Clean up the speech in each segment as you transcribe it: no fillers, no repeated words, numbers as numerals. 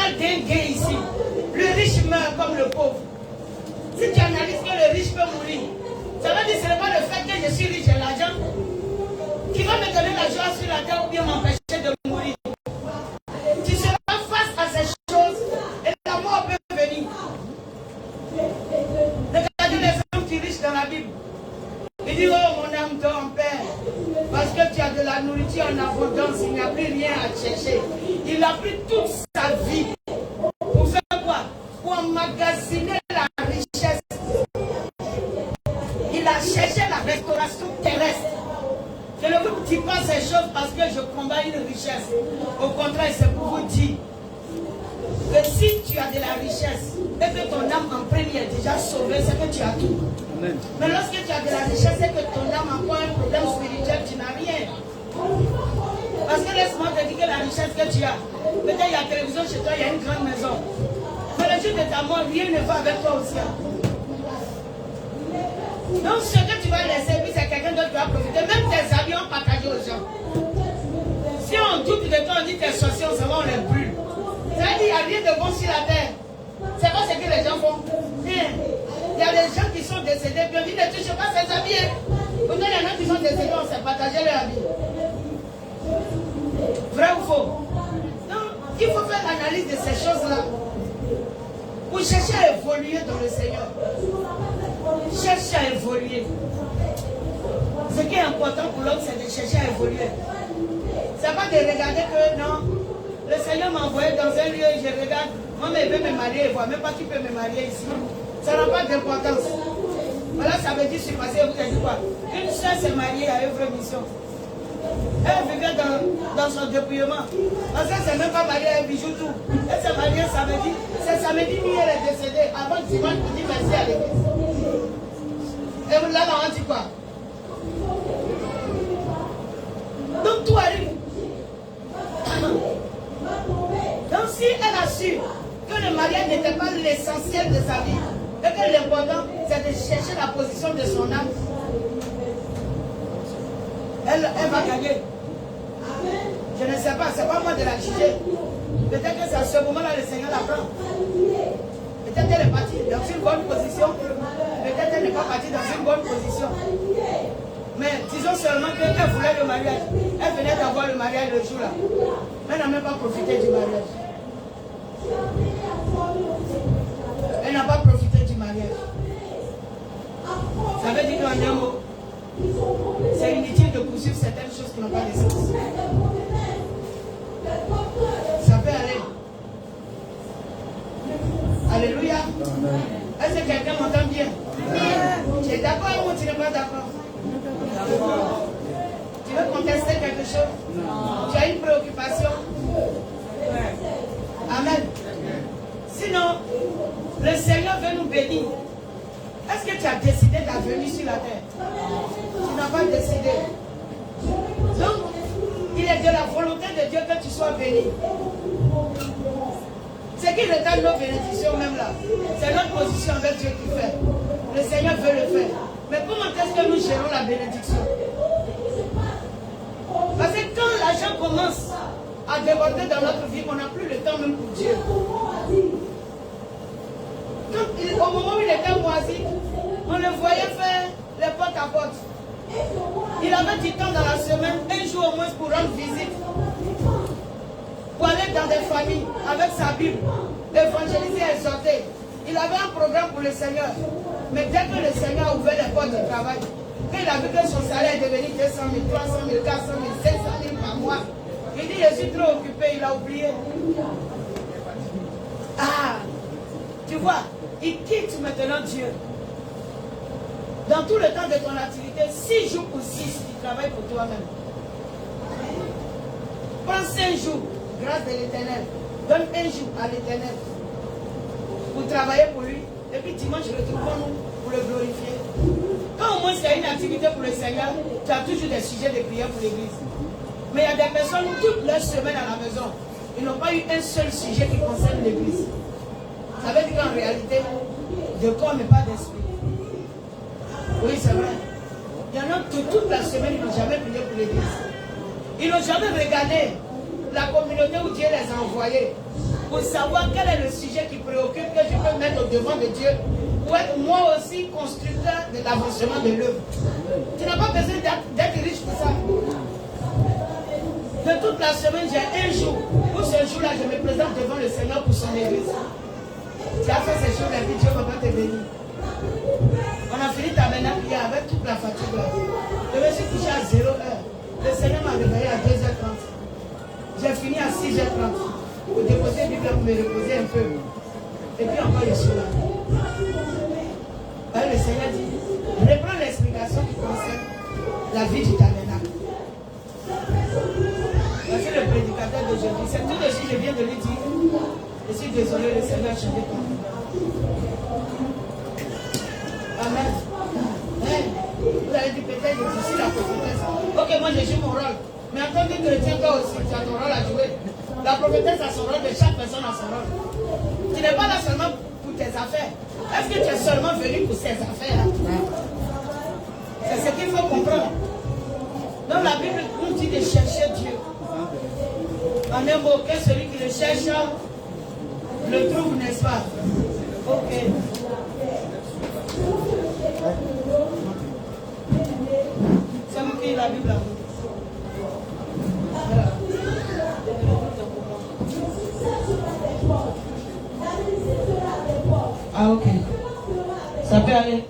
a dingué ici. Le riche meurt comme le pauvre. Si tu analyses que le riche peut mourir, ça veut dire que ce n'est pas le fait que je suis riche et l'argent qui va me donner la joie sur la terre ou bien m'empêcher de mourir. Tu seras face à ces choses et la mort peut venir. Regardez les hommes qui riches dans la Bible. Il dit, oh mon âme dort en paix, parce que tu as de la nourriture en abondance, il n'y a plus rien à chercher. Il a pris toute sa vie pour faire quoi? Pour emmagasiner la richesse. Il a cherché la restauration terrestre. Je ne veux pas que tu penses ces choses parce que je combats une richesse. Au contraire, c'est pour vous dire que si tu as de la richesse et que ton âme en premier est déjà sauvée, c'est que tu as tout. Amen. Mais lorsque tu as de la richesse et que ton âme a encore un problème spirituel, tu n'as rien. Parce que laisse-moi te dire que la richesse que tu as, peut-être il y a la télévision chez toi, il y a une grande maison. Mais le jour de ta mort, rien ne va avec toi aussi. Donc ce que tu vas laisser, puis c'est quelqu'un d'autre qui va profiter. Même tes habits ont partagé aux gens. Si on doute de toi, on dit tes sorciers, on s'en va, on les brûle. Ça veut dire qu'il n'y a rien de bon sur la terre. C'est pas ce que les gens font. Rien. Il y a des gens qui sont décédés, puis on dit ne touche pas ses habits. Pourtant, il y en a qui sont décédés, on s'est partagé leurs habits. Vrai ou faux? Donc, il faut faire l'analyse de ces choses-là pour chercher à évoluer dans le Seigneur. Cherche à évoluer. Ce qui est important pour l'homme, c'est de chercher à évoluer. Ce n'est pas de regarder que non, le Seigneur m'a envoyé dans un lieu et je regarde, moi je veux me marier, il ne voit même pas qui peut me marier ici. Ça n'a pas d'importance. Voilà, ça veut dire, je suis passé, vous avez dit quoi? Une soeur s'est mariée à œuvre mission. Elle vivait dans son dépouillement. Parce qu'elle ne s'est même pas mariée à un bijou tout. Elle s'est mariée samedi. C'est samedi, elle est décédée. Avant le dimanche, je dis merci à l'église. Et vous là, on dit quoi? Donc tout arrive. Donc si elle a su que le mariage n'était pas l'essentiel de sa vie, et que l'important c'est de chercher la position de son âme, elle va gagner. Je ne sais pas, c'est pas moi de la juger. Peut-être que c'est à ce moment-là le Seigneur la prend. Peut-être qu'elle est partie dans une bonne position. Peut-être qu'elle n'est pas partie dans une bonne position. Mais disons seulement qu'elle voulait le mariage. Elle venait d'avoir le mariage le jour-là. Elle n'a même pas profité du mariage. Elle n'a pas profité du mariage. Ça veut dire qu'en un mot, c'est inutile de poursuivre certaines choses qui n'ont pas de sens. Ça peut aller. Alléluia. Est-ce que quelqu'un m'entend bien? Tu es d'accord ou tu n'es pas d'accord? Tu veux contester quelque chose? Non. Tu as une préoccupation? Amen. Sinon, le Seigneur veut nous bénir. Est-ce que tu as décidé ta venue sur la terre? Tu n'as pas décidé. Donc, il est de la volonté de Dieu que tu sois béni. Ce qui retarde nos bénédictions même là, c'est notre position avec Dieu qui fait. Le Seigneur veut le faire. Mais comment est-ce que nous gérons la bénédiction? Parce que quand l'argent commence à déborder dans notre vie, on n'a plus le temps même pour Dieu. Au moment où il était moisi, on le voyait faire les portes à porte. Il avait du temps dans la semaine, un jour au moins pour rendre visite. Pour aller dans des familles avec sa Bible, évangéliser et exhorter. Il avait un programme pour le Seigneur. Mais dès que le Seigneur a ouvert les portes de travail, quand il a vu que son salaire est devenu 200 000, 300 000, 400 000, 500 000 par mois, il dit, je suis trop occupé, il a oublié. Ah, tu vois, il quitte maintenant Dieu. Dans tout le temps de ton activité, 6 jours pour 6, tu travailles pour toi-même. Prends 5 jours, grâce de l'Éternel. Donne un jour à l'Éternel pour travailler pour lui. Et puis dimanche, retrouvons-nous pour le glorifier. Quand au moins c'est une activité pour le Seigneur, tu as toujours des sujets de prière pour l'Église. Mais il y a des personnes toute leur semaine à la maison, ils n'ont pas eu un seul sujet qui concerne l'Église. Ça veut dire qu'en réalité, de corps mais pas d'esprit. Oui, c'est vrai. Il y en a que toute la semaine, ils n'ont jamais prié pour l'Église. Ils n'ont jamais regardé la communauté où Dieu les a envoyés pour savoir quel est le sujet qui préoccupe, que je peux mettre au devant de Dieu pour être moi aussi constructeur de l'avancement de l'œuvre. Tu n'as pas besoin d'être riche pour ça. De toute la semaine, j'ai un jour. Pour ce jour-là, je me présente devant le Seigneur pour son église. Tu as fait ces choses, la vie, Dieu va te bénir. On a fini ta maintenant hier avec toute la fatigue là. Je me suis couché à 0h. Le Seigneur m'a réveillé à 2h30. J'ai fini à 6h30. Pour déposer Bible pour me reposer un peu. Et puis encore, je suis là. Alors, le Seigneur dit, reprends l'explication qui concerne la vie du tabernacle. Voici le prédicateur d'aujourd'hui. C'est tout de suite, je viens de lui dire. Je suis désolé, le Seigneur a changé ton vie. Amen. Vous avez dit peut-être que je suis la prophétesse. Ok, moi je joue mon rôle. Mais en tant que chrétien, toi aussi, tu as ton rôle à jouer. La prophétesse a son rôle, de chaque personne a son rôle. Tu n'es pas là seulement pour tes affaires. Est-ce que tu es seulement venu pour ces affaires-là? C'est ce qu'il faut comprendre. Dans la Bible, on dit de chercher Dieu. En un mot, que celui qui le cherche le trouve, n'est-ce pas? Ok. C'est moi qui ai la Bible là. Voilà. Ah ok. Ça peut aller.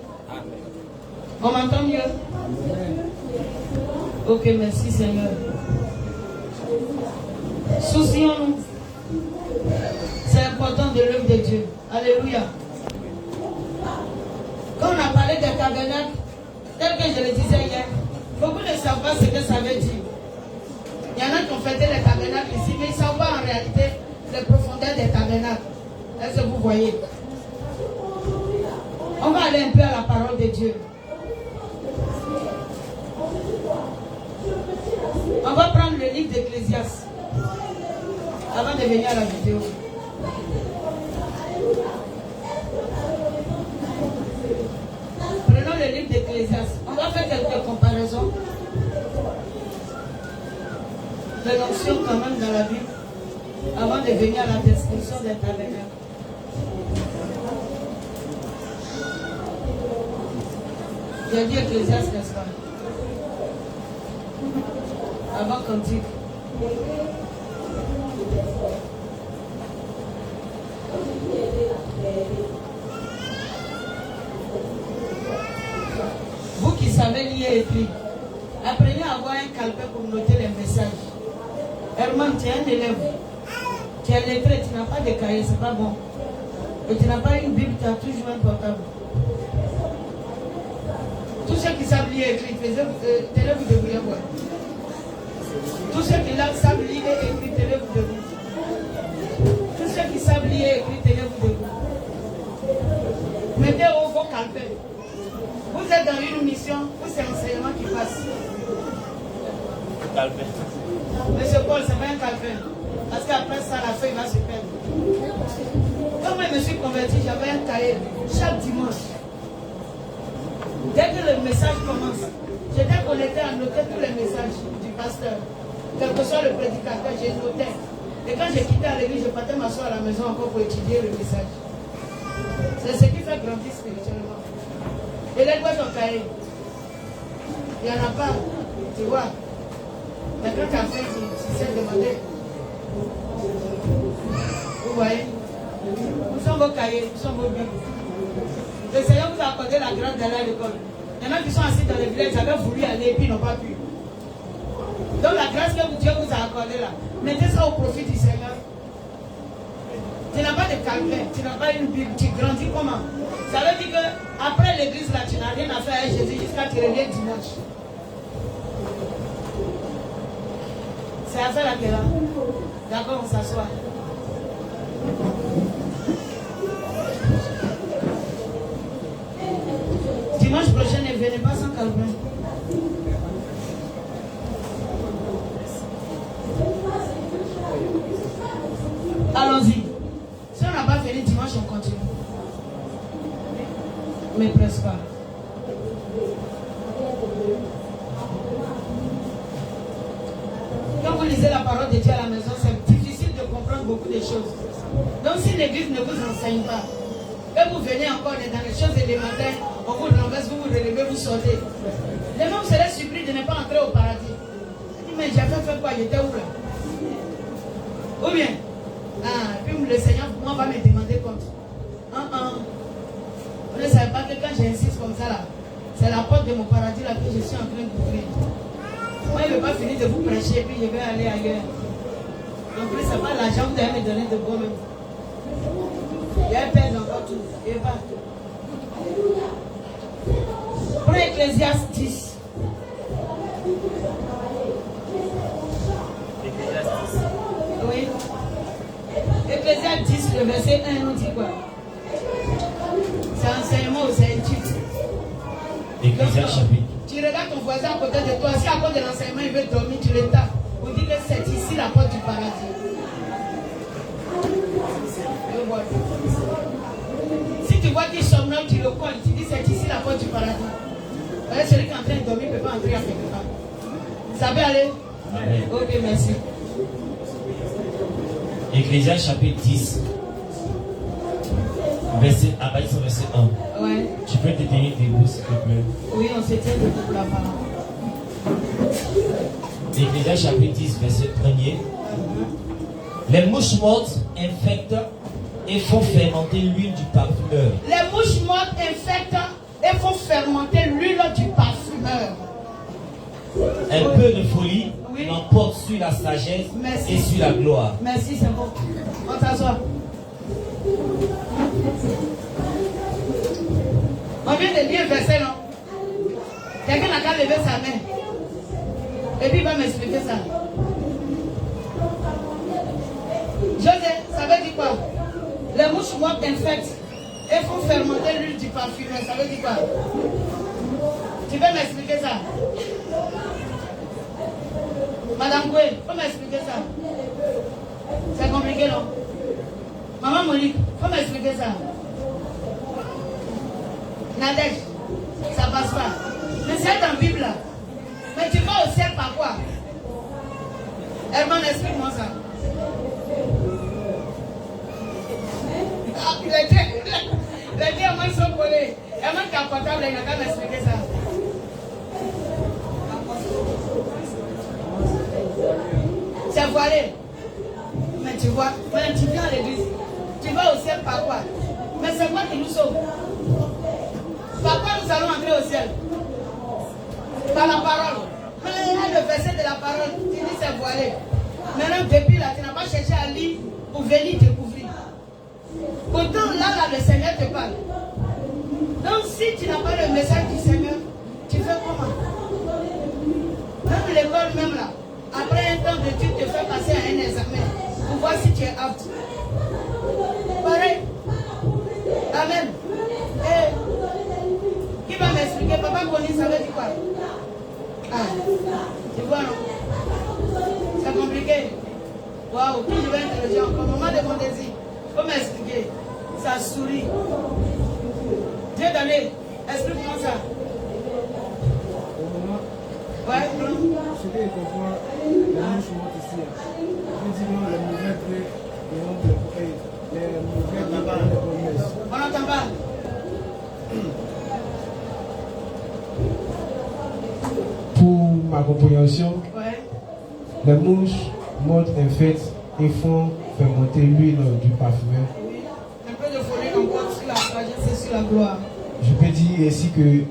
On m'entend mieux? Ok, merci Seigneur. Soucions-nous. C'est important de l'œuvre de Dieu. Alléluia. Quand on a parlé des tabernacles, tel que je le disais hier, beaucoup ne savent pas ce que ça veut dire. Il y en a qui ont fêté les tabernacles ici, mais ils ne savent pas en réalité les profondeurs des tabernacles. Est-ce que vous voyez? On va aller un peu à la parole de Dieu. On va prendre le livre d'Ecclésiaste avant de venir à la vidéo. Prenons le livre d'Ecclésiaste. On va faire quelques comparaisons de notions quand même dans la Bible avant de venir à la description des tabernacles. J'ai dit Ecclésiaste, n'est-ce pas? Avant Cantique. Vous qui savez lire et écrire, apprenez à avoir un calepin pour noter les messages. Herman, tu es un élève. Tu es lettré, tu n'as pas de cahier, c'est pas bon. Et tu n'as pas une Bible, tu as toujours un portable. Tous ceux qui savent lire et écrire, tenez-vous debout, voir. Tous ceux qui savent lire et écrire, tenez-vous debout. Tous ceux qui savent lire et écrire, tenez-vous debout. Mettez au vos calepins. Vous êtes dans une mission où c'est l'enseignement qui passe. Calepin. Monsieur Paul, c'est pas un calepin. Parce qu'après ça, la feuille va se perdre. Quand moi je me suis converti, j'avais un cahier chaque dimanche. Dès que le message commence, j'étais connecté à noter tous les messages du pasteur. Quel que soit le prédicateur, j'ai noté. Et quand j'ai quitté l'église, je partais m'asseoir à la maison encore pour étudier le message. C'est ce qui fait grandir spirituellement. Et les quoi ton cahier? Il n'y en a pas, tu vois. Mais quand tu as fait, tu sais demander. Vous voyez? Où sont vos cahiers? Où sont vos bibles? Le Seigneur vous a accordé la grâce d'aller à l'école. Il y en a qui sont assis dans les villages, ils avaient voulu aller et puis ils n'ont pas pu. Donc la grâce que Dieu vous a accordée là, mettez ça au profit du Seigneur. Tu n'as pas de calepin, tu n'as pas une Bible, tu grandis comment? Ça veut dire qu'après l'église là, tu n'as rien à faire avec Jésus jusqu'à tu reviens dimanche. C'est à faire laquelle là? D'accord, on s'assoit. Dimanche prochain, ne venez pas sans calepin. Allons-y. Si on n'a pas fini dimanche, on continue. Mais presque pas. Quand vous lisez la parole de Dieu à la maison, c'est difficile de comprendre beaucoup de choses. Donc si l'église ne vous enseigne pas, et vous venez encore dans les choses élémentaires, on vous renverse, vous vous relevez, vous sortez. Les gens seraient surpris de ne pas entrer au paradis. Il dit, mais j'avais fait quoi? J'étais où là? Ou bien, puis le Seigneur, moi, va me demander compte. Vous ne savez pas que quand j'insiste comme ça là, c'est la porte de mon paradis là que je suis en train d'ouvrir. Moi, je ne vais pas finir de vous prêcher, puis je vais aller ailleurs. En plus, c'est pas l'argent que vous allez me donner de bon même. Il y a un père encore tout. Et va. Prends Ecclésiaste 10. Oui. Ecclésiaste 10, le verset 1, on dit quoi? C'est enseignement ou c'est étude? Ecclésiaste chapitre. Tu regardes ton voisin à côté de toi. Si à cause de l'enseignement il veut dormir, tu le tapes. On dit que c'est ici la porte du paradis. Si tu vois qu'il somnole, tu le colles. Tu dis c'est ici la porte du paradis. Celui qui est en train de dormir ne peut pas entrer à quelque part. Ça peut aller? Amen. Ok, merci. Ecclésiaste chapitre 10. À partir du verset 1. Ouais. Tu peux te tenir debout s'il te plaît. Oui, on se tient debout pour la parole. Ecclésiaste chapitre 10, verset 1er. Les mouches mortes infectent et font fermenter l'huile du parfumeur. Les mouches mortes infectent et font fermenter l'huile du parfumeur. Un peu de folie l'emporte sur la sagesse et sur la gloire. Merci, c'est bon. On s'assoit. On vient de lire un verset, non? Quelqu'un n'a qu'à lever sa main. Et puis il va m'expliquer ça. José, ça veut dire quoi? Les mouches mortes infectent et font fermenter l'huile du parfumeur. Ça veut dire quoi? Tu peux m'expliquer ça? Madame Goué, faut m'expliquer ça. C'est compliqué, non? Maman Monique, faut m'expliquer ça. Nadège, ça passe pas. Mais c'est dans la Bible là. Mais tu vas au ciel par quoi? Herman, explique-moi ça. Les diamants sont collés. Herman qui est portable, il n'a qu'à m'expliquer ça. C'est voilé. Mais tu vois, quand tu viens à l'église, tu vas au ciel par quoi? Mais c'est quoi qui nous sauve? Par quoi nous allons entrer au ciel? Par la parole. Mais le verset de la parole, tu dis c'est voilé. Maintenant, depuis là, tu n'as pas cherché à lire pour venir découvrir. Pourtant, là, le Seigneur te parle. Donc, si tu n'as pas le message du Seigneur, tu fais comment? Dans l'école même là, après un temps d'études, tu te fais passer à un examen pour voir si tu es apte. Pareil. Amen. Et qui va m'expliquer? Papa Connie, ça veut dire quoi? Tu vois, non? C'est compliqué. Waouh, puis je vais interroger encore. Maman de mon désir. Il faut m'expliquer. Ça sourit. Dieu donné. Explique-moi ça. Ouais, non? Ce que je comprends, les mouches mortes ici. Effectivement, les mauvais prêts, les mauvais promesses. On n'entend pas. Pour ma compréhension, Ouais. les mouches mortes infectent et font fermenter l'huile du parfumeur. Oui. Un peu de folie encore sur la sagesse et sur la gloire. Je peux dire ainsi que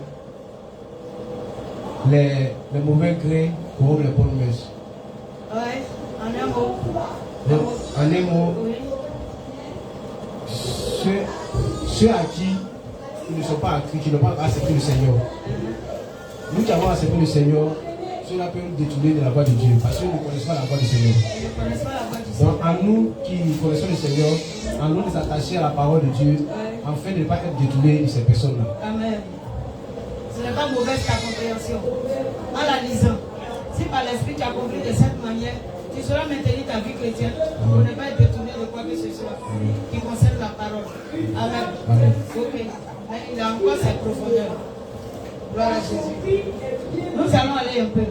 les mauvais grains corrompent les bonnes mœurs. Ouais, en un mot. Donc, en un mot, Oui. ceux à qui ils ne sont pas acquis, qui n'ont pas accepté le Seigneur. Nous qui avons accepté le Seigneur, cela peut nous détourner de la voie de Dieu parce qu'ils ne connaissent pas la voie du Seigneur. Ils ne connaissent pas la voix du Seigneur. Donc, à nous qui connaissons le Seigneur, à nous de nous attacher à la parole de Dieu, afin de ne pas être détournés de ces personnes-là. Amen. Ce n'est pas mauvaise ta compréhension. En la lisant, si par l'esprit tu as compris de cette manière, tu sauras maintenir ta vie chrétienne pour ne pas être détourné de quoi que ce soit qui concerne la parole. Amen. Amen. Ok. Mais il a encore cette profondeur. Gloire à Jésus. Nous allons aller un peu.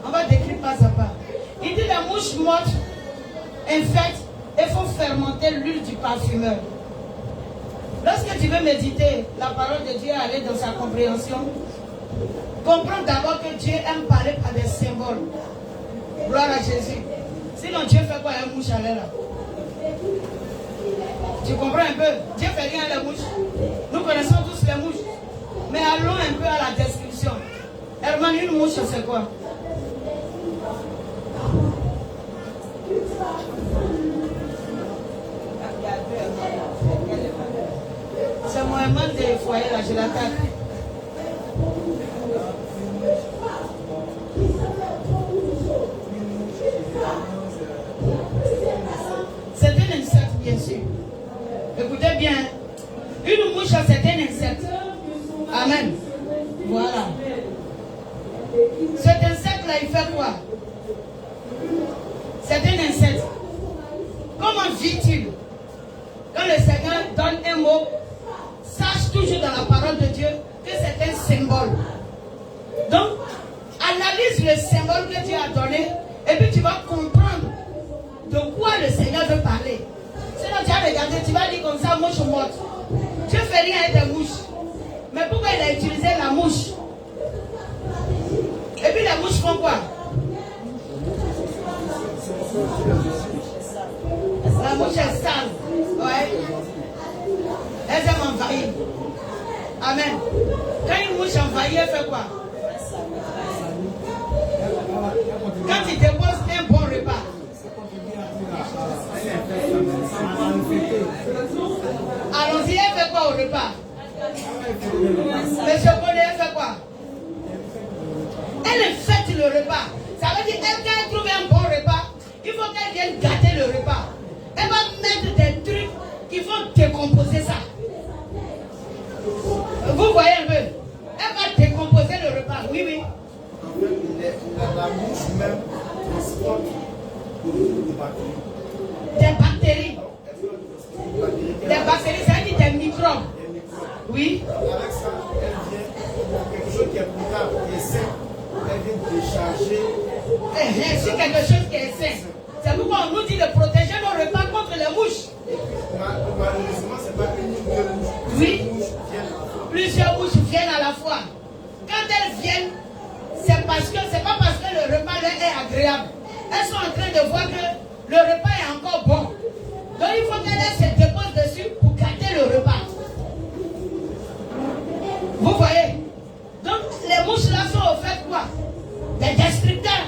On va décrire pas à pas. Il dit la mouche morte infecte il faut fermenter l'huile du parfumeur. Lorsque tu veux méditer la parole de Dieu et aller dans sa compréhension, comprends d'abord que Dieu aime parler par des symboles. Gloire à Jésus. Sinon Dieu fait quoi un mouche à l'air là? Tu comprends un peu? Dieu fait rien à la mouche. Nous connaissons tous les mouches. Mais allons un peu à la description. Herman, une mouche c'est quoi? C'est mon Herman des foyers là, je l'attaque. C'est un insecte, bien sûr. Écoutez bien. Une mouche, c'est un insecte. Amen. Voilà. Cet insecte-là, il fait quoi? C'est un insecte. Comment vit-il? Quand le Seigneur donne un mot, sache toujours dans la parole de Dieu que c'est un symbole. Donc, analyse le symbole que Dieu a donné et puis tu vas comprendre de quoi le Seigneur veut parler. Sinon, tu as regardé, tu vas dire comme ça, mouche morte. Dieu fait rien avec des mouches. Mais pourquoi il a utilisé la mouche? Et puis les mouches font quoi? La mouche est sale. Ouais. Elles aiment envahir. Amen. Quand une mouche envahit, elle fait quoi? Quand tu déposes un bon repas, allons-y, elle fait quoi au repas? Monsieur Bonnet, elle fait quoi? Elle infecte le repas. Ça veut dire qu'elle, quand elle trouve un bon repas, il faut qu'elle vienne gâter le repas. Elle va mettre des trucs qui vont décomposer ça. Vous voyez un peu? Elle va décomposer le repas. Oui, oui. La mouche même transporte des bactéries. Des bactéries, ça veut dire des microbes. Oui. Avec ça, elle vient, quelque chose qui est potable, qui est sain, elle vient décharger. C'est quelque chose qui est sain. C'est pourquoi on nous dit de protéger nos repas contre les mouches. Malheureusement, ce n'est pas une ou deux mouches. Oui. Plusieurs mouches viennent à la fois. Quand elles viennent, c'est pas parce que le repas leur est agréable. Elles sont en train de voir que le repas est encore bon. Donc il faut qu'elles se déposent dessus pour gâter le repas. Vous voyez? Donc les mouches là sont au fait quoi? Des destructeurs.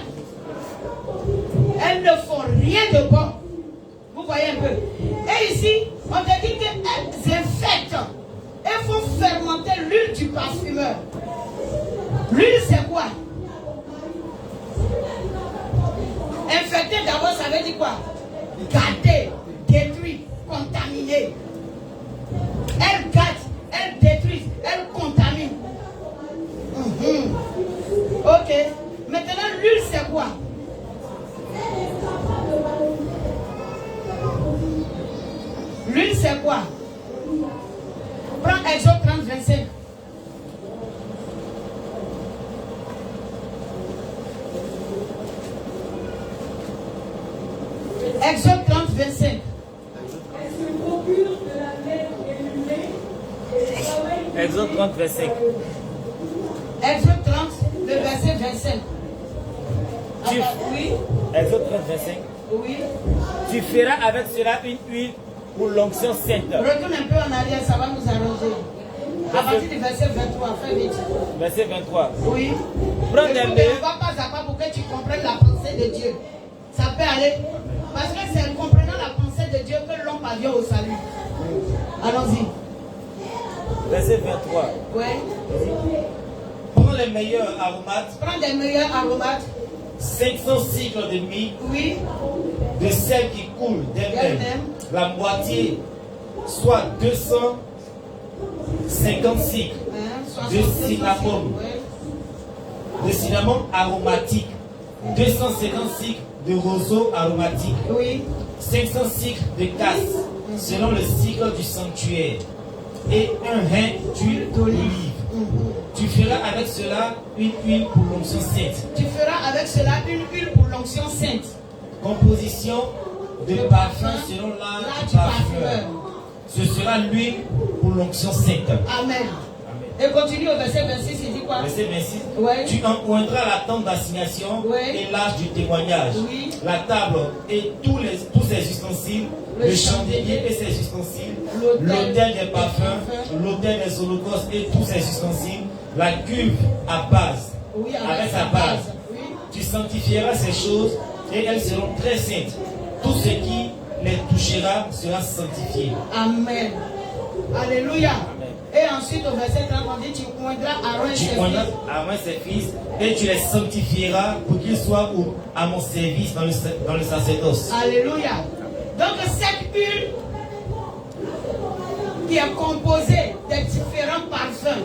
Elles ne font rien de bon. Vous voyez un peu? Et ici, on te dit qu'elles infectent. Elles font fermenter l'huile du parfumeur. L'huile c'est quoi? Infecter d'abord ça veut dire quoi? Gâter, détruire, contaminer. Elles gâtent, elles détruisent, elles contaminent. Ok. Maintenant l'huile c'est quoi? L'huile c'est quoi? Prends Exode 30, 25. Exode 30, 25. Exode 30, 25. Exode 30, le verset 25. Oui, Exode 30, 25. oui. Tu feras avec cela une huile pour l'onction sainte. Retourne un peu en arrière, ça va nous arranger. À partir du verset 23, fais vite. Verset 23. Oui. Prends des On mets. va pas à pas pour que tu comprennes la pensée de Dieu. Ça peut aller. Parce que c'est en comprenant la pensée de Dieu que l'homme parvient au salut. Allons-y. Verset 23. Oui. Prends les meilleurs aromates, Prends des meilleurs aromates. 500 cycles de mie, Oui. de celle qui coule d'elle-même, D'elle-même. la moitié, soit 250 cycles de cinnamon, de cinnamon aromatique, 250 cycles de roseau aromatique, Oui. 500 cycles de casse, selon le cycle du sanctuaire, et un rein d'huile d'olive. Tu feras avec cela une huile pour l'onction sainte. Tu feras avec cela une huile pour l'onction sainte. Composition de parfum selon l'art du parfumeur. Ce sera l'huile pour l'onction sainte. Amen. Et continue au verset 26, il dit quoi? Verset 26. Ouais. Tu oindras la tente d'assignation et l'arche du témoignage, la table et tous ses ustensiles, le chandelier et ses ustensiles, l'autel des parfums, l'autel des holocaustes et tous ses ustensiles, la cuve à base, avec sa base. Oui. Tu sanctifieras ces choses et elles seront très saintes. Tout ce qui les touchera sera sanctifié. Amen. Alléluia. Et ensuite au verset 30, on dit tu oindras Aaron et ses fils. Aaron et ses fils et tu les sanctifieras pour qu'ils soient à mon service dans le sacerdoce. Alléluia. Donc cette huile qui est composée des différents parfums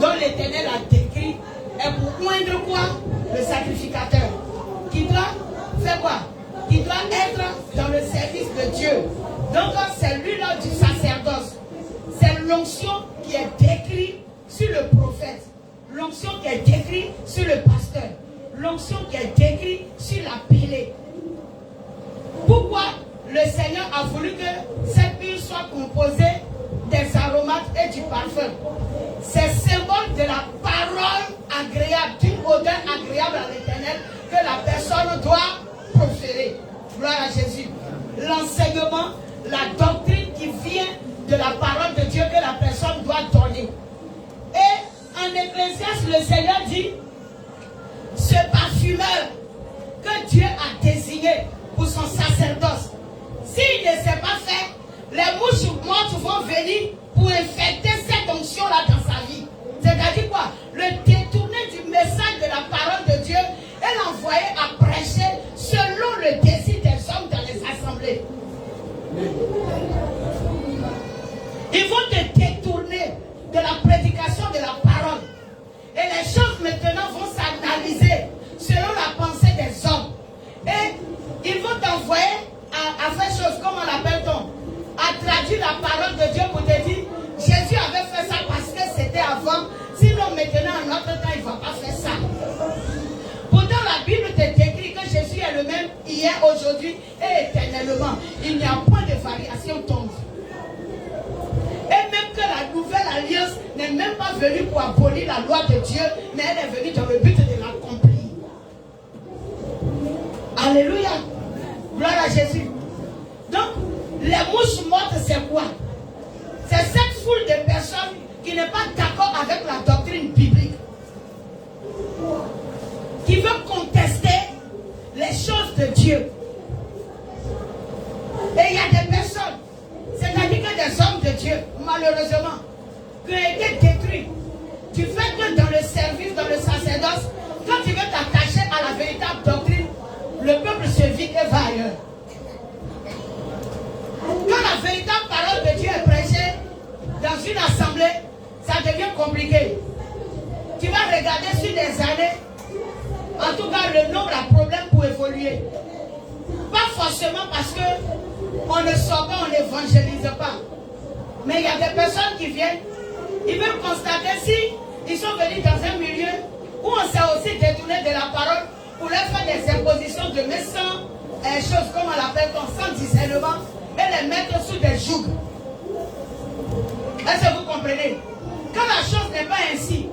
dont l'Éternel a décrit est pour oindre quoi? Le sacrificateur. Qui doit faire quoi? Qui doit être dans le service de Dieu. Donc c'est l'huile du sacerdoce. C'est l'onction qui est décrite sur le prophète. L'onction qui est décrite sur le pasteur. L'onction qui est décrite sur la pilée. Pourquoi le Seigneur a voulu que cette huile soit composée des aromates et du parfum? C'est symbole de la parole agréable, d'une odeur agréable à l'Éternel que la personne doit proférer. Gloire à Jésus. L'enseignement, la doctrine qui vient de la parole de Dieu que la personne doit donner. Et en Ecclésiaste, le Seigneur dit, ce parfumeur que Dieu a désigné pour son sacerdoce, s'il ne s'est pas fait, les mouches mortes vont venir pour infecter cette onction-là dans sa vie. C'est-à-dire quoi? Le détourner du message de la parole de Dieu et l'envoyer à prêcher selon le désir des hommes dans les assemblées. Ils vont te détourner de la prédication de la parole. Et les choses maintenant vont s'analyser selon la pensée des hommes. Et ils vont t'envoyer à faire chose, comme on l'appelle-t-on, à traduire la parole de Dieu pour te dire, Jésus avait fait ça parce que c'était avant, sinon maintenant en notre temps il ne va pas faire ça. Pourtant la Bible te décrit que Jésus est le même hier, aujourd'hui et éternellement. Il n'y a point de variation tombe. Et même que la nouvelle alliance n'est même pas venue pour abolir la loi de Dieu, mais elle est venue dans le but de l'accomplir. Alléluia. Gloire à Jésus. Donc, les mouches mortes, c'est quoi? C'est cette foule de personnes qui n'est pas d'accord avec la doctrine biblique, qui veut contester les choses de Dieu. Et il y a des personnes, c'est-à-dire que des hommes de Dieu, malheureusement, qui ont été détruits du fait que dans le service, dans le sacerdoce, quand tu veux t'attacher à la véritable doctrine, le peuple se vide et va ailleurs. Quand la véritable parole de Dieu est prêchée dans une assemblée, ça devient compliqué. Tu vas regarder sur des années, en tout cas le nombre a problème pour évoluer. Pas forcément parce qu'on ne sort pas, on n'évangélise pas. Mais il y a des personnes qui viennent, ils veulent constater si ils sont venus dans un milieu où on s'est aussi détourné de la parole pour leur faire des impositions de méchants choses, comme on l'appelle, sans discernement, et les mettre sous des jougs. Est-ce que vous comprenez? Quand la chose n'est pas ainsi,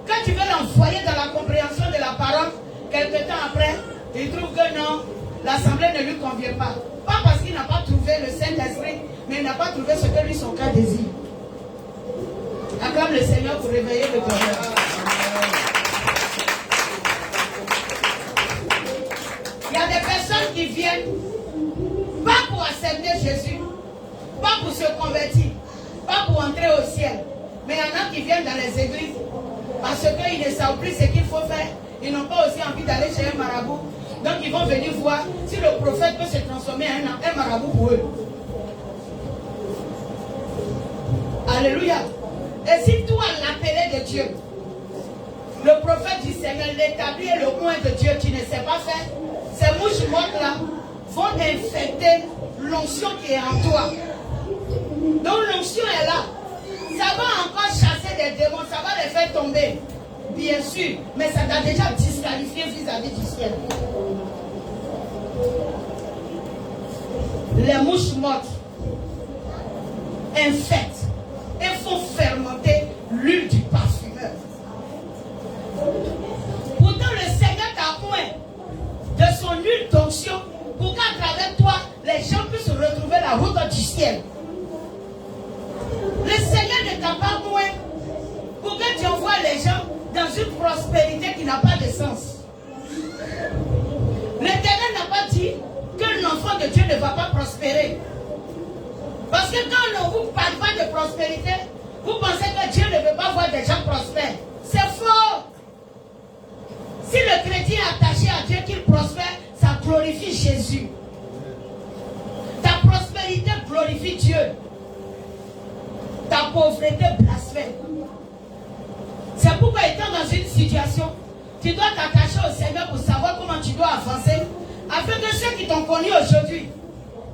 quand tu veux l'envoyer dans la compréhension de la parole, quelque temps après, il trouve que non, l'assemblée ne lui convient pas. Pas parce qu'il n'a pas trouvé le Saint-Esprit, mais il n'a pas trouvé ce que lui son cœur désire. Acclame le Seigneur pour réveiller le cœur. Il y a des personnes qui viennent, pas pour accepter Jésus, pas pour se convertir, pas pour entrer au ciel. Mais il y en a qui viennent dans les églises parce qu'ils ne savent plus ce qu'il faut faire. Ils n'ont pas aussi envie d'aller chez un marabout. Donc ils vont venir voir si le prophète peut se transformer en un marabout pour eux. Alléluia. Et si toi, l'appelé de Dieu, le prophète du Seigneur, l'établi et le point de Dieu, tu ne sais pas faire, ces mouches mortes là vont infecter l'onction qui est en toi. Donc l'onction est là. Ça va encore chasser des démons, ça va les faire tomber. Bien sûr, mais ça t'a déjà disqualifié vis-à-vis du ciel. les mouches mortes, infectes, et font fermenter l'huile du parfumeur. Pourtant, le Seigneur t'a point de son huile d'onction pour qu'à travers toi, les gens puissent retrouver la route du ciel. Le Seigneur ne t'a pas moins pour que tu envoies les gens dans une prospérité qui n'a pas de sens. L'Éternel n'a pas dit que l'enfant de Dieu ne va pas prospérer. Parce que quand on ne vous parle pas de prospérité, vous pensez que Dieu ne veut pas voir des gens prospères. C'est faux. Si le chrétien est attaché à Dieu, qu'il prospère, ça glorifie Jésus. Ta prospérité glorifie Dieu. Ta pauvreté blasphème. C'est pourquoi étant dans une situation, tu dois t'attacher au Seigneur pour savoir comment tu dois avancer. Afin que ceux qui t'ont connu aujourd'hui,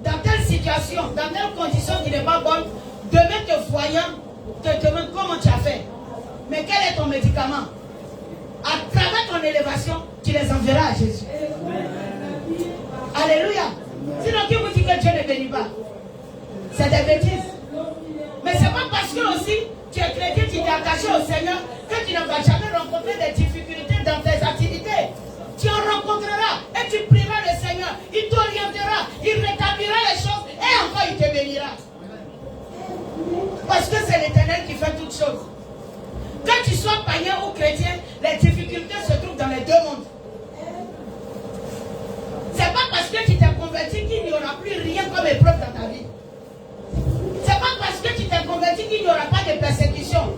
dans telle situation, dans telle condition qui n'est pas bonne, demain te voyant, te demandent comment tu as fait. Mais quel est ton médicament? À travers ton élévation, tu les enverras à Jésus. Alléluia. Sinon, qui vous dit que Dieu ne bénit pas? C'est des bêtises. Mais c'est pas parce que aussi tu es chrétien, tu t'es attaché au Seigneur, que tu ne vas jamais rencontrer des difficultés dans tes activités. Tu en rencontreras et tu prieras le Seigneur. Il t'orientera, il rétablira les choses et encore il te bénira. Parce que c'est l'Éternel qui fait toutes choses. Que tu sois païen ou chrétien, les difficultés se trouvent dans les deux mondes. C'est pas parce que tu t'es converti qu'il n'y aura plus rien comme épreuve dans ta vie. C'est pas parce que tu t'es converti qu'il n'y aura pas de persécution.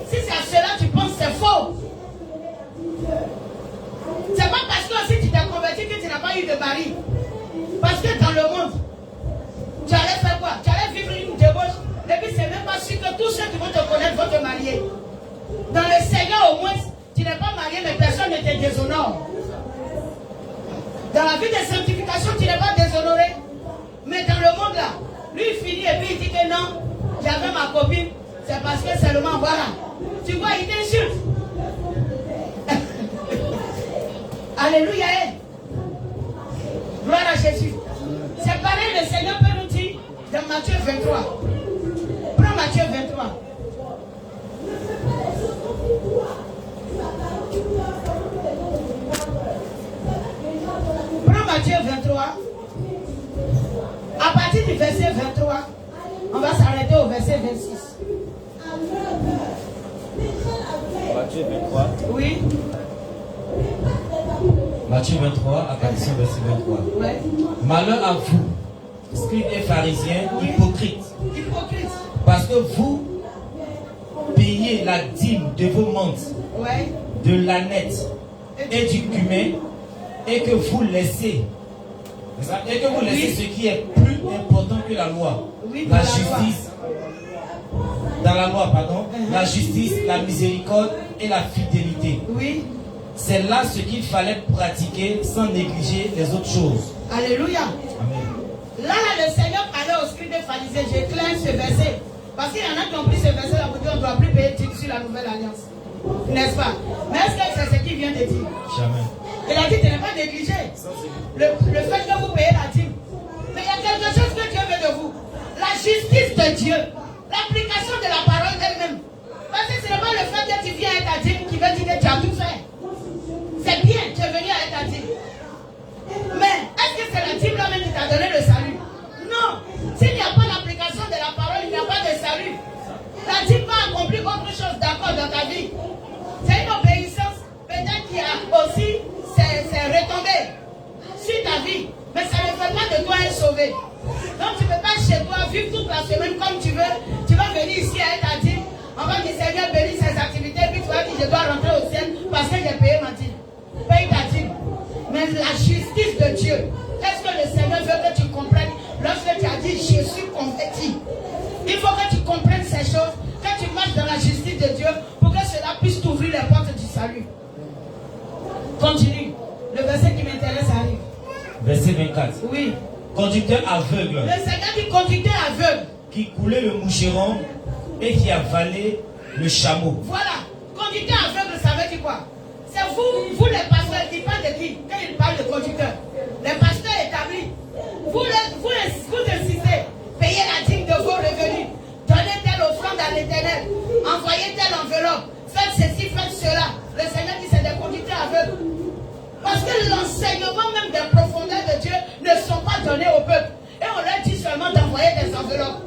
Si c'est à cela tu penses, c'est faux. C'est pas parce que si tu t'es converti que tu n'as pas eu de mari. Parce que dans le monde, tu allais faire quoi? Tu allais vivre une débauche. Et puis c'est même pas sûr que tous ceux qui vont te connaître vont te marier. Dans le Seigneur au moins, tu n'es pas marié mais personne ne te déshonore. Dans la vie de sanctification, tu n'es pas déshonoré. Mais dans le monde là, lui il finit et puis il dit que non, j'avais ma copine, c'est parce que seulement voilà. Tu vois, il t'insulte. Alléluia. Gloire à Jésus. C'est pareil, le Seigneur peut nous dire dans Matthieu 23. Prends Matthieu 23. Prends Matthieu 23. À partir du verset 23, on va s'arrêter au verset 26. Matthieu 23. Oui. Matthieu 23, à partir du verset 23. Ouais. Malheur à vous, scribes et pharisiens, hypocrites. Hypocrite. Parce que vous payez la dîme de vos menthes, Ouais. de l'ânette et du cumin, et que vous laissez, ce qui est plus important que la loi, Oui, la dans la justice, dans la loi, pardon, la justice, la miséricorde et la fidélité. Oui. C'est là ce qu'il fallait pratiquer sans négliger les autres choses. Alléluia. Amen. Là, le Seigneur parlait aux scribes et pharisiens. J'éclaire ce verset. Parce qu'il y en a qui ont pris ce verset là pour dire on ne doit plus payer titre sur la nouvelle alliance. N'est-ce pas? Mais est-ce que c'est ce qu'il vient de dire? Jamais. Il a dit de ne pas négliger le fait que vous payez la dîme. Mais il y a quelque chose que Dieu veut de vous. La justice de Dieu. L'application de la parole elle-même. Parce que ce n'est pas le fait que tu viens avec ta dîme qui veut dire que tu as tout fait. C'est bien, tu es venu avec ta dîme. Mais est-ce que c'est la dîme là-même qui t'a donné le salut? Non. S'il n'y a pas l'application de la parole, il n'y a pas de salut. La dîme va accomplir autre chose d'accord dans ta vie. C'est une obéissance peut-être qui a aussi ses retombées sur ta vie. Mais ça ne fait pas de toi un sauvé. Donc tu ne peux pas chez toi vivre toute la semaine comme tu veux. Tu vas venir ici avec ta dîme. On va dire Seigneur bénis ses activités. Puis tu vas dire je dois rentrer au ciel parce que j'ai payé ma dîme. Paye ta dîme. Mais la justice de Dieu, est-ce que le Seigneur veut que tu comprennes lorsque tu as dit je suis converti? Il faut que tu comprennes ces choses, que tu marches dans la justice de Dieu pour que cela puisse t'ouvrir les portes du salut. Continue. Le verset qui m'intéresse arrive. Verset 24. Oui. Conducteur aveugle. Le Seigneur dit conducteur aveugle. Qui coulait le moucheron et qui avalait le chameau. Voilà. Conducteur aveugle, ça veut dire quoi? C'est vous les pasteurs, il parle de qui? Quand il parle de conducteur. Les pasteurs établis. Vous insistez, payez la dîme de vos revenus, donnez telle offrande à l'Éternel, envoyez telle enveloppe, faites ceci, faites cela. Le Seigneur dit c'est des conducteurs aveugles. Parce que l'enseignement même des profondeurs de Dieu ne sont pas donnés au peuple. Et on leur dit seulement d'envoyer des enveloppes.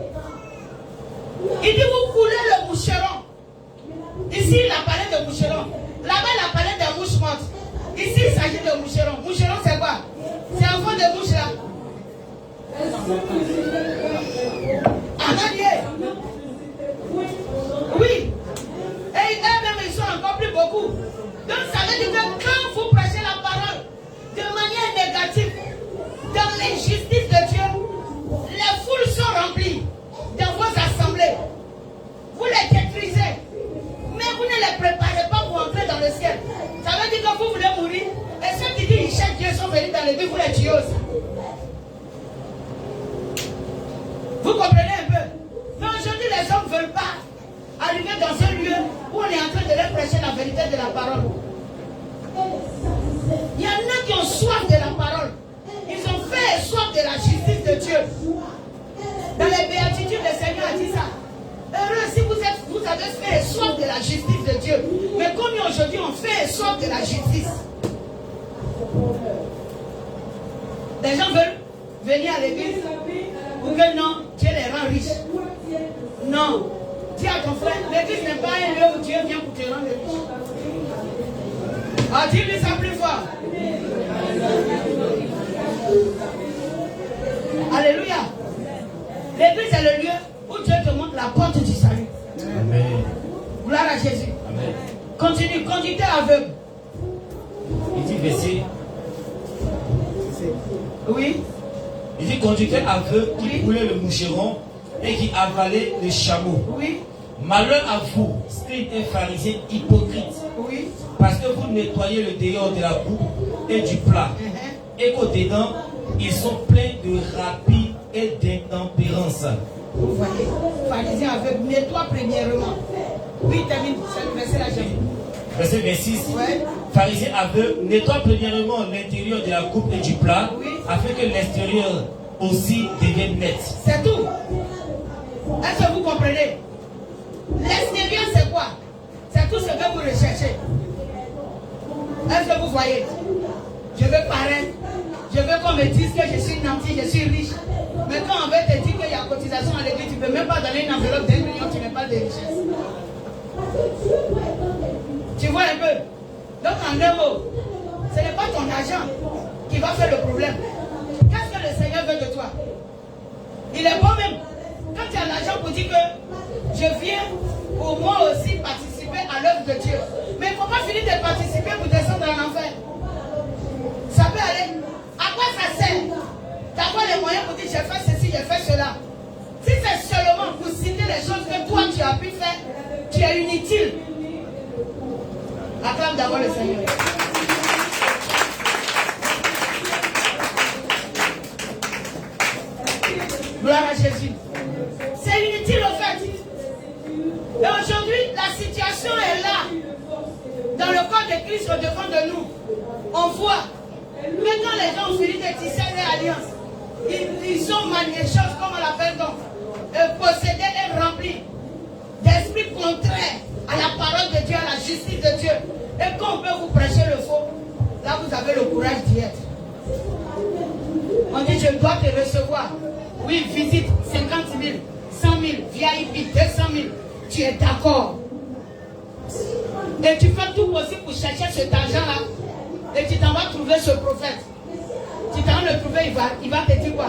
Il dit vous coulez le moucheron. Ici il a parlé de moucheron. Là-bas il a parlé de mouches mortes. Ici il s'agit de moucheron. Moucheron c'est quoi? C'est un fond de mouche là. Oui. Et eux-mêmes ils sont encore plus beaucoup. Donc ça veut dire que quand vous prêchez la parole de manière négative dans l'injustice de Dieu, les foules sont remplies dans vos assemblées. Vous les détruisez, mais vous ne les préparez pas pour entrer dans le ciel. Ça veut dire que vous voulez mourir. Et ceux qui disent qu'ils cherchent Dieu sont venus dans les vies, vous les tuez aussi. Vous comprenez un peu? Mais aujourd'hui, les hommes ne veulent pas arriver dans un lieu où on est en train de leur prêcher la vérité de la parole. Il y en a qui ont soif de la parole. Ils ont fait soif de la justice de Dieu. Dans les béatitudes, le Seigneur a dit ça. Heureux si vous avez fait soif de la justice de Dieu. Mais comme aujourd'hui on fait soif de la justice. Les gens veulent venir à l'église pour que non, Dieu les rend riches. Non. Dis à ton frère, l'église n'est pas un lieu où Dieu vient pour te rendre riche. Ah, dis-lui ça plus fort. Alléluia. L'église est le lieu où Dieu te montre la porte du salut. Amen. Gloire à Jésus. Amen. Continue, conducteur aveugle. Il dit verset. Oui. Il dit conducteur aveugle qui coulait le moucheron et qui avalait le chameau. Oui. Malheur à vous, scribes et pharisiens hypocrites. Oui. Parce que vous nettoyez le dehors de la coupe et du plat. Et qu'au-dedans, ils sont pleins de rapines et d'intempérance. Vous voyez, pharisiens aveugles, nettoie premièrement. Oui, termine, c'est le verset là, j'ai. Verset 26. Ouais. Pharisiens aveugles, nettoie premièrement l'intérieur de la coupe et du plat, Oui. afin que l'extérieur aussi devienne net. C'est tout. Est-ce que vous comprenez? L'extérieur, c'est quoi? C'est tout ce que vous recherchez. Est-ce que vous voyez? Je veux paraître. Je veux qu'on me dise que je suis nanti, je suis riche. Mais quand on veut te dire qu'il y a cotisation à l'église, tu ne peux même pas donner une enveloppe d'1 million, tu n'as pas de richesse. Tu vois un peu? Donc en un mot, ce n'est pas ton argent qui va faire le problème. Qu'est-ce que le Seigneur veut de toi? Il est bon même. Quand tu as l'argent pour dire que je viens pour moi aussi participer à l'œuvre de Dieu. Mais il ne faut pas finir de participer pour descendre en enfer. Ça peut aller. À quoi ça sert d'avoir les moyens pour dire j'ai fait ceci, j'ai fait cela? Si c'est seulement pour citer les choses que toi tu as pu faire, tu es inutile. Acclame d'abord le Seigneur. Gloire à Jésus. C'est inutile au fait. Et aujourd'hui, la situation est là. Dans le corps de Christ au devant de nous. On voit. Mais quand les gens ont fini de tisser des alliances, ils ont manié choses, comme on l'appelle donc, possédés et remplis d'esprits contraires à la parole de Dieu, à la justice de Dieu. Et quand on peut vous prêcher le faux, là vous avez le courage d'y être. On dit je dois te recevoir. Oui, visite 50 000, 100 000, VIP 200 000. Tu es d'accord. Et tu fais tout possible pour chercher cet argent-là. Et tu t'en vas trouver ce prophète. Tu t'en vas le trouver, il va te dire quoi?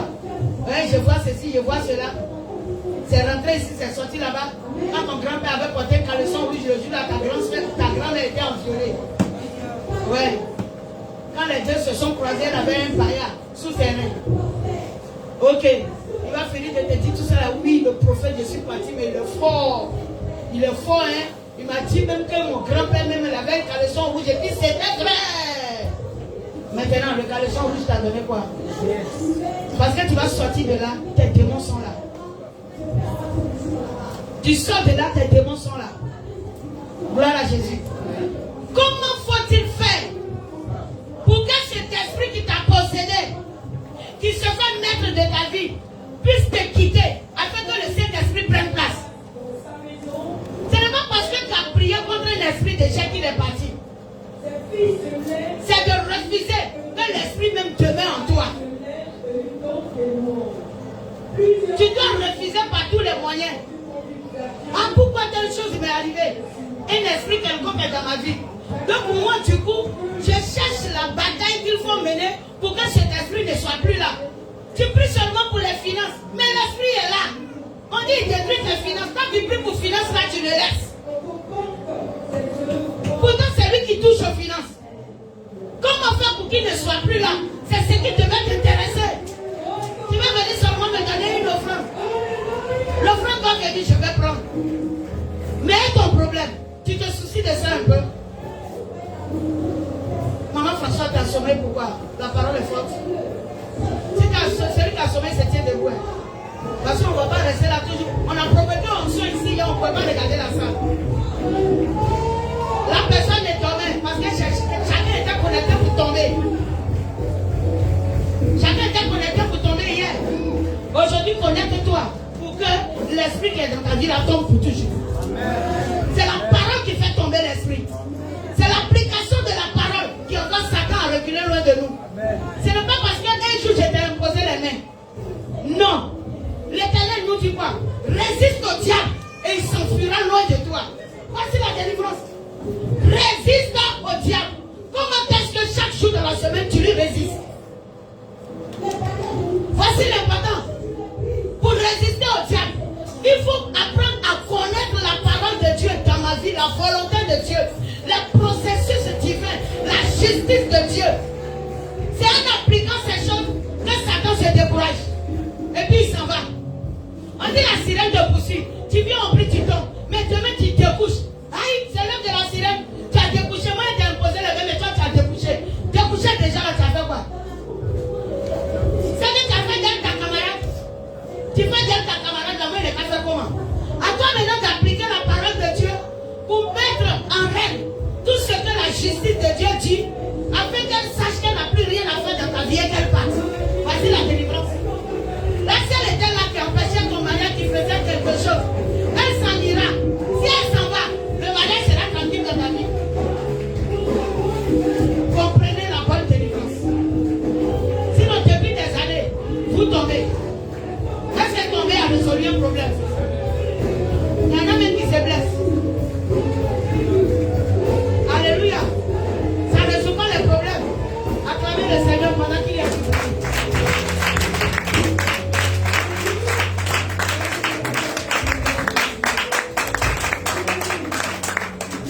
Ouais, je vois ceci, je vois cela. C'est rentré ici, c'est sorti là-bas. Quand ton grand-père avait porté un caleçon rouge le jour-là, ta grand-mère était enviolée. Ouais. Quand les deux se sont croisés, elle avait un païa sous ses mains. Ok. Il va finir de te dire tout ça là. Oui, le prophète, je suis parti, mais il est fort. Il est fort, hein. Il m'a dit même que mon grand-père même il avait un caleçon rouge. J'ai dit, c'était vrai. Maintenant, le caleçon rouge t'a donné quoi? Parce que tu vas sortir de là, tes démons sont là. Tu sors de là, tes démons sont là. Gloire à Jésus. Comment faut-il faire pour que cet esprit qui t'a possédé, qui se fait mettre témoignait. Ah, pourquoi telle chose m'est arrivée? Un esprit quelconque est dans ma vie. Donc moi, du coup, je cherche la bataille qu'il faut mener pour que cet esprit ne soit plus là. Tu pries seulement pour les finances, mais l'esprit est là. On dit, il détruit tes finances. Quand tu pries pour finances, là, tu le laisses. Pourtant, c'est lui qui touche aux finances. Comment faire pour qu'il ne soit plus là? C'est ce qui devait t'intéresser. Tu vas venir seulement me donner une offrande. L'offrande, toi qui dis, je vais prendre. Mais ton problème, tu te soucies de ça un peu. Maman François t'a assommé, pourquoi? La parole est forte. Celui qui a assommé se tient debout. Parce qu'on ne va pas rester là toujours. On a provoqué un son ici et on ne peut pas regarder la salle. La personne est tombée parce que chacun était connecté pour tomber. Chacun était connecté pour tomber hier. Aujourd'hui, connecte-toi pour que l'esprit qui est dans ta vie la tombe pour toujours. C'est la parole qui fait tomber l'esprit. C'est l'application de la parole qui encore Satan à reculer loin de nous. Ce n'est pas parce qu'un jour je t'ai imposé les mains. Non. L'Éternel nous dit quoi? Résiste au diable et il s'enfuira loin de toi. Voici la délivrance. Résiste au diable. Comment est-ce que chaque jour de la semaine tu lui résistes? Voici l'important. Pour résister au diable, il faut apprendre à connaître la parole de Dieu dans ma vie, la volonté de Dieu, le processus divin, la justice de Dieu. C'est en appliquant ces choses que Satan se décourage. Et puis il s'en va. On dit la sirène te poursuit. Tu viens au prix, tu tombes. Mais demain tu te couches. Aïe, c'est l'heure de la sirène. Tu as découché. Moi, je t'ai imposé le même, mais toi, tu as découché. Découché déjà, là, tu as fait quoi? C'est que tu as fait d'elle ta camarade. Tu fais d'elle ta camarade, là, moi, il n'est pas fait comment? À toi maintenant d'appliquer la parole de Dieu pour mettre en règle tout ce que la justice de Dieu dit, afin qu'elle sache qu'elle n'a plus rien à faire dans ta vie et qu'elle parte. Voici la délivrance. La seule était là qui empêchait ton mariage, qui faisait quelque chose. Elle s'en ira. Si elle s'en va, le mariage sera tranquille dans ta vie. Comprenez la bonne délivrance. Sinon, depuis des années, vous tombez. Est-ce que tomber a résolu un problème? Il y en a même qui se blessent. Alléluia. Ça ne résout pas les problèmes. Acclamez le Seigneur pendant qu'il est là.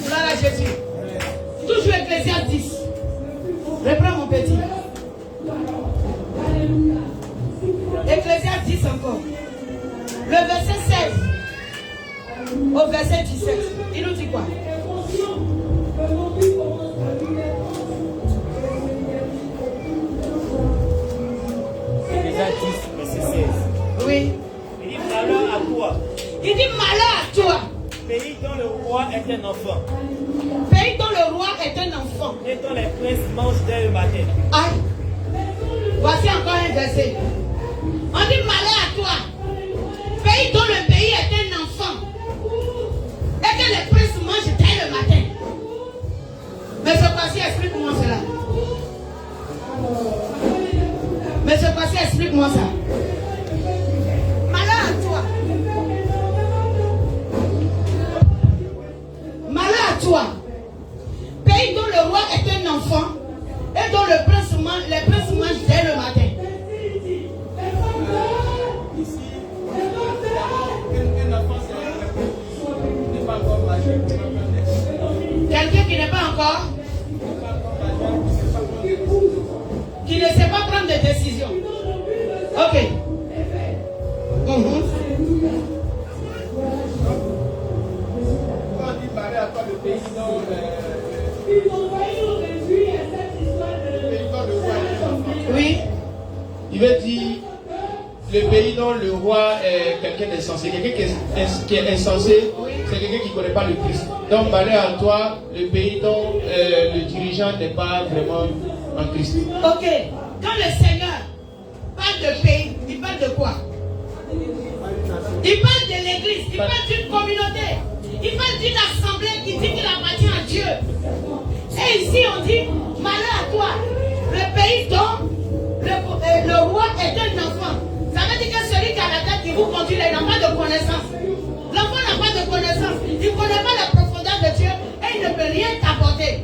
Gloire à Jésus. Toujours Ecclésiaste 10. Reprends mon petit. Ecclésiaste 10 encore. Le verset 16 au verset 17. Il nous dit quoi? Ecclésiaste 10, verset 16. Oui. Il dit malheur à toi. Il dit malheur à toi. Pays dont le roi est un enfant. Pays dont le roi est un enfant. Et dont les princes mangent dès le matin. Aïe. Voici encore un verset. On dit malheur à toi. Pays dont le pays est un enfant. Et que les princes mangent dès le matin. Mais ce passé, explique-moi cela. Mais ce passé, explique-moi ça. Malheur à toi. Malheur à toi. Pays dont le roi est un enfant et dont les princes mangent dès le matin. Quelqu'un qui n'est pas encore, qui ne sait pas prendre de décision. Ok. Quand on dit parler à toi le pays dont Oui. Il veut dire le pays dont le roi est quelqu'un d'insensé. Quelqu'un qui est insensé, c'est quelqu'un qui ne connaît pas le Christ. Donc, malheur à toi, le pays dont le dirigeant n'est pas vraiment en Christ. Ok. Quand le Seigneur parle de pays, il parle de quoi? Il parle de l'église, il parle d'une communauté, il parle d'une assemblée qui dit qu'il appartient à Dieu. Et ici on dit, malheur à toi, le pays dont le roi est un enfant. Ça veut dire que celui qui a la tête qui vous conduit là, il n'a pas de connaissance. L'enfant n'a pas de connaissance. Il ne connaît pas la profondeur de Dieu et il ne peut rien t'apporter.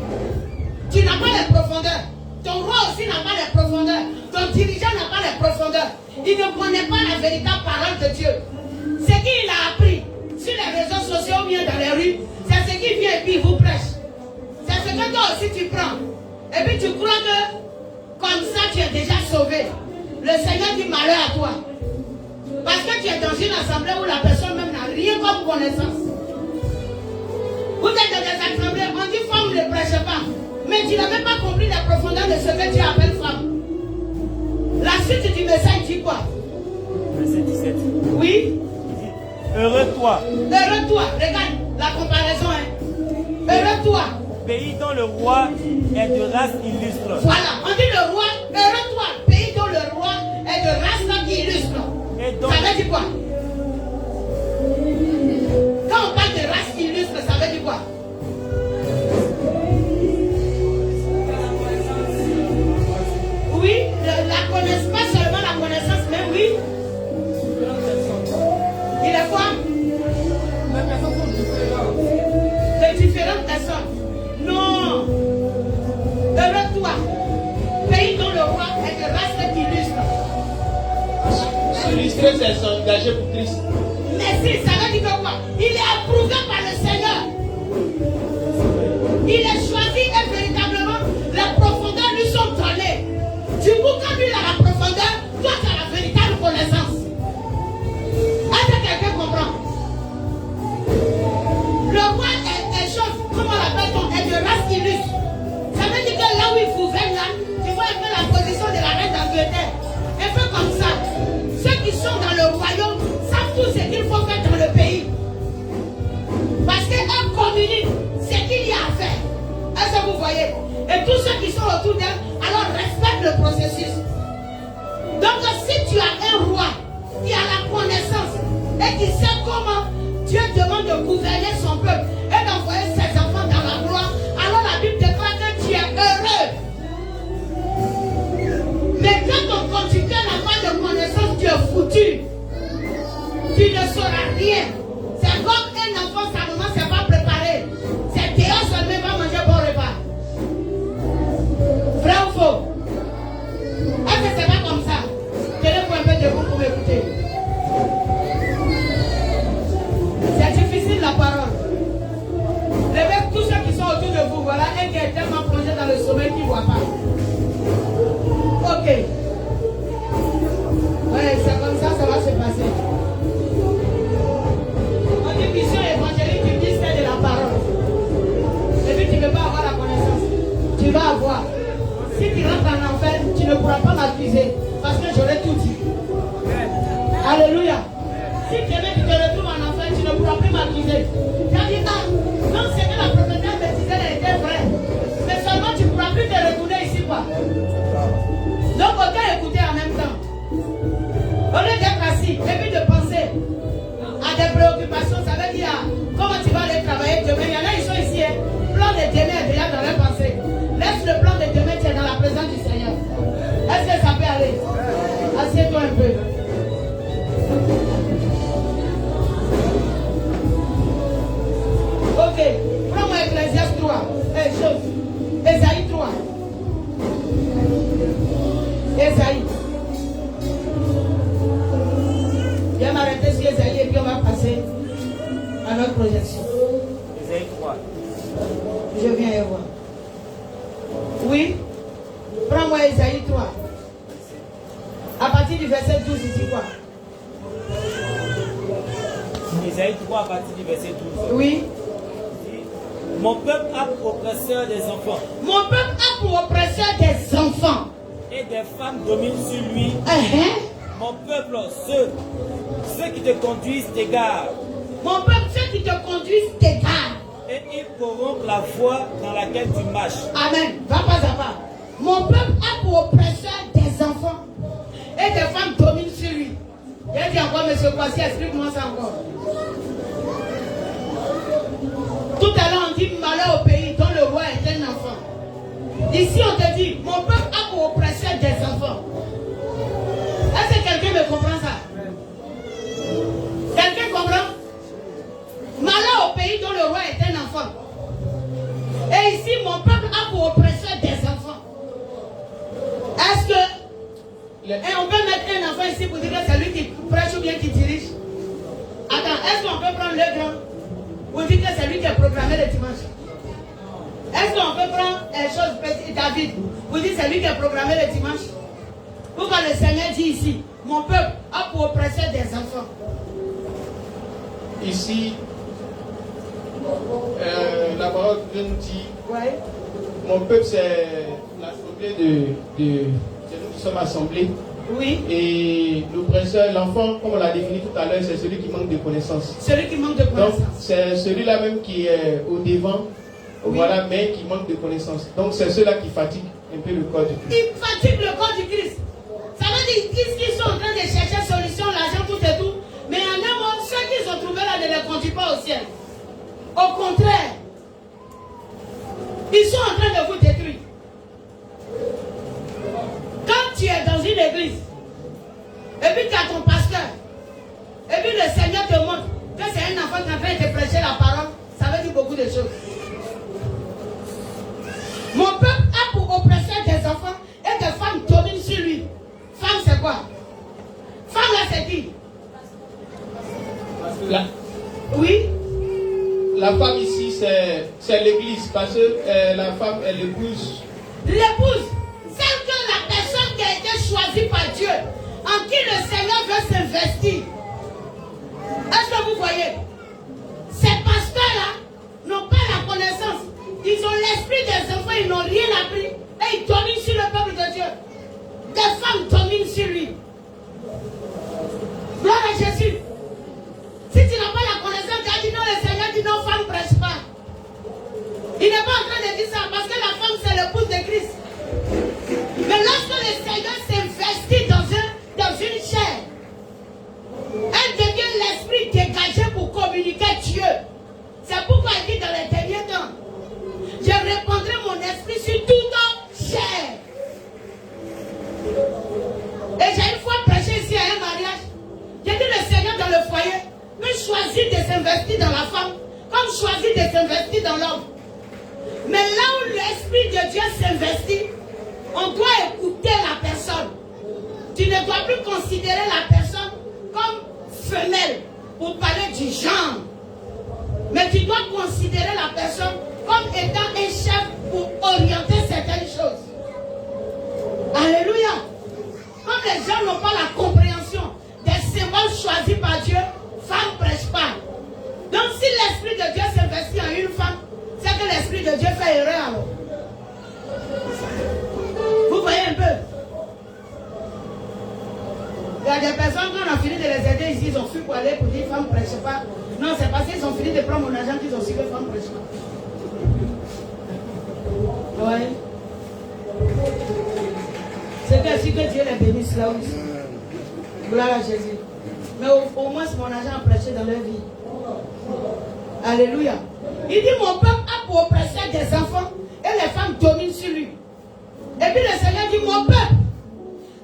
Tu n'as pas les profondeurs. Ton roi aussi n'a pas les profondeurs. Ton dirigeant n'a pas les profondeurs. Il ne connaît pas la véritable parole de Dieu. Ce qu'il a appris sur les réseaux sociaux ou bien dans les rues, c'est ce qu'il vient et puis il vous prêche. C'est ce que toi aussi tu prends. Et puis tu crois que comme ça tu es déjà sauvé. Le Seigneur dit malheur à toi. Parce que tu es dans une assemblée où la personne même n'a rien comme connaissance. Vous êtes dans des assemblées, on dit femme ne prêche pas. Mais tu n'as même pas compris la profondeur de ce que tu appelles femme. La suite du message dit quoi? Verset 17. Oui. Heureux toi. Heureux toi. Regarde la comparaison. Heureux toi. Pays dont le roi est de race illustre. Voilà. On dit le roi. Heureux toi. Pays dont le roi est de race illustre. Et donc, ça veut dire quoi? Quand on parle de race illustre, ça veut dire quoi? Oui, la connaissance, pas seulement la connaissance, mais oui. Il est quoi? De différentes personnes. Non. Heureux toi. Pays dont le roi est de race illustre. S'illustrer, c'est s'engager pour Christ. Mais si, ça veut dire quoi? Il est approuvé par le Seigneur. Il est choisi et véritablement, la profondeur lui sont données. Du coup, quand lui a la profondeur, toi tu as la véritable connaissance. Est-ce que quelqu'un comprend? Le roi est chose, comment on l'appelle-t-on, est de race illustre. Ça veut dire que là où il gouverne, là, tu vois un peu la position de la reine d'Angleterre. Un peu comme ça. Ceux qui sont dans le royaume savent tout ce qu'il faut faire dans le pays. Parce qu'un communique ce qu'il y a à faire. Est-ce que vous voyez? Et tous ceux qui sont autour d'elle, alors respectent le processus. Donc si tu as un roi qui a la connaissance et qui sait comment Dieu demande de gouverner son peuple et d'envoyer ses enfants dans la gloire, alors la Bible déclare que tu es heureux. Mais quand ton conducteur n'a pas de connaissance, tu es foutu. Tu ne sauras rien. C'est comme un enfant, sa maman ne s'est pas préparée. C'est dehors seulement va manger bon repas. Vrai ou faux? Est-ce que c'est pas comme ça? Tenez-vous un peu debout pour m'écouter. C'est difficile la parole. Levez tous ceux qui sont autour de vous. Voilà un qui est tellement plongé dans le sommeil qu'il ne voit pas. Ok. Ouais, c'est comme ça va se passer. On dit mission évangélique, tu dis c'est de la parole. Et puis tu ne peux pas avoir la connaissance. Tu vas avoir. Si tu rentres en enfer, tu ne pourras pas m'accuser. Parce que j'aurai tout dit. Alléluia. Si tu te retrouves en enfer, tu ne pourras plus m'accuser. Tu as dit, ah, non, c'est que la prophétie me disait, elle était vraie. Mais seulement tu ne pourras plus te retourner ici, quoi. Donc, autant écouter en même temps. Au lieu d'être assis et puis de penser à des préoccupations, ça veut dire comment tu vas aller travailler demain. Il y en a, ils sont ici. Hein. Plan de demain est déjà dans leur pensée. Laisse le plan de demain, tu es dans la présence du Seigneur. Est-ce que ça peut aller? Assieds-toi un peu. Ok, prends-moi Ecclésiaste 3. Ésaïe 3. Ésaïe. Je vais m'arrêter sur Ésaïe et puis on va passer à notre projection. Ésaïe 3. Je viens et voir. Oui. Prends-moi Ésaïe 3. À partir du verset 12, il dit quoi? Ésaïe 3 à partir du verset 12. Oui. Mon peuple a pour oppresseur des enfants. Mon peuple a pour oppresseur des enfants. Et des femmes dominent sur lui. Mon peuple, ceux qui te conduisent t'égarent. Mon peuple, ceux qui te conduisent t'égarent. Et ils corrompent la voie dans laquelle tu marches. Amen. Va pas à pas. Mon peuple a pour oppresseur des enfants. Et des femmes dominent sur lui. Il dit encore, monsieur Kwasi, explique-moi ça encore. Tout à l'heure, on dit malheur au pays dont le roi est un enfant. Ici, on te dit, mon peuple a pour oppresseur des enfants. Est-ce que quelqu'un me comprend ça? mon peuple a pour oppresseur des enfants. Est-ce que on peut mettre un enfant ici pour dire que c'est lui qui prêche ou bien qui dirige? Attends, est-ce qu'on peut prendre le grand pour dire que c'est lui qui a programmé le dimanche? Est-ce qu'on peut prendre David pour dire que c'est lui qui a programmé le dimanche? Pourquoi le Seigneur dit ici, mon peuple a pour oppresseur des enfants? Ici, la parole de Dieu nous dit, ouais. Mon peuple c'est l'assemblée c'est nous qui sommes assemblés. Oui. Et l'oppresseur, l'enfant, comme on l'a défini tout à l'heure, c'est celui qui manque de connaissances. Celui qui manque de connaissances. Donc, c'est celui-là même qui est au devant, oui. Voilà, mais qui manque de connaissances. Donc, c'est ceux-là qui fatiguent un peu le corps du Christ. Ils fatiguent le corps du Christ. Ça veut dire qu'ils sont en train de chercher solution, l'argent, tout et tout. Mais en un moment, ceux qu'ils ont trouvés là ne les conduisent pas au ciel. Au contraire, ils sont en train de vous détruire. Quand tu es dans une église, et puis tu as ton pasteur, et puis le Seigneur te montre que c'est un enfant qui est en train de te prêcher la parole, ça veut dire beaucoup de choses. Mon peuple a pour oppresseur des enfants et des femmes dominent sur lui. Femme, c'est quoi? Femme, là, c'est qui? Oui. La femme ici, c'est l'église, parce que la femme est l'épouse. L'épouse, celle que la personne qui a été choisie par Dieu, en qui le Seigneur veut s'investir. Est-ce que vous voyez? Ces pasteurs-là n'ont pas la connaissance. Ils ont l'esprit des enfants, ils n'ont rien appris. Et ils dominent sur le peuple de Dieu. Des femmes dominent sur lui. Gloire à Jésus. Si tu n'as pas la connaissance, tu as dit non, le Seigneur dit non, femme ne prêche pas. Il n'est pas en train de dire ça parce que la femme c'est l'épouse de Christ. Mais lorsque le Seigneur s'investit dans une chair, elle devient l'esprit dégagé pour communiquer Dieu. C'est pourquoi il dit dans les derniers temps, je répandrai mon esprit sur toute chair. Et j'ai une fois prêché ici à un mariage. J'ai dit le Seigneur dans le foyer peut choisir de s'investir dans la femme comme choisir de s'investir dans l'homme. Mais là où l'Esprit de Dieu s'investit, on doit écouter la personne. Tu ne dois plus considérer la personne comme femelle pour parler du genre. Mais tu dois considérer la personne comme étant un chef pour orienter certaines choses. Alléluia. Comme les gens n'ont pas la compréhension des symboles choisis par Dieu, femme ne prêche pas. Donc si l'Esprit de Dieu s'investit en une femme, c'est que l'Esprit de Dieu fait erreur alors. Vous voyez un peu? Il y a des personnes, quand on a fini de les aider ici, ils ont fui pour aller pour dire femme ne prêche pas. Non, c'est parce qu'ils ont fini de prendre mon argent qu'ils ont su que femme ne prêche pas. Oui. C'est ainsi que Dieu les bénisse là aussi. Gloire à Jésus. Mais au moins mon argent a prêché dans leur vie. Alléluia. Il dit mon peuple a pour oppresseur des enfants et les femmes dominent sur lui. Et puis le Seigneur dit mon peuple,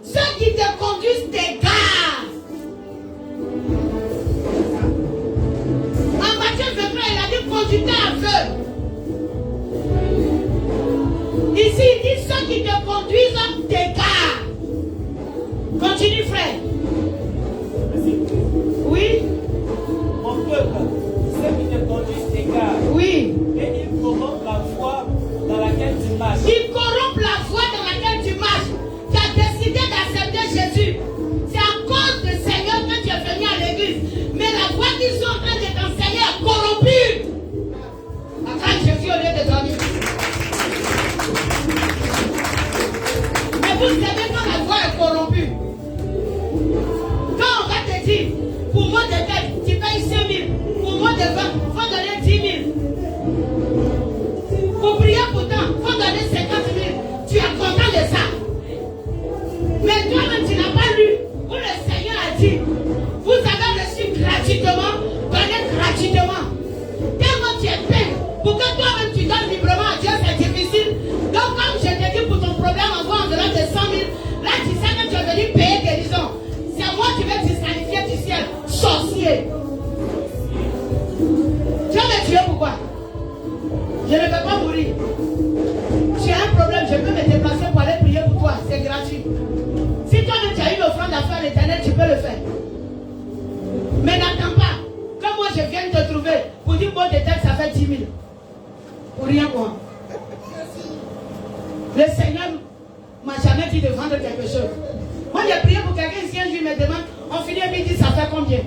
ceux qui te conduisent t'égarent. En Matthieu 23, il a dit conducteur aveugle. Ici il dit ceux qui te conduisent t'égarent. Continue frère. Oui. Mon peuple, ceux qui te conduisent t'égarent. Oui. Et ils corrompent la voie dans laquelle tu marches. Ils corrompent la voie dans laquelle tu marches. Tu as décidé d'accepter Jésus. C'est à cause du Seigneur que tu es venu à l'église. Mais la voie qu'ils sont en train de t'enseigner est corrompue. Attends Jésus au lieu de dormir. Mais vous savez quand la voie est corrompue. Quand on va te dire, pour moi de tête, tu payes 5 000. Pour moi de vin, il faut donner 10 000. Pour prier pourtant, il faut donner 50 000. Tu es content de ça. Mais toi-même, tu n'as pas lu où le Seigneur a dit, vous avez reçu gratuitement, donnez gratuitement. Tellement tu es peine, pour que toi-même tu donnes librement à Dieu, c'est difficile. Donc comme je te dis pour ton problème, envoie environ de 100 000, là tu sais que tu es venu payer guérison. C'est moi qui vais disqualifier du ciel. Sorcier. Tu vas me tuer pourquoi? Je ne vais pas mourir. à faire l'éternel, tu peux le faire. Mais n'attends pas. Comme moi je viens te trouver pour dire bon de tête, ça fait 10 000. Pour rien quoi. Le Seigneur m'a jamais dit de vendre quelque chose. Moi j'ai prié pour quelqu'un ici un jour, il me demande, on finit et il dit ça fait combien?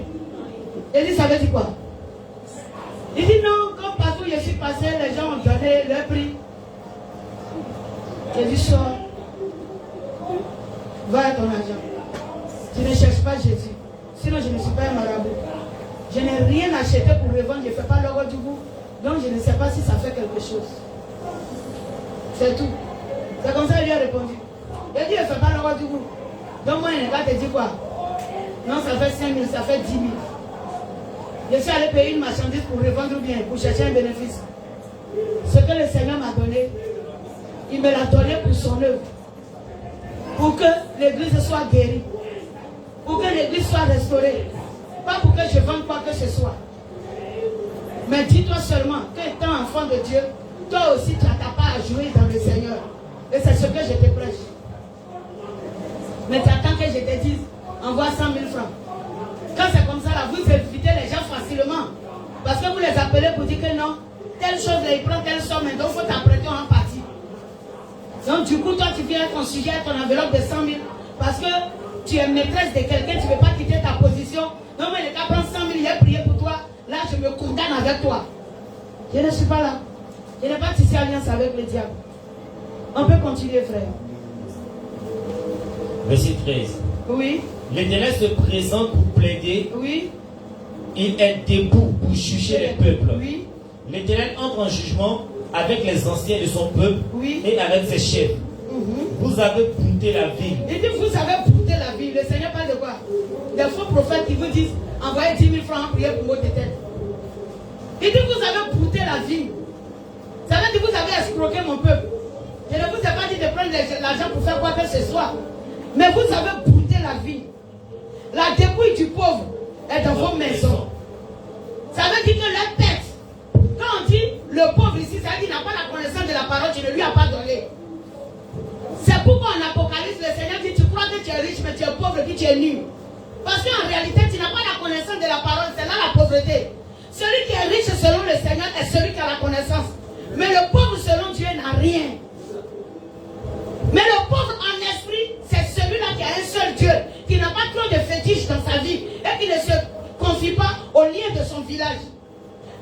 Il dit ça veut dire quoi? Il dit non, comme partout je suis passé, les gens ont donné leur prix. J'ai dit sors, va à ton argent. Tu ne cherches pas Jésus. Sinon je ne suis pas un marabout. Je n'ai rien acheté pour revendre, je ne fais pas l'or du goût. Donc je ne sais pas si ça fait quelque chose. C'est tout. C'est comme ça qu'il lui a répondu. Il a dit, je ne fais pas l'or du goût. Donc moi, il ne va te dire quoi? Non, ça fait 5 000, ça fait 10 000. Je suis allé payer une marchandise pour revendre bien, pour chercher un bénéfice. Ce que le Seigneur m'a donné, il me l'a donné pour son œuvre. Pour que l'église soit guérie. Pour que l'église soit restaurée. Pas pour que je vende quoi que ce soit. Mais dis-toi seulement que étant enfant de Dieu, toi aussi tu n'as pas à jouer dans le Seigneur. Et c'est ce que je te prêche. Mais tu attends que je te dise, envoie 100 000 francs. Quand c'est comme ça, là, vous évitez les gens facilement. Parce que vous les appelez pour dire que non, telle chose, là, il prend telle somme, donc il faut t'apprêter en partie. Donc du coup, toi tu viens ton sujet, ton enveloppe de 100 000, parce que tu es maîtresse de quelqu'un, tu ne veux pas quitter ta position. Non, mais le gars prend 100 000, il a prié pour toi. Là, je me condamne avec toi. Je ne suis pas là. Je n'ai pas tissé alliance avec le diable. On peut continuer, frère. Verset 13. Oui. L'Éternel se présente pour plaider. Oui. Il est debout pour juger les peuples. Oui. L'Éternel entre en jugement avec les anciens de son peuple, oui, et avec ses chefs. Vous avez brouté la ville. Il dit, vous avez brouté la ville. Le Seigneur parle de quoi? Des faux prophètes qui vous disent, envoyez 10 000 francs en prière pour mot de tête. Il dit, vous avez brouté la ville. Ça veut dire que vous avez escroqué mon peuple. Je ne vous ai pas dit de prendre l'argent pour faire quoi que ce soit. Mais vous avez brouté la ville. La dépouille du pauvre est dans vos maisons. Ça veut dire que la tête, quand on dit le pauvre ici, ça veut dire qu'il n'a pas la connaissance de la parole, tu ne lui as pas donné. C'est pourquoi en Apocalypse, le Seigneur dit, tu crois que tu es riche, mais tu es pauvre, que tu es nul. Parce qu'en réalité, tu n'as pas la connaissance de la parole, c'est là la pauvreté. Celui qui est riche selon le Seigneur est celui qui a la connaissance. Mais le pauvre selon Dieu n'a rien. Mais le pauvre en esprit, c'est celui-là qui a un seul Dieu, qui n'a pas trop de fétiches dans sa vie et qui ne se confie pas au lien de son village.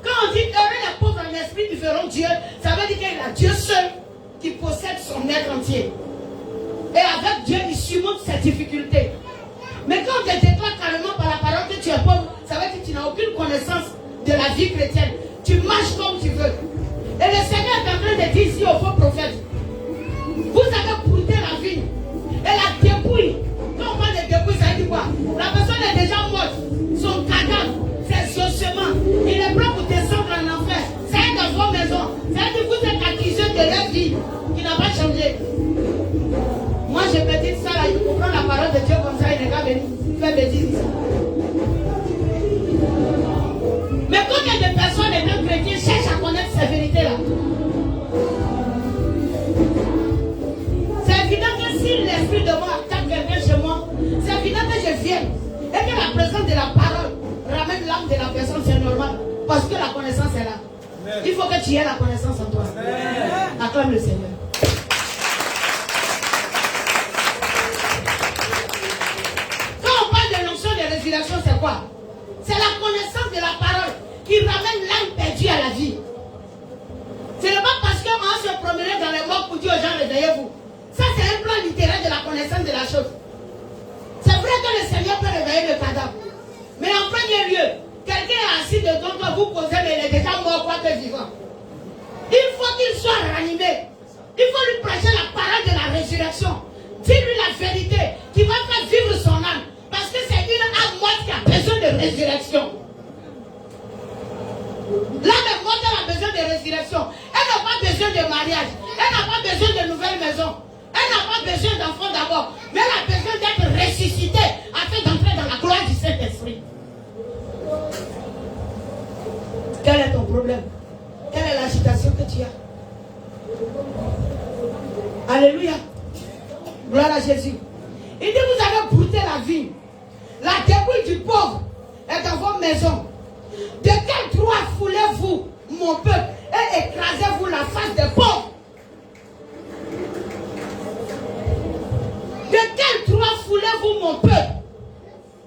Quand on dit heureux les pauvres en esprit, ils verront Dieu, ça veut dire qu'il a Dieu seul qui possède son être entier. Et avec Dieu, il surmonte ses difficultés. Mais quand on te déclare carrément par la parole que tu es pauvre, ça veut dire que tu n'as aucune connaissance de la vie chrétienne. Tu marches comme tu veux. Et le Seigneur est en train de dire ici aux faux prophètes, vous avez brouté la vie. Et la dépouille, quand on parle de dépouille, ça veut dire quoi? La personne est déjà morte. Son cadavre, ses ossements, il est prêt pour descendre en enfer. Ça est dans vos maisons. Ça veut dire que vous êtes accusés de leur vie qui n'a pas changé. Moi, je me dis ça, là, il faut prendre la parole de Dieu comme ça, il n'est pas venu faire bêtise. Mais combien de personnes, les mêmes chrétiens, cherchent à connaître ces vérités-là? C'est évident que si l'esprit de moi attaque quelqu'un chez moi, c'est évident que je vienne. Et que la présence de la parole ramène l'âme de la personne, c'est normal. Parce que la connaissance est là. Amen. Il faut que tu aies la connaissance en toi. Amen. Acclame le Seigneur. Quand on parle de l'onction de résurrection, c'est quoi? C'est la connaissance de la parole qui ramène l'âme perdue à la vie. Ce n'est pas parce qu'on se promenait dans les morts pour dire aux gens, réveillez-vous. Ça, c'est un plan littéraire de la connaissance de la chose. C'est vrai que le Seigneur peut réveiller le cadavre. Mais en premier lieu, quelqu'un est assis devant toi, vous posez, mais il est déjà mort, quoi que vivant. Il faut qu'il soit ranimé. Il faut lui prêcher la parole de la résurrection. Dis-lui la vérité qui va faire vivre son âme. Parce que c'est une âme morte qui a besoin de résurrection. L'âme est morte, elle a besoin de résurrection. Elle n'a pas besoin de mariage. Elle n'a pas besoin de nouvelles maisons. Elle n'a pas besoin d'enfants d'abord. Mais elle a besoin d'être ressuscitée afin d'entrer dans la gloire du Saint-Esprit. Quel est ton problème? Quelle est l'agitation que tu as? Alléluia. Gloire à Jésus. Il dit, vous avez brouté la vie. La dépouille du pauvre est dans vos maisons. De quel droit foulez-vous, mon peuple, et écrasez-vous la face des pauvres? De quel droit foulez-vous, mon peuple,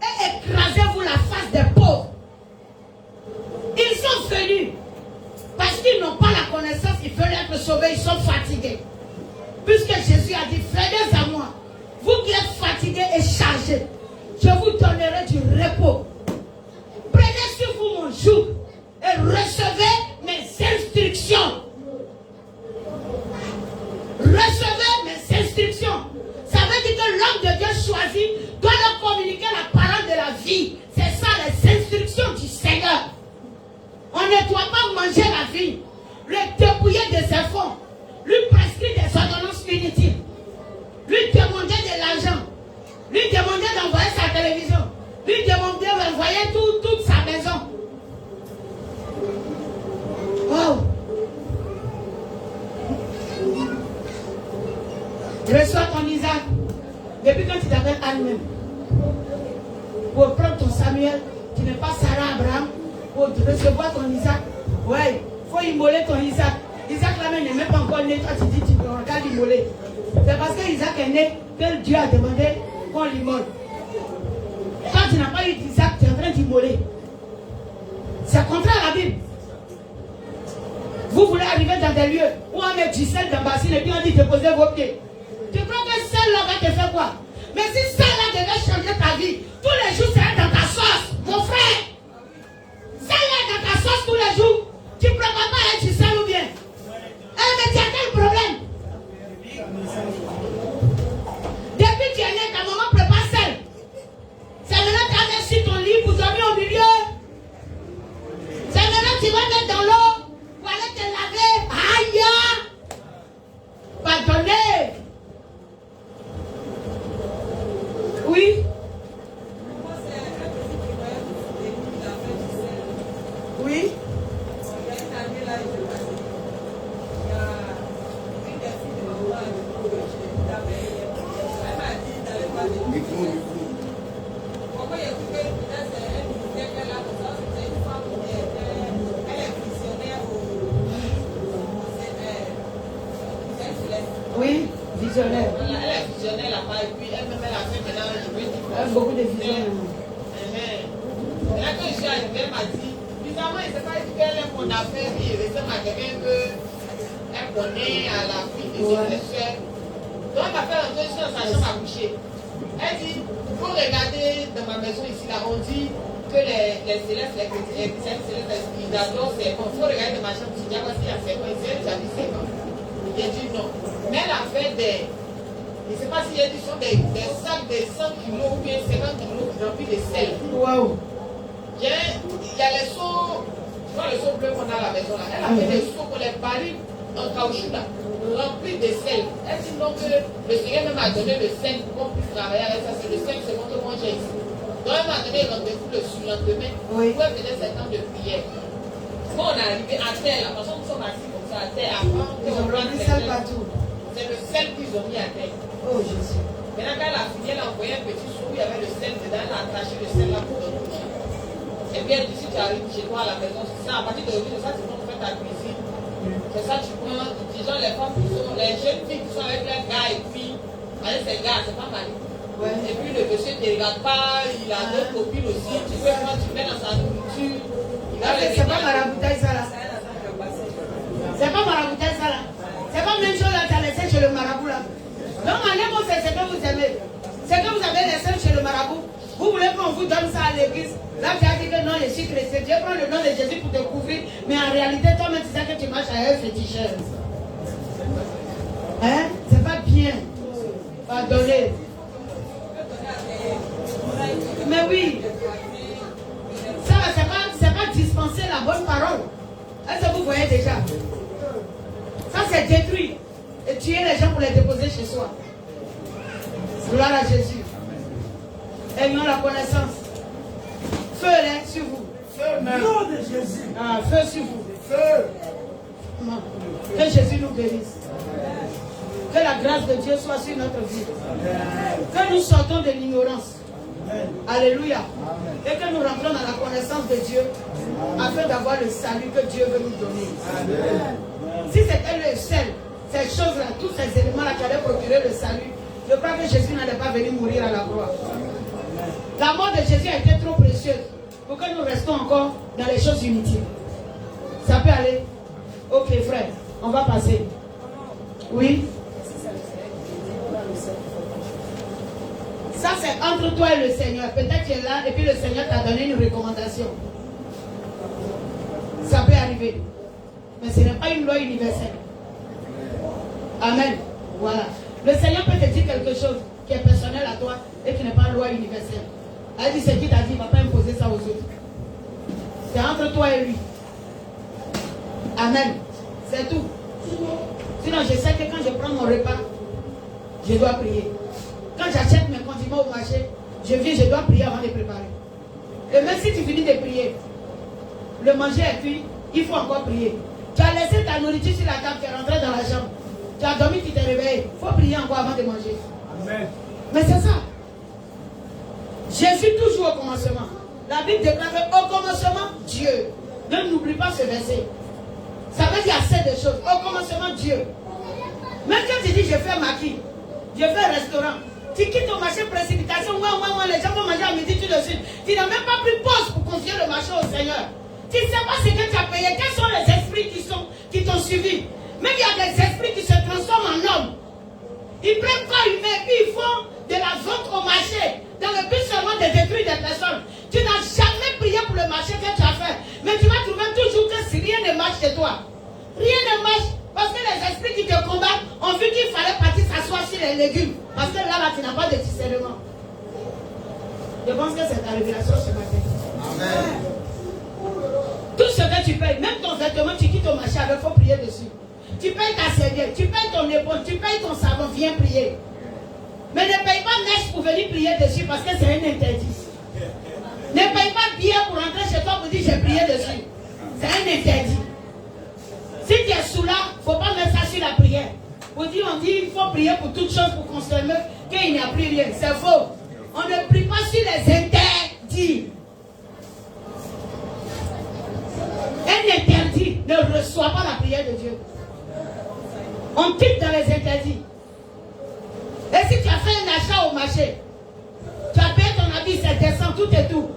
et écrasez-vous la face des pauvres? Ils sont venus parce qu'ils n'ont pas la connaissance, ils veulent être sauvés, ils sont fatigués. Puisque Jésus a dit, venez à moi, vous qui êtes fatigués et chargés, je vous donnerai du repos. Prenez sur vous mon joug et recevez mes instructions. Recevez mes instructions. Ça veut dire que l'homme de Dieu choisi doit leur communiquer la parole de la vie. C'est ça les instructions du Seigneur. On ne doit pas manger la vie, le dépouiller de ses fonds, lui prescrire des ordonnances inutiles, lui demander de l'argent, lui demander d'envoyer sa télévision, lui demander d'envoyer toute sa maison. Wow! Reçois ton Isaac. Depuis quand tu t'appelles Anne-même, pour prendre ton Samuel, tu n'es pas Sarah Abraham, pour recevoir ton Isaac. Ouais, il faut immoler ton Isaac. Isaac là-même n'est même pas encore né. Toi tu dis, tu regardes immoler. C'est parce que Isaac est né que Dieu a demandé qu'on l'immole. Quand tu n'as pas eu d'Isaac, tu es en train d'immoler. C'est contraire à la Bible. Vous voulez arriver dans des lieux où on met du sel dans la bassine et puis on dit déposez vos pieds. Tu crois que celle-là va te faire quoi? Mais si celle-là devait changer ta vie, tous les jours c'est dans ta sauce, mon frère. Celle-là est dans ta sauce tous les jours. Tu ne prépares pas un du sel ou bien? Mais tu as quel problème? Depuis que tu es né, ta maman prépare celle. C'est maintenant que tu as mis sur ton lit pour dormir au milieu. C'est maintenant que tu vas mettre dans l'eau pour aller te laver. Aïe! Pardonnez. Oui. Oui. Oui, visionnaire. Elle est visionnaire là-bas et puis elle-même elle a fait maintenant beaucoup de visionnaires. Et là quand je suis arrivée, elle m'a dit, bizarrement, il ne s'est pas dit qu'elle aime mon affaire, puis il ressemble à quelqu'un qu'elle connaît à la fille de ses soeurs. Donc elle m'a fait rentrer dans sa chambre à coucher. Elle dit, il faut regarder dans ma maison ici, là, on dit que les célestes, les célestes, ils adorent ces cons. Il faut regarder dans ma chambre, tu dis, voici, il y a ces cons, ici, elle a dit ces cons. J'ai dit non. Mais elle a fait des, je ne sais pas si elle dit, sont des sacs de 100 kilos ou bien 50 kilos remplis de sel. Waouh! Il y a les seaux, tu vois les seaux bleus qu'on a à la maison là. Elle a fait des seaux pour les barils en caoutchouc là, remplis de sel. Elle dit donc que le Seigneur même a donné le sel pour qu'on puisse travailler avec ça. C'est le sel, c'est contre moi j'ai ici. Donc elle m'a donné rendez-vous le surlendemain pour elle venir 7 ans de prière. Quand on est arrivé à terre, la façon dont nous sommes assis comme ça à terre, avant ils ont rempli le sel partout. C'est le sel qu'ils ont mis à terre. Oh Jésus. Maintenant quand elle a fini, elle a envoyé un petit seau où il y avait le sel dedans, elle a attaché le sel là pour donner. Et puis elle dit, si tu arrives chez toi à la maison, c'est ça, à partir d'aujourd'hui, ça tu peux faire ta cuisine. C'est ça, tu prends, disons les femmes qui sont, les jeunes filles qui sont avec leurs gars et puis, avec ses gars, c'est pas mal. Ouais. Et puis le monsieur ne te regarde pas, il a d'autres copines aussi, tu peux prendre, tu mets dans sa nourriture. C'est pas maraboutage ça là. C'est pas maraboutage ça là. C'est pas même chose là, tu as laissé chez le marabout là. Donc en un mot, c'est ce que vous aimez. C'est que vous avez laissé chez le marabout. Vous voulez qu'on vous donne ça à l'église. Là, tu as dit que non, je suis chrétien. Dieu prend le nom de Jésus pour te couvrir. Mais en réalité, toi-même, tu sais que tu marches à un féticheur. Hein? C'est pas bien. Pardonnez. Mais oui. Ça, c'est pas dispenser la bonne parole. Est-ce que vous voyez déjà? Ça, c'est détruire. Et tuer les gens pour les déposer chez soi. Gloire à Jésus. Ayons la connaissance. Feu là sur vous. Feu, nom de Jésus. Ah, feu sur vous. Feu. Que Jésus nous bénisse. Que la grâce de Dieu soit sur notre vie. Que nous sortons de l'ignorance. Alléluia. Et que nous rentrons dans la connaissance de Dieu afin d'avoir le salut que Dieu veut nous donner. Si c'était le seul, ces choses-là, tous ces éléments-là qui allaient procurer le salut, je crois que Jésus n'allait pas venir mourir à la croix. La mort de Jésus a été trop précieuse pour que nous restons encore dans les choses inutiles. Ça peut aller? Ok frère, on va passer. Oui? Ça c'est entre toi et le Seigneur. Peut-être tu es là et puis le Seigneur t'a donné une recommandation. Ça peut arriver. Mais ce n'est pas une loi universelle. Amen. Voilà. Le Seigneur peut te dire quelque chose qui est personnel à toi et qui n'est pas une loi universelle. Elle dit ce qu'il t'a dit, il ne va pas imposer ça aux autres. C'est entre toi et lui. Amen. C'est tout. Sinon, je sais que quand je prends mon repas, je dois prier. Quand j'achète mes condiments au marché, je viens, je dois prier avant de préparer. Et même si tu finis de prier, le manger est cuit, il faut encore prier. Tu as laissé ta nourriture sur la table, tu es rentré dans la chambre. Tu as dormi, tu t'es réveillé. Il faut prier encore avant de manger. Amen. Mais c'est ça. Jésus toujours au commencement. La Bible déclare au commencement, Dieu. Ne n'oublie pas ce verset. Ça veut dire assez de choses. Au commencement, Dieu. Même quand tu dis je fais maquis, je fais restaurant, tu quittes au marché précipitation, les gens vont manger à midi tout de suite. Tu n'as même pas pris pause pour confier le marché au Seigneur. Tu ne sais pas ce que tu as payé. Quels sont les esprits qui t'ont suivi? Même il y a des esprits qui se transforment en hommes. Ils prennent corps humain et puis ils font de la vente au marché dans le but seulement de détruire des personnes. Tu n'as jamais prié pour le marché que tu as fait. Mais tu vas trouver toujours que si rien ne marche chez toi. Rien ne marche parce que les esprits qui te combattent ont vu qu'il fallait partir s'asseoir sur les légumes. Parce que là, tu n'as pas de discernement. Je pense que c'est ta révélation ce matin. Amen. Tout ce que tu payes, même ton vêtement, tu quittes au marché avec, il faut prier dessus. Tu payes ta serviette, tu payes ton épaule, tu payes ton savon, viens prier. Mais ne paye pas neige pour venir prier dessus parce que c'est un interdit. Ne paye pas billet pour rentrer chez toi pour dire j'ai prié dessus. C'est un interdit. Si tu es sous là, il ne faut pas mettre ça sur la prière. On dit il faut prier pour toutes choses pour confirmer qu'il n'y a plus rien. C'est faux. On ne prie pas sur les interdits. Un interdit ne reçoit pas la prière de Dieu. On quitte dans les interdits. Et si tu as fait un achat au marché, tu as payé ton habit, c'est descend, tout et tout.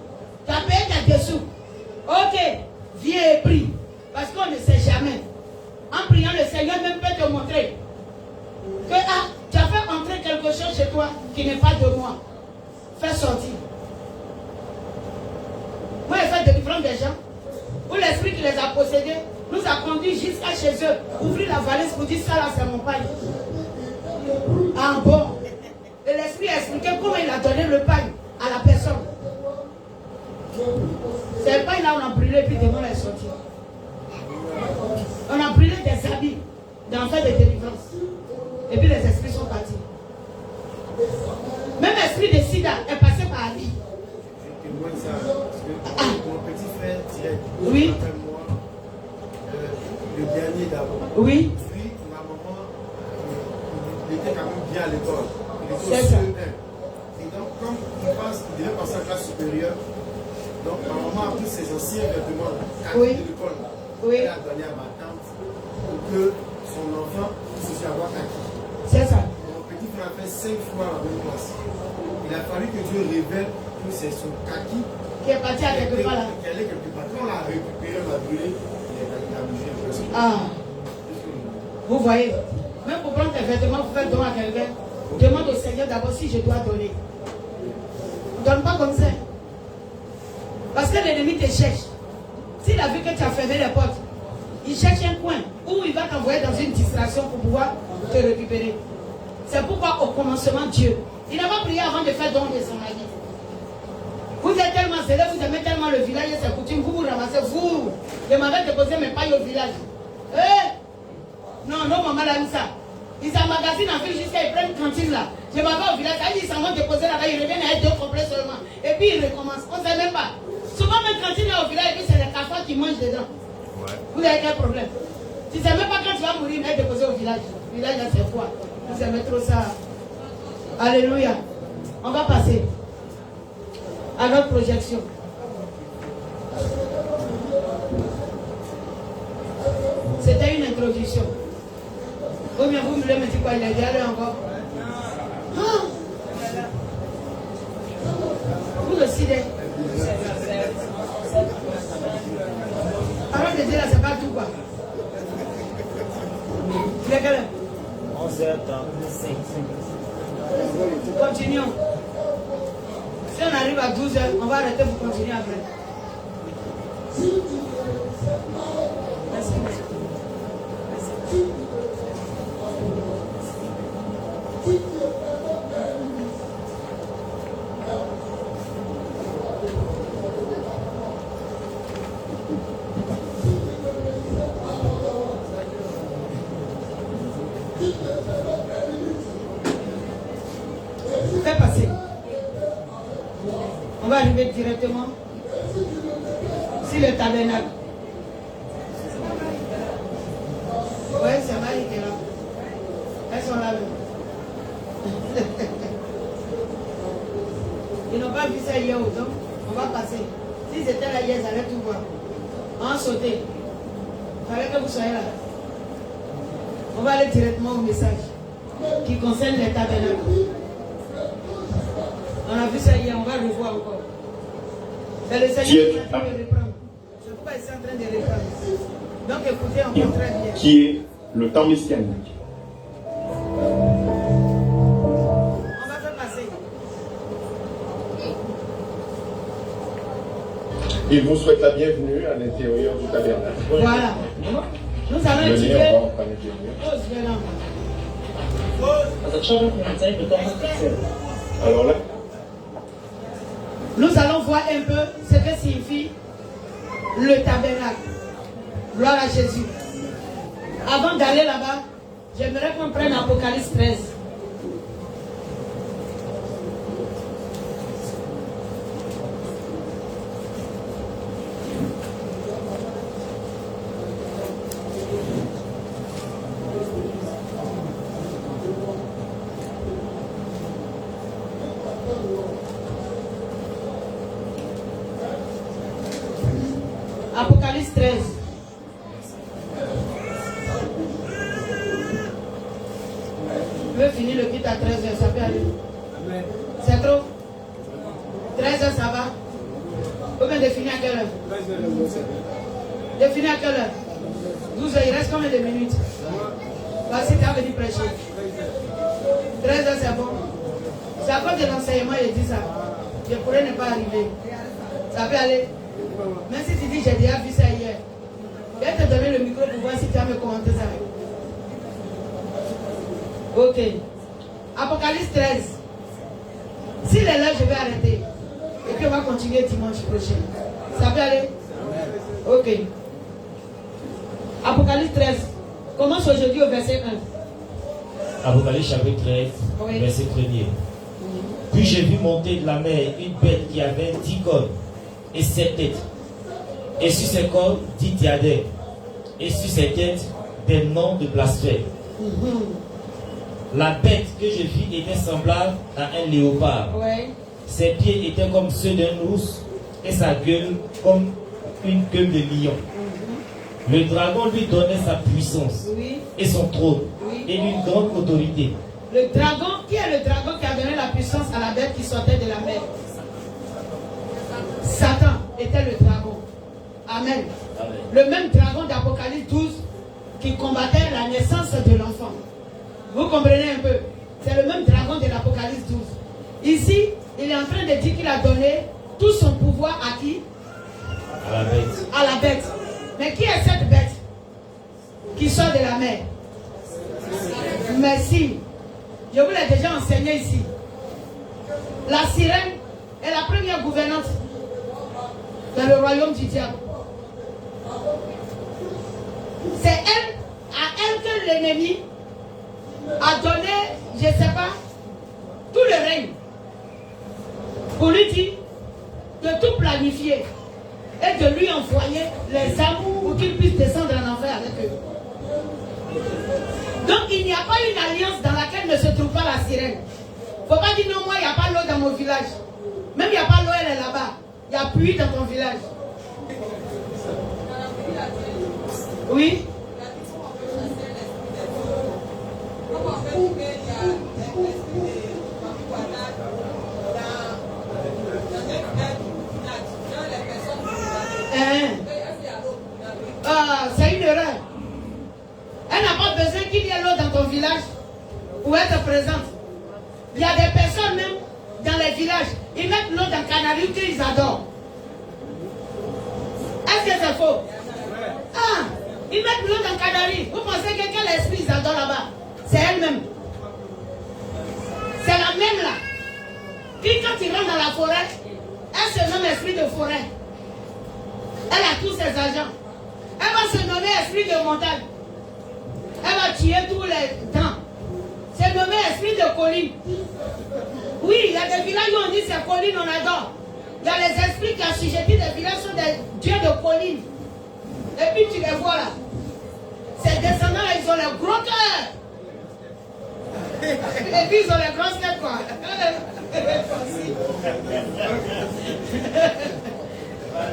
Tu as payé tes dessous. Ok, viens et prie. Parce qu'on ne sait jamais. En priant, le Seigneur même peut te montrer que tu as fait entrer quelque chose chez toi qui n'est pas de moi. Fais sortir. Moi, j'ai fait délivrance des gens où l'esprit qui les a possédés nous a conduits jusqu'à chez eux. Ouvrir la valise pour dire ça là, c'est mon pain. Ah bon. Et l'esprit a expliqué comment il a donné le pain à la personne. C'est le pain là, on a brûlé, puis demain, elle est sortie. On a brûlé des habits d'enfants de délivrance. Et puis les esprits sont partis. Même l'esprit de sida est passé par Ali. Mon petit frère direct. Oui. Le dernier d'abord. Oui. Puis ma maman, il était quand même bien à l'école. Il était C'est ça. Et donc, comme il devait passer en classe supérieure, donc ma maman a pris ses anciens vêtements à Oui. de l'école. Oui. Elle a donné à ma tante pour que son enfant puisse aussi avoir kaki. C'est ça. Mon petit frère a fait 5 fois la même classe. Il a fallu que Dieu révèle que c'est son kaki Qui est parti à quelque part là. qui allait quelque part. Quand on l'a récupéré, on l'a brûlé, il a bougé un peu. Ah. Vous voyez, même pour prendre tes vêtements, pour faire don à quelqu'un, demande au Seigneur d'abord si je dois donner. Ne donne pas comme ça. Parce que l'ennemi te cherche. S'il a vu que tu as fermé les portes, il cherche un coin où il va t'envoyer dans une distraction pour pouvoir te récupérer. C'est pourquoi au commencement, Dieu, il n'a pas prié avant de faire don de son avis. Vous êtes tellement zélé, vous aimez tellement le village et ses coutumes, vous vous ramassez, vous demandez de poser mes pailles au village. Non, maman l'a mis ça. Ils emmagasinent en ville jusqu'à ils prennent cantine là. Je m'en vais au village, ils s'en vont déposer là-bas, ils reviennent avec 2 complets seulement. Et puis ils recommencent. On ne sait même pas. Souvent même cantine là au village, et puis c'est les cafards qui mangent dedans. Ouais. Vous avez quel problème? Tu ne sais même pas quand tu vas mourir, mais déposer au village. Le village là c'est quoi? Vous aimez trop ça. Alléluia. On va passer à notre projection. C'était une introduction. Combien vous voulez me dire quoi? Il est déjà allé encore. Ah. Vous le savez. Alors de dire là, c'est pas tout quoi. Il est quelle heure? 11h35. Continuons. Si on arrive à 12h, on va arrêter pour continuer après. Merci. Fais passer. On va arriver directement sur le tabernacle. Oui, c'est Marie qui est là. Elles sont là. Ils n'ont pas vu ça hier, donc on va passer. S'ils étaient là hier, ils allaient tout voir. On va sauter. Il fallait que vous soyez là. On va aller directement au message qui concerne les tabernacles. On a vu ça hier, on va le voir encore. C'est le Seigneur qui est en train de reprendre. C'est pourquoi il est en train de reprendre. Donc écoutez encore très bien. Qui est le temps messianique. On va faire passer. Il vous souhaite la bienvenue à l'intérieur du tabernacle. Voilà. Nous allons Venez, étudier. on va à l'intérieur. Alors là, Nous allons voir un peu ce que signifie le tabernacle. Gloire à Jésus. Avant d'aller là-bas, j'aimerais qu'on prenne Apocalypse 13. Apocalypse 13. Je veux finir le culte à 13h, ça peut aller. C'est trop? 13h, ça va? Combien de finir à quelle heure? De finir à quelle heure? 12h, il reste combien de minutes? Voici, tu as venu prêcher. 13h, c'est bon. C'est à cause de l'enseignement, il dit ça. Je pourrais ne pas arriver. Ça peut aller? Même si tu dis j'ai déjà vu ça hier, je vais te donner le micro pour voir si tu as me commenté ça. Ok. Apocalypse 13. S'il est là, je vais arrêter. Et puis on va continuer dimanche prochain. Ça peut aller? Ok. Apocalypse 13. Commence aujourd'hui au verset 1. Apocalypse chapitre 13, Oui. verset 1er. Puis j'ai vu monter de la mer une bête qui avait 10 cornes et 7 têtes. Et sur ses cornes 10 diadèmes. Et sur ses têtes des noms de blasphème. La bête que je vis était semblable à un léopard. Ouais. Ses pieds étaient comme ceux d'un ours et sa gueule comme une queue de lion. Le dragon lui donnait sa puissance Oui. et son trône Oui. et une grande autorité. Le dragon, qui est le dragon qui a donné la puissance à la bête qui sortait de la mer? Satan était le dragon. Amen. Amen. Le même dragon d'Apocalypse 12 qui combattait la naissance de l'enfant. Vous comprenez un peu? C'est le même dragon de l'Apocalypse 12. Ici, il est en train de dire qu'il a donné tout son pouvoir à qui? À la bête. À la bête. Mais qui est cette bête qui sort de la mer? Merci. Je vous l'ai déjà enseigné ici. La sirène est la première gouvernante dans le royaume du diable. C'est elle, à elle que l'ennemi a donné, je ne sais pas, tout le règne. Pour lui dire de tout planifier et de lui envoyer les amours pour qu'il puisse descendre en enfer avec eux. Donc il n'y a pas une alliance dans laquelle ne se trouve pas la sirène. Faut pas dire non, moi, il n'y a pas l'eau dans mon village. Même il n'y a pas l'eau, elle est là-bas. Il y a pluie dans ton village. Oui. C'est une erreur. Elle n'a pas besoin qu'il y ait l'eau dans ton village pour être présente. Il y a des personnes même dans les villages, ils mettent l'eau dans le canari qu'ils adorent. Est-ce que c'est faux? Ah, ils mettent l'eau dans le canari. Vous pensez que quel esprit ils adorent là-bas? C'est elle-même. C'est la même là. Puis quand ils rentrent dans la forêt, elle se nomme esprit de forêt. Elle a tous ses agents. Elle va se nommer esprit de montagne. Elle va tuer tous les temps. C'est nommé esprit de colline. Oui, il y a des villages où on dit c'est colline, on adore. Il y a les esprits qui assujettis des villages sont des dieux de colline. Et puis tu les vois là. Ces descendants là, ils ont les gros cœurs. Et puis ils ont les grosses têtes quoi.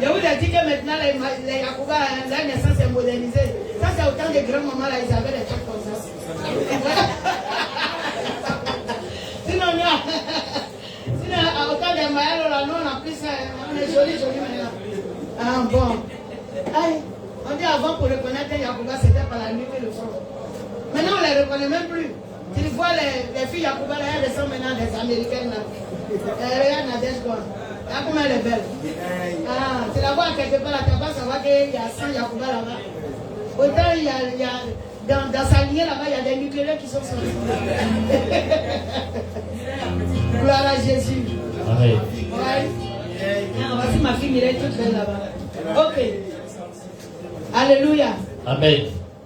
Je vous ai dit que maintenant les Yacouba, la naissance est modernisée. Ça c'est autant de grands-mamans là, ils avaient des trucs comme ça. Sinon, autant de Mayalo là, nous on a pris ça, on est joli maintenant. Ah bon. Aïe, on dit avant pour reconnaître les Yacouba, c'était par la nuit et le front. Maintenant on les reconnaît même plus. Tu vois les filles Yacouba là, elles sont maintenant des Américaines là. Regarde Nadège quoi. Ah, comment elle est belle. Ah, tu la vois quelque part là, tu vas savoir qu'il y a 100 Yacouba là-bas. Autant il y a dans sa lignée là-bas, il y a des nucléaires qui sont sortis. Gloire à Jésus. Amen. Ouais. Ah, voici ma fille Mireille toute belle là-bas. Ok. Alléluia. Amen.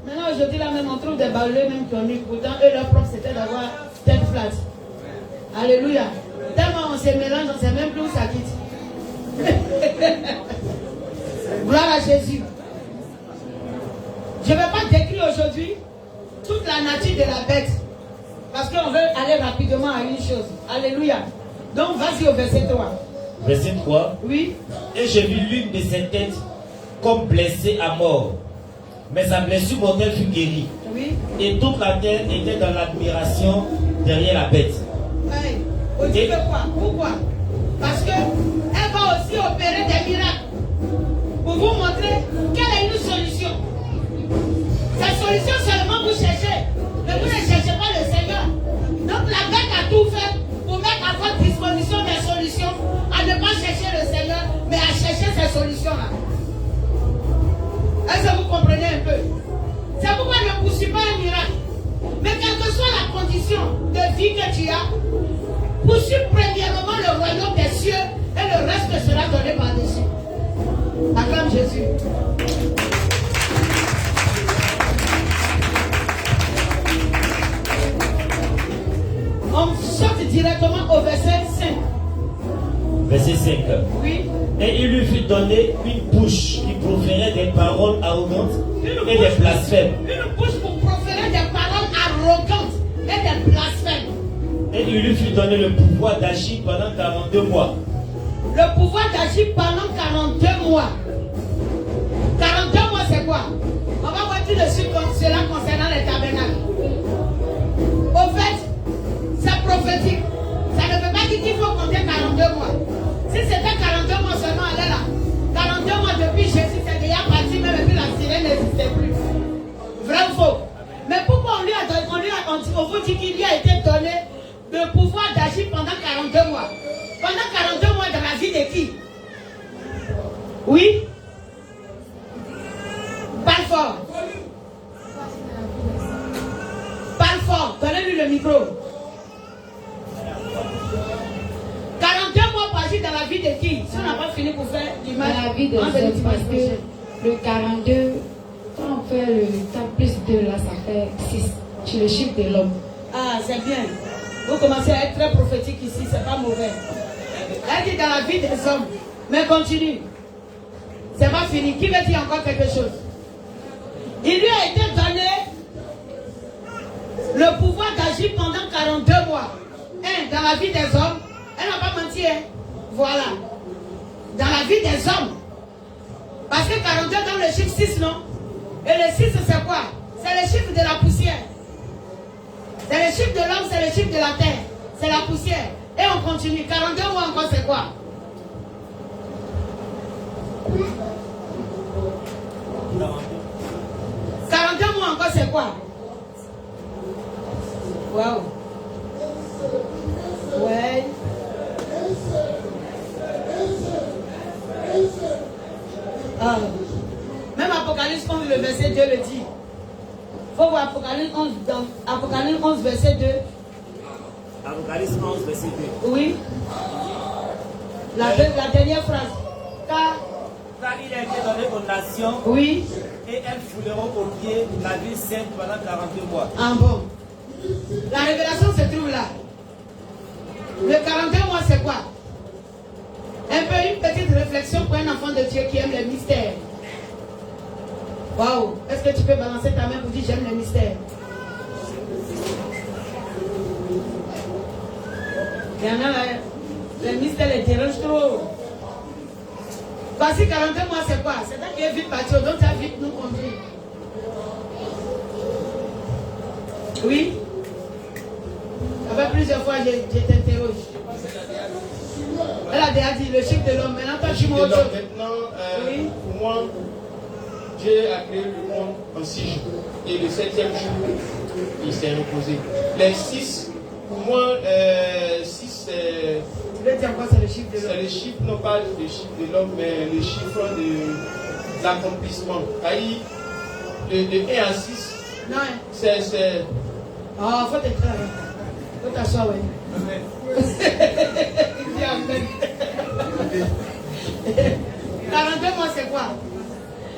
Maintenant aujourd'hui là même on trouve des balais même qui ont eu. Pourtant eux leur propre c'était d'avoir tête plate. Alléluia. Tellement on se mélange, on ne sait même plus où ça quitte. Gloire à Jésus. Je ne vais pas décrire aujourd'hui toute la nature de la bête. Parce qu'on veut aller rapidement à une chose. Alléluia. Donc vas-y au verset 3. Verset 3. Oui. Et j'ai vu l'une de ses têtes comme blessée à mort. Mais sa blessure mortelle fut guérie. Oui. Et toute la terre était dans l'admiration derrière la bête. Oui. Et pourquoi? Parce qu'elle va aussi opérer des miracles pour vous montrer quelle est une solution. Cette solution seulement vous cherchez, mais vous ne cherchez pas le Seigneur. Donc la bête a tout fait pour mettre à votre disposition des solutions, à ne pas chercher le Seigneur, mais à chercher ces solutions-là. Est-ce que vous comprenez un peu? C'est pourquoi ne poursuis pas un miracle. Mais quelle que soit la condition de vie que tu as, poursuis premièrement le royaume des cieux et le reste sera donné par-dessus. Acclame Jésus. On saute directement au verset 5. Verset 5. Oui. Et il lui fut donné une bouche qui proférait des paroles arrogantes et des blasphèmes. Une bouche pour proférer des paroles arrogantes et des blasphèmes. Et il lui fut donné le pouvoir d'agir pendant 42 mois. Le pouvoir d'agir pendant 42 mois. 42 mois c'est quoi? On va voir tout de suite cela concernant les tabernacles. Au fait, c'est prophétique. Ça ne veut pas dire qu'il faut compter 42 mois. Si c'était 42 mois seulement, elle est là. 42 mois depuis Jésus, c'est déjà parti, même depuis la sirène n'existait plus. Vrai ou faux? Mais pourquoi on vous dit qu'il lui a été donné le pouvoir d'agir pendant 42 mois? Pendant 42 mois dans la vie de qui? Oui? Parle fort. Parle fort. Donnez-lui le micro. 42 mois pour agir dans la vie de qui? Si on n'a pas fini pour faire du mal. Dans la vie des autres, parce que le 42, quand on fait le 4 plus 2, là, ça fait 6. Tu le chiffre de l'homme. Ah, c'est bien. Vous commencez à être très prophétique ici, c'est pas mauvais. Elle dit dans la vie des hommes. Mais continue. C'est pas fini. Qui veut dire encore quelque chose? Il lui a été donné le Le pouvoir d'agir pendant 42 mois. Dans la vie des hommes. Elle n'a pas menti. Voilà. Dans la vie des hommes. Parce que 42 dans le chiffre 6, non? Et le 6, c'est quoi? C'est le chiffre de la poussière. C'est le chiffre de l'homme, c'est le chiffre de la terre. C'est la poussière. Et on continue. 42 mois encore, c'est quoi? Non. 42 mois encore, c'est quoi? Waouh. Ouais. Ah. Même Apocalypse 11, le verset 2 le dit. Il faut voir Apocalypse 11, dans Apocalypse 11, verset 2. Apocalypse 11, verset 2. Oui. La dernière phrase. Car il a été donné aux nations. Oui. Et elles fouleront au pied la ville sainte pendant 42 mois. Ah bon. La révélation se trouve là. Le 42 mois, c'est quoi? Un peu une petite réflexion pour un enfant de Dieu qui aime les mystères. Waouh. Est-ce que tu peux balancer ta main pour dire j'aime les mystères? Il y en a là, les mystères les dérangent trop. Voici 42 mois, c'est quoi? C'est toi qui es vite parti, donc tu as vite nous conduire. Oui? Ça fait plusieurs fois que je t'interroge. Elle a déjà dit le chiffre de l'homme. Maintenant, toi, tu m'as autre chose. Maintenant, Oui. pour moi, Dieu a créé le monde en 6 jours. Et le 7e jour, il s'est reposé. Les 6, pour moi, 6, Tu veux dire quoi, c'est le chiffre de c'est l'homme? le chiffre, non pas le chiffre de l'homme, mais le chiffre de l'accomplissement. De 1 à 6, Non, hein. c'est... Oh, faut t'écrire avec. Faut t'asseoir, oui. Il dit amen. 42 mois, c'est quoi?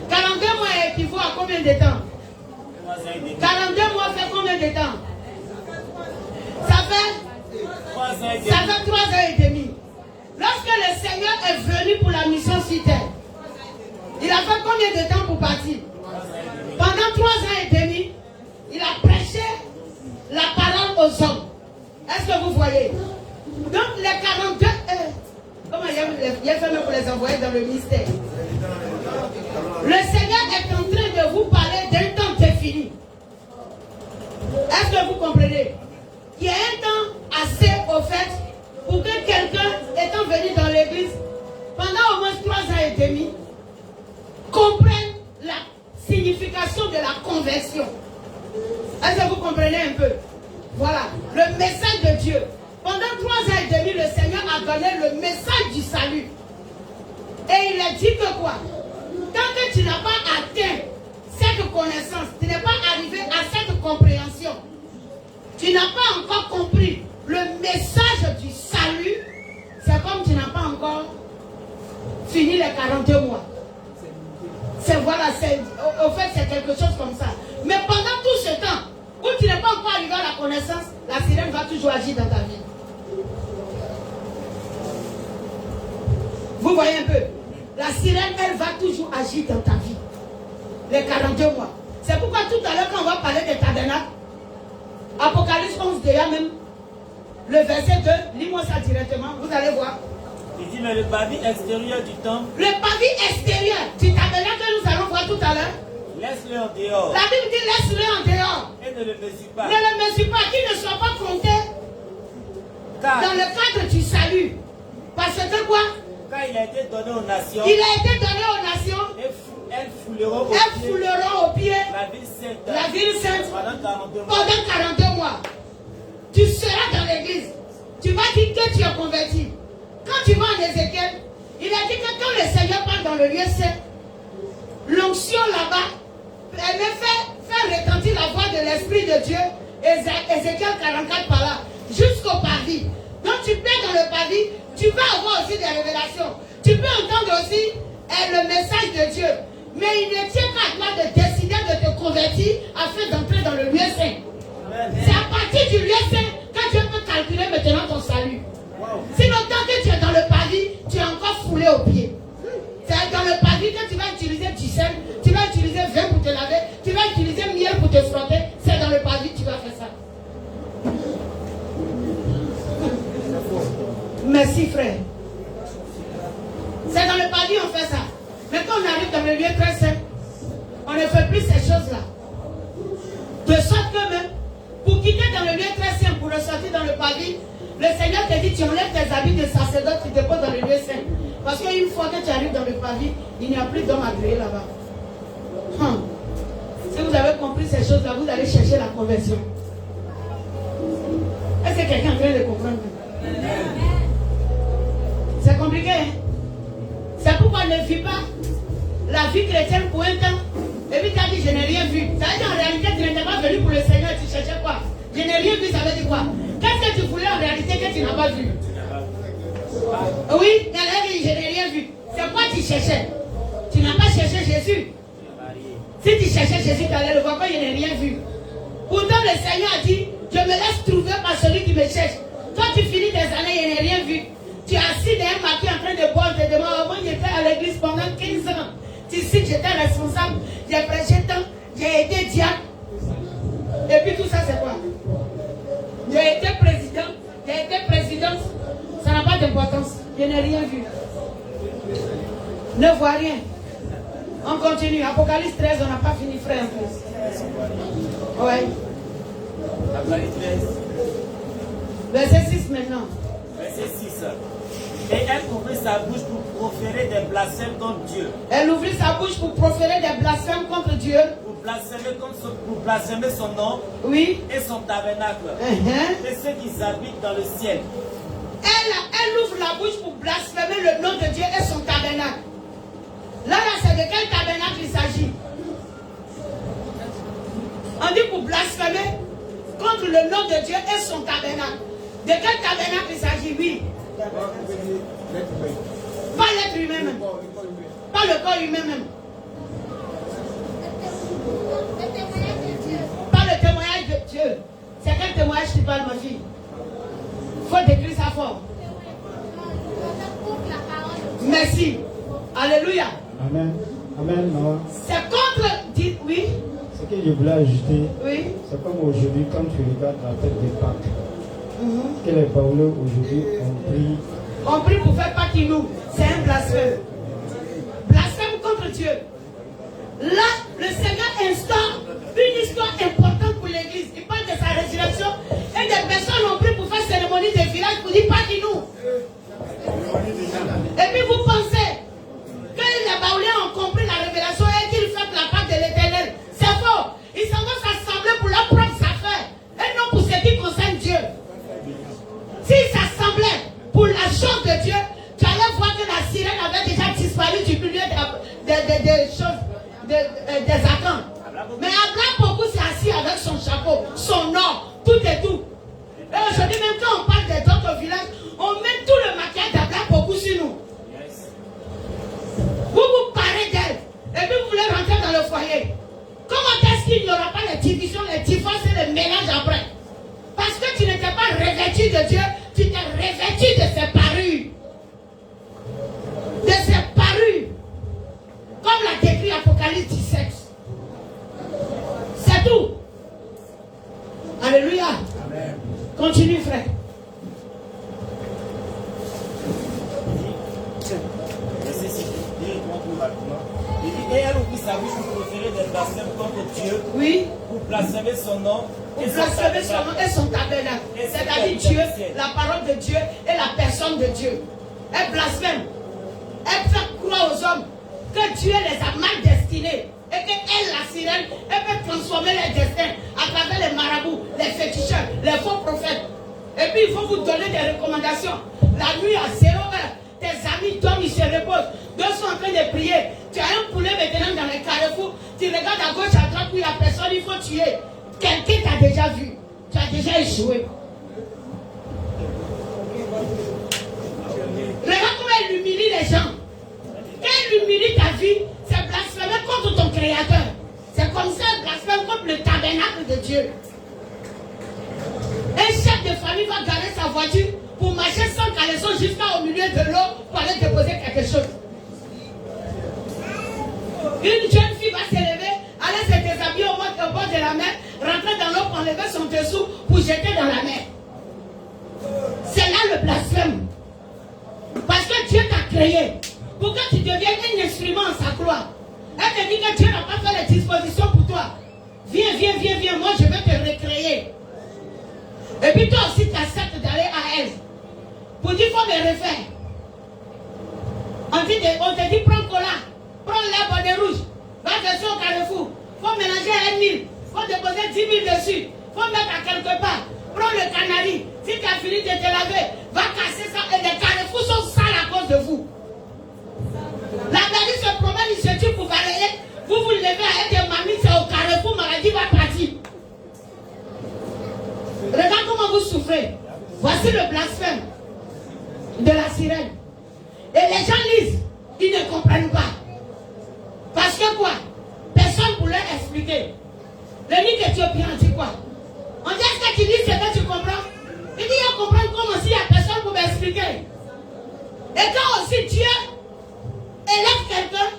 42 mois équivaut à combien de temps? 42 mois fait combien de temps? Ça fait 3 ans et demi. Lorsque le Seigneur est venu pour la mission sur terre, il a fait combien de temps pour partir? Pendant 3 ans et demi, il a prêché la parole aux hommes. Est-ce que vous voyez? Donc les 42... comment il a fait même pour les envoyer dans le mystère? Le Seigneur est en train de vous parler d'un temps défini. Est-ce que vous comprenez? Il y a un temps assez au fait pour que quelqu'un étant venu dans l'église pendant au moins 3 ans et demi comprenne la signification de la conversion. Est-ce que vous comprenez un peu? Voilà, le message de Dieu. Pendant 3 ans et demi, le Seigneur a donné le message du salut. Et il a dit que quoi? Tant que tu n'as pas atteint cette connaissance, tu n'es pas arrivé à cette compréhension, tu n'as pas encore compris le message du salut, c'est comme tu n'as pas encore fini les 42 mois. C'est voilà, au fait c'est quelque chose comme ça. Mais pendant tout ce temps, où tu n'es pas encore arrivé à la connaissance, la sirène va toujours agir dans ta vie. Vous voyez un peu? La sirène, elle va toujours agir dans ta vie. Les 42 mois. C'est pourquoi tout à l'heure, quand on va parler des tabernacles, Apocalypse 11, déjà même, le verset 2, lis-moi ça directement, vous allez voir. Il dit, mais le pavis extérieur du temple. Le pavis extérieur du tabernacle que nous allons voir tout à l'heure. Laisse-le en dehors. La Bible dit laisse-le en dehors. Et ne le mesure pas. Ne le mesure pas, qu'il ne soit pas compté dans le cadre du salut. Parce que quoi? Quand il a été donné aux nations. Il a été donné aux nations. Elles fouleront au pied la ville sainte. La ville sainte. Pendant 42 mois. Tu seras dans l'église. Tu vas dire que tu es converti. Quand tu vas en Ézéchiel, il a dit que quand le Seigneur parle dans le lieu saint, l'onction là-bas, elle me fait retentir la voix de l'Esprit de Dieu. Ézéchiel 44 par là, jusqu'au pavis. Donc tu plais dans le pavis, tu vas avoir aussi des révélations. Tu peux entendre aussi le message de Dieu. Mais il ne tient qu'à toi de décider de te convertir afin d'entrer dans le lieu saint. C'est à partir du lieu saint que Dieu peut calculer maintenant ton salut. Sinon, tant que tu es dans le pavis, tu es encore foulé au pied. C'est dans le pavis que tu vas utiliser du sel, tu vas utiliser vin pour te laver, tu vas utiliser miel pour te frotter. C'est dans le pavis que tu vas faire ça. fais plus ces choses-là. De sorte que même, pour quitter dans le lieu très saint, pour ressortir dans le pavis, le Seigneur te dit, tu enlèves tes habits de sacerdote, tu te poses dans le lieu saint. Parce qu'une fois que tu arrives dans le pavis, il n'y a plus d'homme agréé là-bas. Si vous avez compris ces choses-là, vous allez chercher la conversion. Est-ce que quelqu'un vient de comprendre? C'est compliqué, hein? C'est pourquoi ne vis pas la vie chrétienne pour un temps. Et puis tu as dit, je n'ai rien vu. Ça veut dire en réalité, tu n'étais pas venu pour le Seigneur, tu cherchais quoi? Je n'ai rien vu, ça veut dire quoi? Qu'est-ce que tu voulais en réalité que tu n'as pas vu? Oui, il y en a dit, je n'ai rien vu. C'est quoi tu cherchais? Tu n'as pas cherché Jésus. Si tu cherchais Jésus, tu allais le voir, quand je n'ai rien vu. Pourtant, le Seigneur a dit, je me laisse trouver par celui qui me cherche. Toi, tu finis des années, je n'ai rien vu. Tu es assis derrière ma fille en train de boire, te demandes, moi j'étais à l'église pendant 15 ans. Tu sais que j'étais responsable, j'ai prêché tant, j'ai été diacre. Et puis tout ça, c'est quoi? J'ai été présidente, ça n'a pas d'importance. Je n'ai rien vu. Ne vois rien. On continue. Apocalypse 13, on n'a pas fini, frère. Ouais. Apocalypse 13. Verset 6 maintenant. Verset 6. Et elle ouvrit sa bouche pour proférer des blasphèmes contre Dieu. Elle ouvrit sa bouche pour proférer des blasphèmes contre Dieu. Pour blasphémer son nom. Oui. Et son tabernacle. Et ceux qui habitent dans le ciel. Elle ouvre la bouche pour blasphémer le nom de Dieu et son tabernacle. Là, c'est de quel tabernacle il s'agit? On dit pour blasphémer contre le nom de Dieu et son tabernacle. De quel tabernacle il s'agit? Oui. Pas l'être humain même. Pas le corps humain même. Pas le témoignage de Dieu. C'est quel témoignage tu parles, ma fille? Il faut décrire ça fort. Merci. Alléluia. Amen. Amen, maman. C'est contre... Dites oui. Ce que je voulais ajouter, oui. C'est comme aujourd'hui, quand tu regardes la fête des Pâques, que les Pauleux aujourd'hui ont pris. On prie pour faire Pâques nous. C'est un blasphème. Blasphème contre Dieu. Là, le Seigneur instaure une histoire importante pour l'Église. Il parle de sa résurrection. Et des personnes ont pris pour faire cérémonie de village pour dire Pâques nous. Et puis vous pensez que les Baouliens ont compris la révélation et qu'ils font la part de l'Éternel. C'est faux. Ils s'en vont s'assembler pour leurs propres affaires et non pour ce qui concerne Dieu. S'ils s'assemblaient pour la chose de Dieu, tu allais voir que la sirène avait déjà disparu du milieu des choses, des attentes. Mais Abraham beaucoup s'est assis avec son chapeau, son or, tout et tout. Et aujourd'hui, même quand on parle des autres villages, on met tout le maquillage d'Abraham beaucoup sur nous. Vous vous parlez d'elle. Et puis vous voulez rentrer dans le foyer. Comment est-ce qu'il n'y aura pas les divisions, les divorces et les mélanges après? Parce que tu n'étais pas revêtu de Dieu, tu t'es revêtu de ses parures. De ses parures. Comme l'a décrit Apocalypse 17. C'est tout. Alléluia. Amen. Continue, frère. Et elle ouvrit sa bouche pour proférer des blasphèmes contre Dieu. Oui. Pour blasphémer son nom. Pour blasphémer son nom et son tabernacle. C'est-à-dire Dieu, la parole de Dieu et la personne de Dieu. Elle blasphème. Elle fait croire aux hommes que Dieu les a mal destinés. Et qu'elle, la sirène, elle peut transformer les destins à travers les marabouts, les féticheurs, les faux prophètes. Et puis il faut vous donner des recommandations. La nuit à 0 heure, tes amis dorment, ils se reposent. Deux sont en train de prier. Tu as un poulet maintenant dans les carrefours. Tu regardes à gauche, à droite, puis la personne, il faut tuer. Quelqu'un t'a déjà vu. Tu as déjà échoué. Regarde comment elle humilie les gens. Quand elle humilie ta vie, c'est blasphémer contre ton Créateur. C'est comme ça, blasphème contre le tabernacle de Dieu. Un chef de famille va garer sa voiture pour marcher sans caleçon jusqu'au milieu de l'eau pour aller déposer quelque chose. Une jeune fille va s'élever, aller se déshabiller au bord de la mer, rentrer dans l'eau pour enlever son dessous pour jeter dans la mer. C'est là le blasphème. Parce que Dieu t'a créé pour que tu deviennes un instrument en sa gloire. Elle te dit que Dieu n'a pas fait les dispositions viens, moi je vais te recréer. Et puis toi aussi tu acceptes d'aller à elle. Pour dire faut me refaire. On te dit prends cola, prends la bonne rouge, va verser au Carrefour, faut mélanger à 1 000, faut déposer 10 000 dessus, faut mettre à quelque part, prends le canari, si tu as fini de te laver, va casser ça et les Carrefours sont sales à cause de vous. La maladie se promène, il se tue pour balayer, vous vous levez avec des mamies, c'est au Carrefour, maladie va partir. Regarde comment vous souffrez. Voici le blasphème de la sirène. Et les gens lisent, ils ne comprennent pas. Parce que quoi? Personne ne voulait expliquer. Le livre éthiopien dit quoi? On dit est-ce que tu lis ce que tu comprends? Il dit il comprend comment s'il n'y a personne pour m'expliquer. Et quand aussi Dieu élève quelqu'un,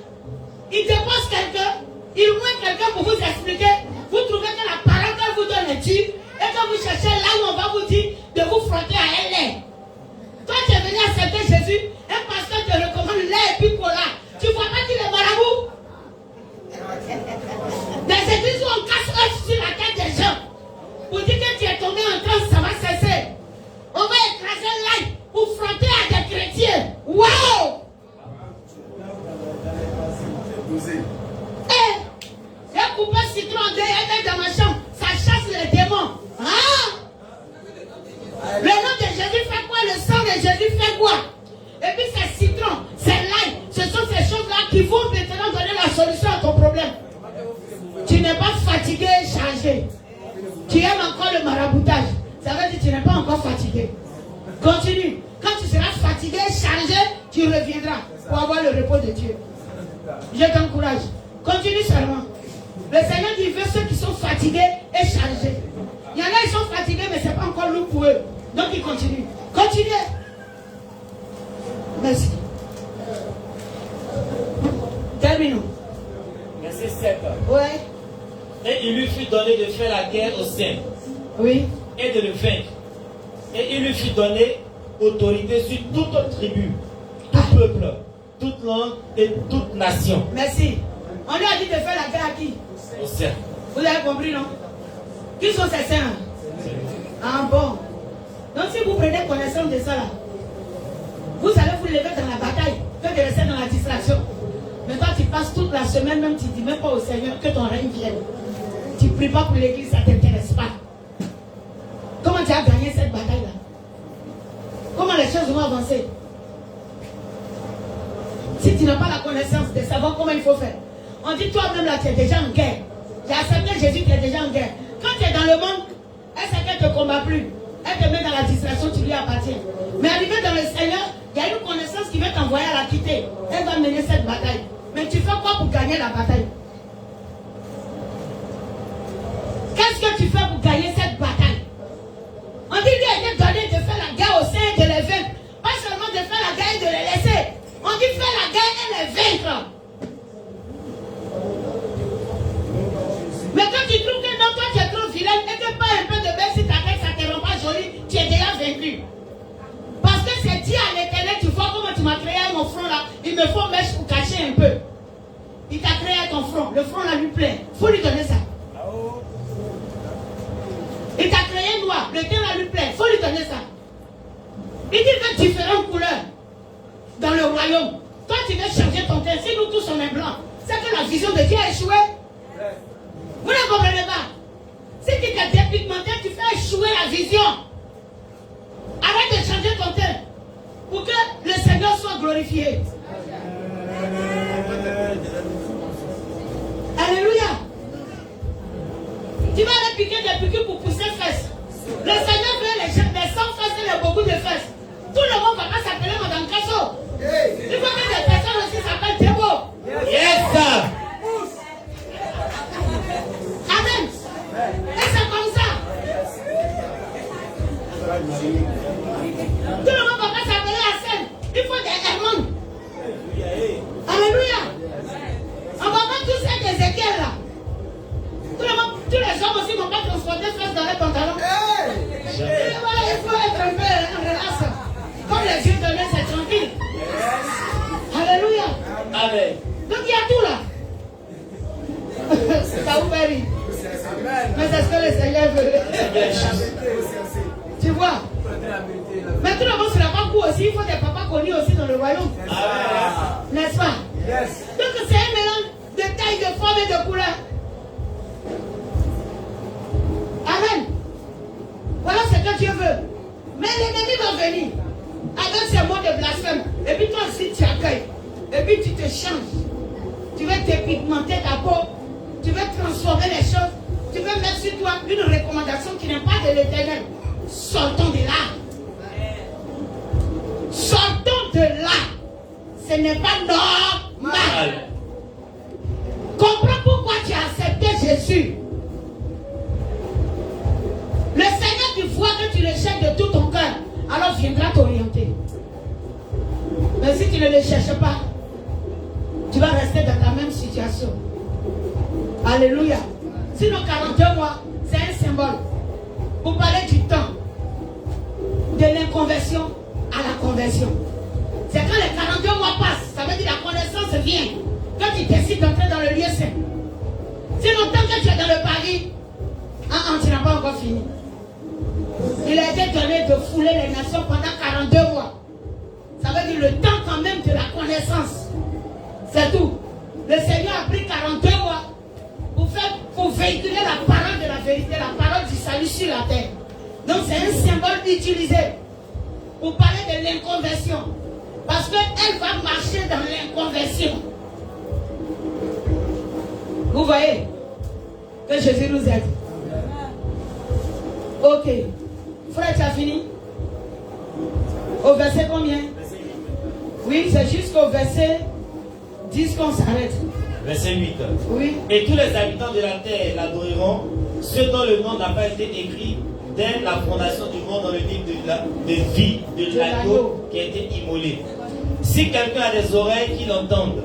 il dépose quelqu'un, il met quelqu'un pour vous expliquer, vous trouvez que la parole qu'elle vous donne est dure, et que vous cherchez là où on va vous dire de vous frotter à elle. Toi tu es venu accepter Jésus, un pasteur te recommande lait et puis cola. Tu vois pas qu'il est marabout? Des églises où on casse œufs sur la tête des gens pour dire que tu es tombé en transe, ça va cesser. On va écraser l'ail pour frotter à des chrétiens. Waouh! J'ai coupé le citron en deux et dans ma chambre, ça chasse les démons. Ah! Le nom de Jésus fait quoi? Le sang de Jésus fait quoi? Et puis c'est citron, c'est l'ail, ce sont ces choses-là qui vont maintenant donner la solution à ton problème. Tu n'es pas fatigué et chargé. Tu aimes encore le maraboutage. Ça veut dire que tu n'es pas encore fatigué. Continue. Quand tu seras fatigué et chargé, tu reviendras pour avoir le repos de Dieu. Je t'encourage. Continue seulement. Le Seigneur dit, il veut ceux qui sont fatigués et chargés. Il y en a, ils sont fatigués, mais ce n'est pas encore lourd pour eux. Donc, ils continuent. Continuez. Merci. Terminons. Verset 7. Ouais. Et il lui fut donné de faire la guerre aux saints. Oui. Et de le vaincre. Et il lui fut donné autorité sur toute tribu, tout peuple, toute langue et toute nation. Merci. On lui a dit de faire la guerre à qui? Aux saints. Vous avez compris, non? Qui sont ces saints? Ah bon. Donc si vous prenez connaissance de ça là, vous allez vous lever dans la bataille que de rester dans la distraction. Mais toi tu passes toute la semaine, même tu ne dis même pas au Seigneur que ton règne vienne. Tu ne pries pas pour l'église, ça ne t'intéresse pas. Comment tu as gagné cette bataille là? Comment les choses vont avancer? Si tu n'as pas la connaissance de savoir comment il faut faire. On dit toi-même là tu es déjà en guerre. J'ai accepté Jésus, tu es déjà en guerre. Quand tu es dans le monde, elle sait qu'elle ne te combat plus. Elle te met dans la distraction, tu lui appartiens. Mais arrivé dans le Seigneur, il y a une connaissance qui veut t'envoyer à la quitter. Elle va mener cette bataille. Mais tu fais quoi pour gagner la bataille? Qu'est-ce que tu fais pour gagner cette bataille? On dit lui a été donné de faire la guerre au sein et de les vaincre. Pas seulement de faire la guerre et de les laisser. On dit faire la guerre et les vaincre. Mais quand tu trouves que non, toi tu es trop vilaine et que pas un peu de bain, si ta tête ça te rend pas jolie, tu es déjà vaincu. Parce que c'est dit à l'Éternel, tu vois comment tu m'as créé à mon front là, il me faut mèche pour cacher un peu. Il t'a créé à ton front, le front là lui plaît, il faut lui donner ça. Il t'a créé noir, le teint là lui plaît, il faut lui donner ça. Il dit que différentes couleurs dans le royaume. Toi tu veux changer ton teint, si nous tous on est blanc, c'est que la vision de Dieu a échoué. Vous ne comprenez pas? Si tu t'es dépigmenté, tu fais échouer la vision. Arrête de changer ton teint pour que le Seigneur soit glorifié. Alléluia. Tu vas aller piquer des piqûres pour pousser fesses. Le Seigneur veut les 100 fesses et beaucoup de fesses. Tout le monde va pas s'appeler Madame Casso. Il faut que des personnes aussi s'appellent Thébo. Yes, sir. Amen. Et c'est comme ça. Tout le monde va pas s'appeler la scène. Il faut des Hermon. Alléluia. On va pas tous être des Ézéchiel là. Tous les hommes aussi vont pas transporter fesses dans les pantalons. Voilà, il faut être un peu relax. Comme les yeux donnés, c'est tranquille. Alléluia. Amen. Donc il y a tout là. C'est à vous, Barry. le Seigneur veut. Tu vois? Maintenant, on ne sera pas court aussi. Il faut des papas connus aussi dans le royaume. N'est-ce pas? Donc c'est un mélange de taille, de forme et de couleur. Amen. Voilà ce que Dieu veut. Mais l'ennemi va venir avec ces mots de blasphème. Et puis toi aussi tu accueilles. Et puis tu te changes. Tu veux dépigmenter ta peau. Tu veux transformer les choses. Tu veux mettre sur toi une recommandation qui n'est pas de l'Éternel. Sortons de là. Sortons de là. Ce n'est pas normal. Comprends pourquoi tu as accepté Jésus. Le Seigneur qui voit que tu le cherches de tout ton cœur, alors viendra t'orienter. Mais si tu ne le cherches pas, tu vas rester dans ta même situation. Alléluia. Sinon 42 mois, c'est un symbole. Pour parler du temps. De l'inconversion à la conversion. C'est quand les 42 mois passent, ça veut dire la connaissance vient. Quand tu décides d'entrer dans le lieu saint. Sinon, tant que tu es dans le Paris, tu n'as pas encore fini. Il a été donné de fouler les nations pendant 42 mois. Ça veut dire le temps quand même de la connaissance. C'est tout. Le Seigneur a pris 42 mois pour véhiculer la parole de la vérité, la parole du salut sur la terre. Donc c'est un symbole utilisé pour parler de l'inconversion. Parce qu'elle va marcher dans l'inconversion. Vous voyez que Jésus nous aide. Ok. Frère, tu as fini? Au verset combien? Oui, c'est jusqu'au verset 10 qu'on s'arrête. Verset 8. Oui. Et tous les habitants de la terre l'adoreront, ceux dont le nom n'a pas été écrit dès la fondation du monde dans le livre de vie de l'agneau qui a été immolé. Si quelqu'un a des oreilles, qu'il entende.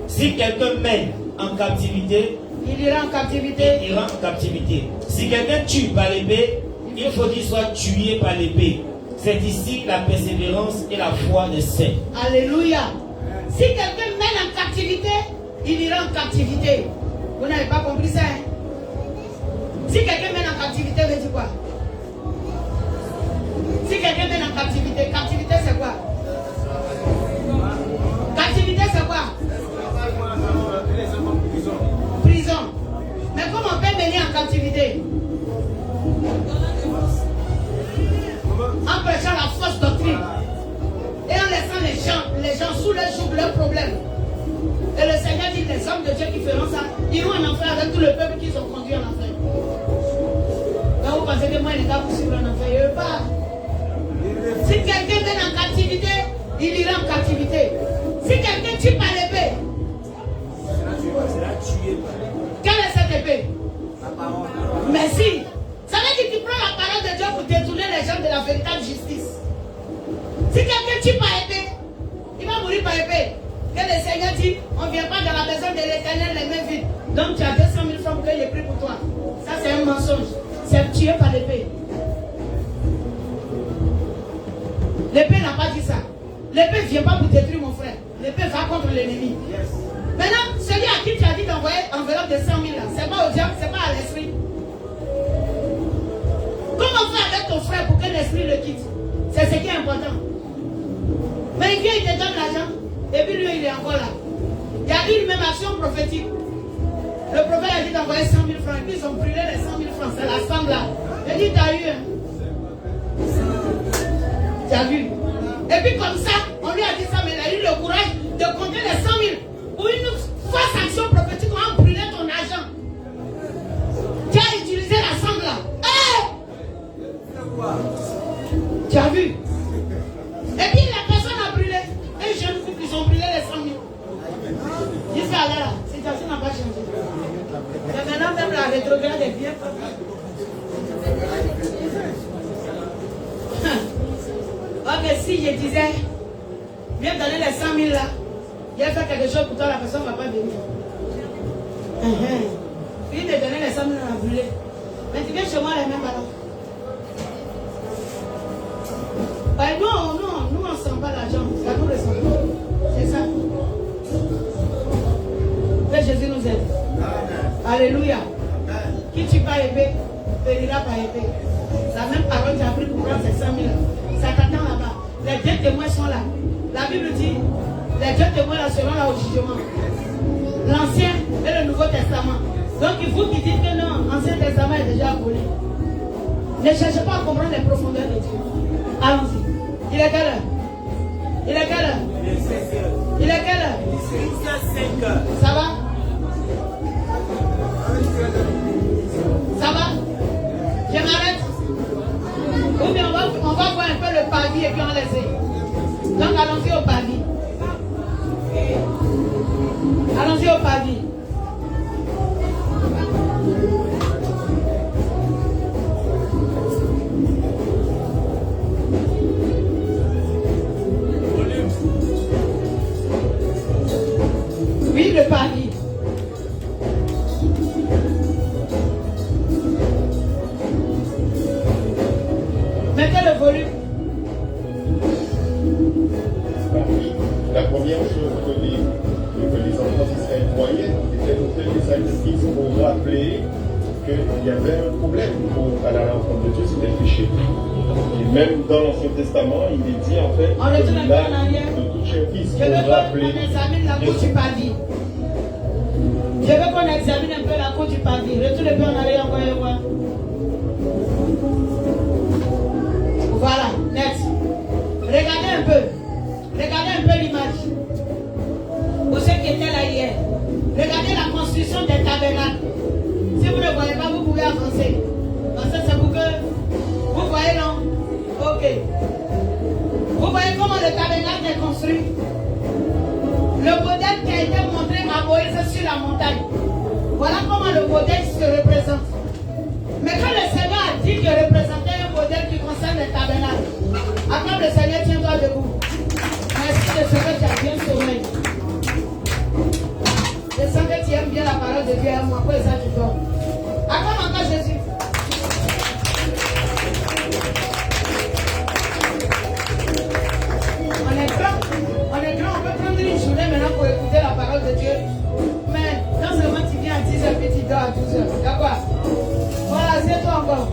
Si quelqu'un mène en captivité, il ira en captivité. Il ira en captivité. Si quelqu'un tue par l'épée, il faut qu'il soit tué par l'épée. C'est ici la persévérance et la foi des saints. Alléluia. Si quelqu'un mène en captivité, il ira en captivité. Vous n'avez pas compris ça, hein? Si quelqu'un mène en captivité, veut dire quoi? Si quelqu'un mène en captivité, captivité c'est quoi? Captivité c'est quoi? Prison. Mais comment on peut mener en captivité? En prêchant la fausse doctrine. Et en laissant les gens sous leur joug, leurs problèmes. Et le Seigneur dit, les hommes de Dieu qui feront ça, iront en enfer avec tout le peuple qu'ils ont conduit en enfer. Quand vous pensez que moi, les gars, vous suivez en enfer, il ne veut pas. Si quelqu'un vient en captivité, il ira en captivité. Si quelqu'un tue par l'épée, quelle est cette épée? Merci. Ça veut dire qu'il prend la parole de Dieu pour détourner les gens de la véritable justice. Si quelqu'un tue par épée, il va mourir par épée. Que le Seigneur dit, on ne vient pas dans la maison de l'Éternel les mains vides. Donc tu as 200 000 francs pour que j'ai pris pour toi. Ça c'est un mensonge. C'est tué par l'épée. L'épée n'a pas dit ça. L'épée ne vient pas pour détruire mon frère. L'épée va contre l'ennemi. Maintenant, celui à qui tu as dit d'envoyer enveloppe de 100 000 là, c'est pas au diable, c'est pas à l'esprit. Comment faire avec ton frère pour que l'esprit le quitte? C'est ce qui est important. Mais il vient, il te donne l'argent. Et puis lui, il est encore là. Il y a une même action prophétique. Le prophète a dit d'envoyer 100 000 francs. Et puis ils ont brûlé les 100 000 francs. C'est la somme là. Il dit, t'as eu. Tu as vu. Et puis comme ça, on lui a dit ça, mais il a eu le courage de compter les 100 000. Pour une fausse action prophétique, on a brûlé ton argent. Tu as utilisé la somme là. Tu as vu. Et puis la personne a brûlé. Un jeune couple, ils ont brûlé les 100 000. Jusqu'à là, la situation n'a pas changé. Mais maintenant, même la rétrograde est bien. Ok, si je disais, viens donner les 100 000 là, il a fait quelque chose pour toi, la personne ne va pas venir. Il te donner les 100 000, on a brûlé. Mais tu viens chez moi les mêmes ballons. Nous on ne sent pas l'argent, ça nous ressemble. C'est ça. Que Jésus nous aide. Alléluia. Qui tue par épée, périra par épée. La même parole j'ai appris pour prendre ces 100 000. Ça t'attend là-bas. Les deux témoins sont là. La Bible dit, les deux témoins là seront là au jugement. L'Ancien et le Nouveau Testament. Donc vous qui dites que non, l'Ancien Testament est déjà aboli. Ne cherchez pas à comprendre les profondeurs de Dieu. Allons-y. Il est quelle heure? Il est quelle heure? Il est quelle heure? 5 heures. Ça va? Ça va? Je m'arrête? Ou bien on va voir un peu le pavis et puis on laisse. Donc allons-y au pavis. Allons-y au pavis. Oui, le pavis. Mettez le volume. La première chose que les enfants d'Israël voyaient, c'était de faire des sacrifices pour rappeler qu'il y avait un problème à la rencontre de Dieu, c'était le péché. Et même dans l'Ancien Testament, il est dit en fait On retourne un peu en arrière. de toucher un fils Je veux pour rappeler. qu'on examine la cour du pavis. Je veux qu'on examine un peu la cour du pavis. Retourne un peu en arrière, encore et voir. Voilà, net. Regardez un peu. Regardez un peu l'image. Pour ceux qui étaient là hier. Regardez la construction des tabernacles. Si vous ne voyez pas, vous pouvez avancer. Parce que c'est pour que... Vous voyez, non? Ok. Vous voyez comment le tabernacle est construit? Le modèle qui a été montré à Moïse sur la montagne. Voilà comment le modèle se représente. Mais quand le Seigneur a dit qu'il représentait un modèle qui concerne le tabernacle, après le Seigneur, tiens-toi debout. Merci de ce que tu as bien sauvé. Je sens que tu aimes bien la parole de Dieu à moi. Après ça, tu dors. Acclame encore Jésus. On est grand, on peut prendre une journée maintenant pour écouter la parole de Dieu. Mais non seulement tu viens à 10h puis tu dors à 12h. D'accord? Voilà, c'est toi encore.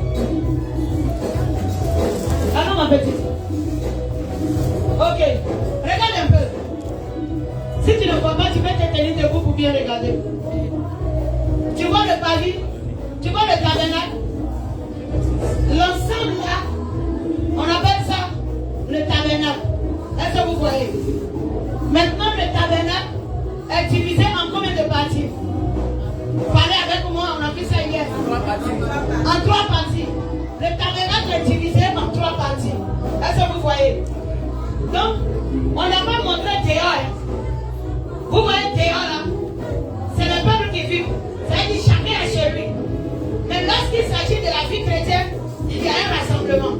Ah non, ma petite. Ok, regarde un peu. Si tu ne vois pas, tu peux te tenir debout pour bien regarder. Tu vois le pavis? Tu vois le tabernacle? L'ensemble là, on appelle ça le tabernacle. Est-ce que vous voyez? Maintenant, le tabernacle est divisé en combien de parties? Parlez avec moi, on a vu ça hier. En 3 parties. Le tabernacle est divisé en 3 parties. Est-ce que vous voyez? Donc, on n'a pas montré dehors. Vous voyez dehors là? C'est le peuple qui vit. C'est-à-dire chacun est chez lui. Mais lorsqu'il s'agit de la vie chrétienne, il y a un rassemblement.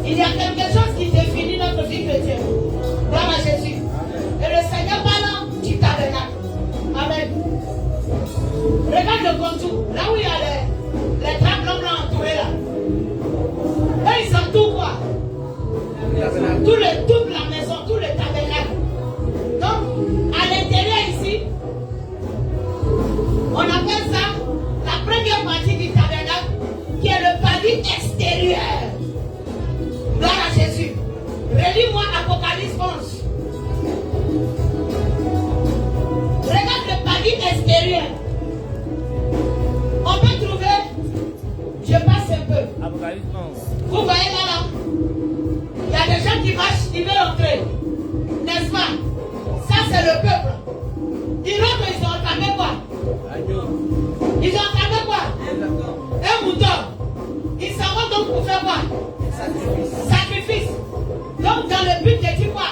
Il y a quelque chose qui définit notre vie chrétienne. Gloire à Jésus. Et le Seigneur parle du tabernacle. Amen. Regarde le contour. Là où il y a les draps blancs entourés là. Eux, ils entourent quoi? Toute la maison, tout le tabernacle. Donc, à l'intérieur ici, on appelle ça la première partie du tabernacle, qui est le pavis extérieur. Gloire à Jésus. Relis-moi Apocalypse 11. Regarde le pavis extérieur. On peut trouver, je passe un peu. Apocalypse 11. Vous voyez là, il y a des gens qui marchent, ils veulent entrer. N'est-ce pas? Ça c'est le peuple. Ils rentrent, ils ont entamé quoi? Ils ont entamé quoi? Un mouton. Ils s'en vont donc pour faire quoi? Sacrifice. Donc dans le but de dire quoi?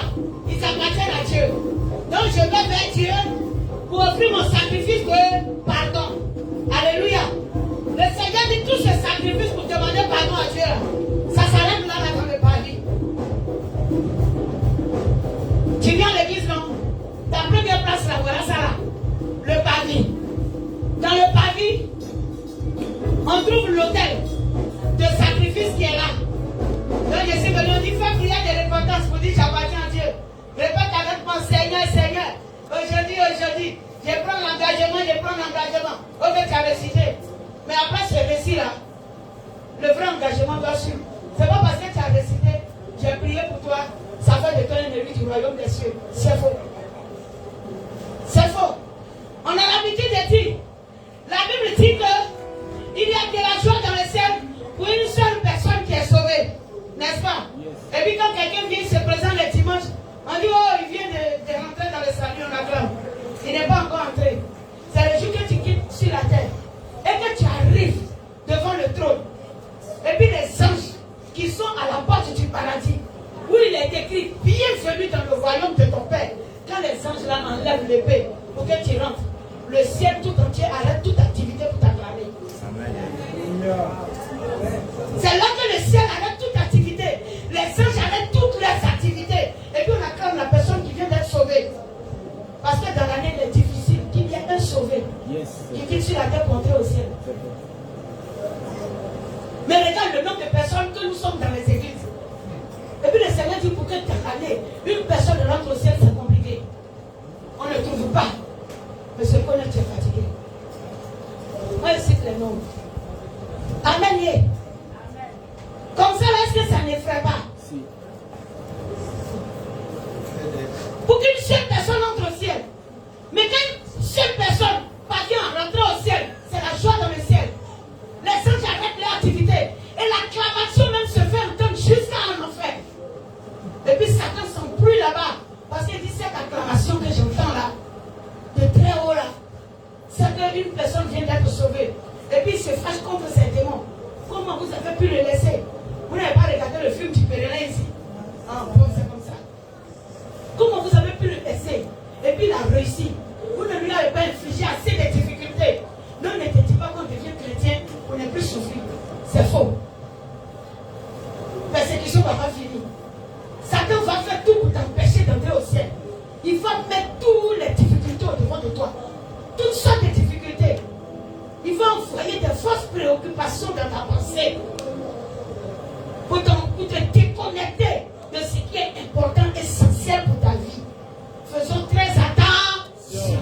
Ils appartiennent à Dieu. Donc je vais vers Dieu pour offrir mon sacrifice de pardon. Alléluia. Le Seigneur dit tout ce sacrifice pour demander pardon à Dieu. Ça s'arrête là dans le pavis. Tu viens à l'église, non? Ta première place là, voilà ça là. Le pavis. Dans le pavis, on trouve l'autel de sacrifice qui est là. Donc je suis venu, on dit fais prière de repentance pour dire j'appartiens à Dieu. Répète avec moi, Seigneur, Aujourd'hui, je prends l'engagement. Ok, tu as récité. Mais après ce récit-là, le vrai engagement doit suivre. C'est pas parce que tu as récité, j'ai prié pour toi, ça fait de toi un élu du royaume des cieux. C'est faux. C'est faux. On a l'habitude de dire, la Bible dit qu'il y a de la joie dans le ciel pour une seule personne qui est sauvée. N'est-ce pas? Yes. Et puis quand quelqu'un vient se présente le dimanche, on dit, oh, il vient de rentrer dans le salut, on acclame. Il n'est pas encore entré. C'est le jour que tu quittes sur la terre et que tu arrives devant le trône. Et puis les anges qui sont à la porte du paradis, où il est écrit, bienvenue dans le royaume de ton Père. Quand les anges là enlèvent l'épée pour que tu rentres, le ciel tout entier arrête toute activité pour t'acclamer. C'est là que le ciel arrête toute activité. Les anges arrêtent toutes leurs activités. Et puis on acclame la personne qui vient d'être sauvée. Parce que dans l'année il est difficile qu'il y ait un sauvé qui quitte sur la terre pour entrer au ciel. Mais regarde le nombre de personnes que nous sommes dans les églises. Et puis le Seigneur dit pour que tu année, une personne rentre au ciel, c'est compliqué. On ne trouve pas. Mais ce qu'on est, tu es fatigué. Moi, je cite les noms. Amen. Comme ça, est-ce que ça n'effraie pas? Si. Pour qu'une seule personne entre au ciel. Mais quand une seule personne parvient à rentrer au ciel, c'est la joie dans le ciel. Les anges arrêtent leur activité. Et l'acclamation même se fait entendre jusqu'à un enfer. Et puis Satan s'embrouille là-bas. Parce qu'il dit cette acclamation que j'entends là, de très haut là, c'est qu'une personne vient d'être sauvée. Et puis il se fâche contre ses démons. Comment vous avez pu le laisser? Vous n'avez pas regardé le film du pèlerin ici? Ah bon, c'est comme ça. Comment vous avez pu le laisser? Et puis il a réussi. Vous ne lui avez pas infligé assez de difficultés. Non, ne te dis pas qu'on devient chrétien, on n'est plus souffrir. C'est faux. Persécution ne va pas finir. Satan va faire tout pour t'empêcher d'entrer au ciel. Il va mettre toutes les difficultés au devant de toi. Toutes sortes de difficultés. Il va envoyer des fausses préoccupations dans ta pensée. Pour te déconnecter de ce qui est important, essentiel pour ta vie. Faisons très attention.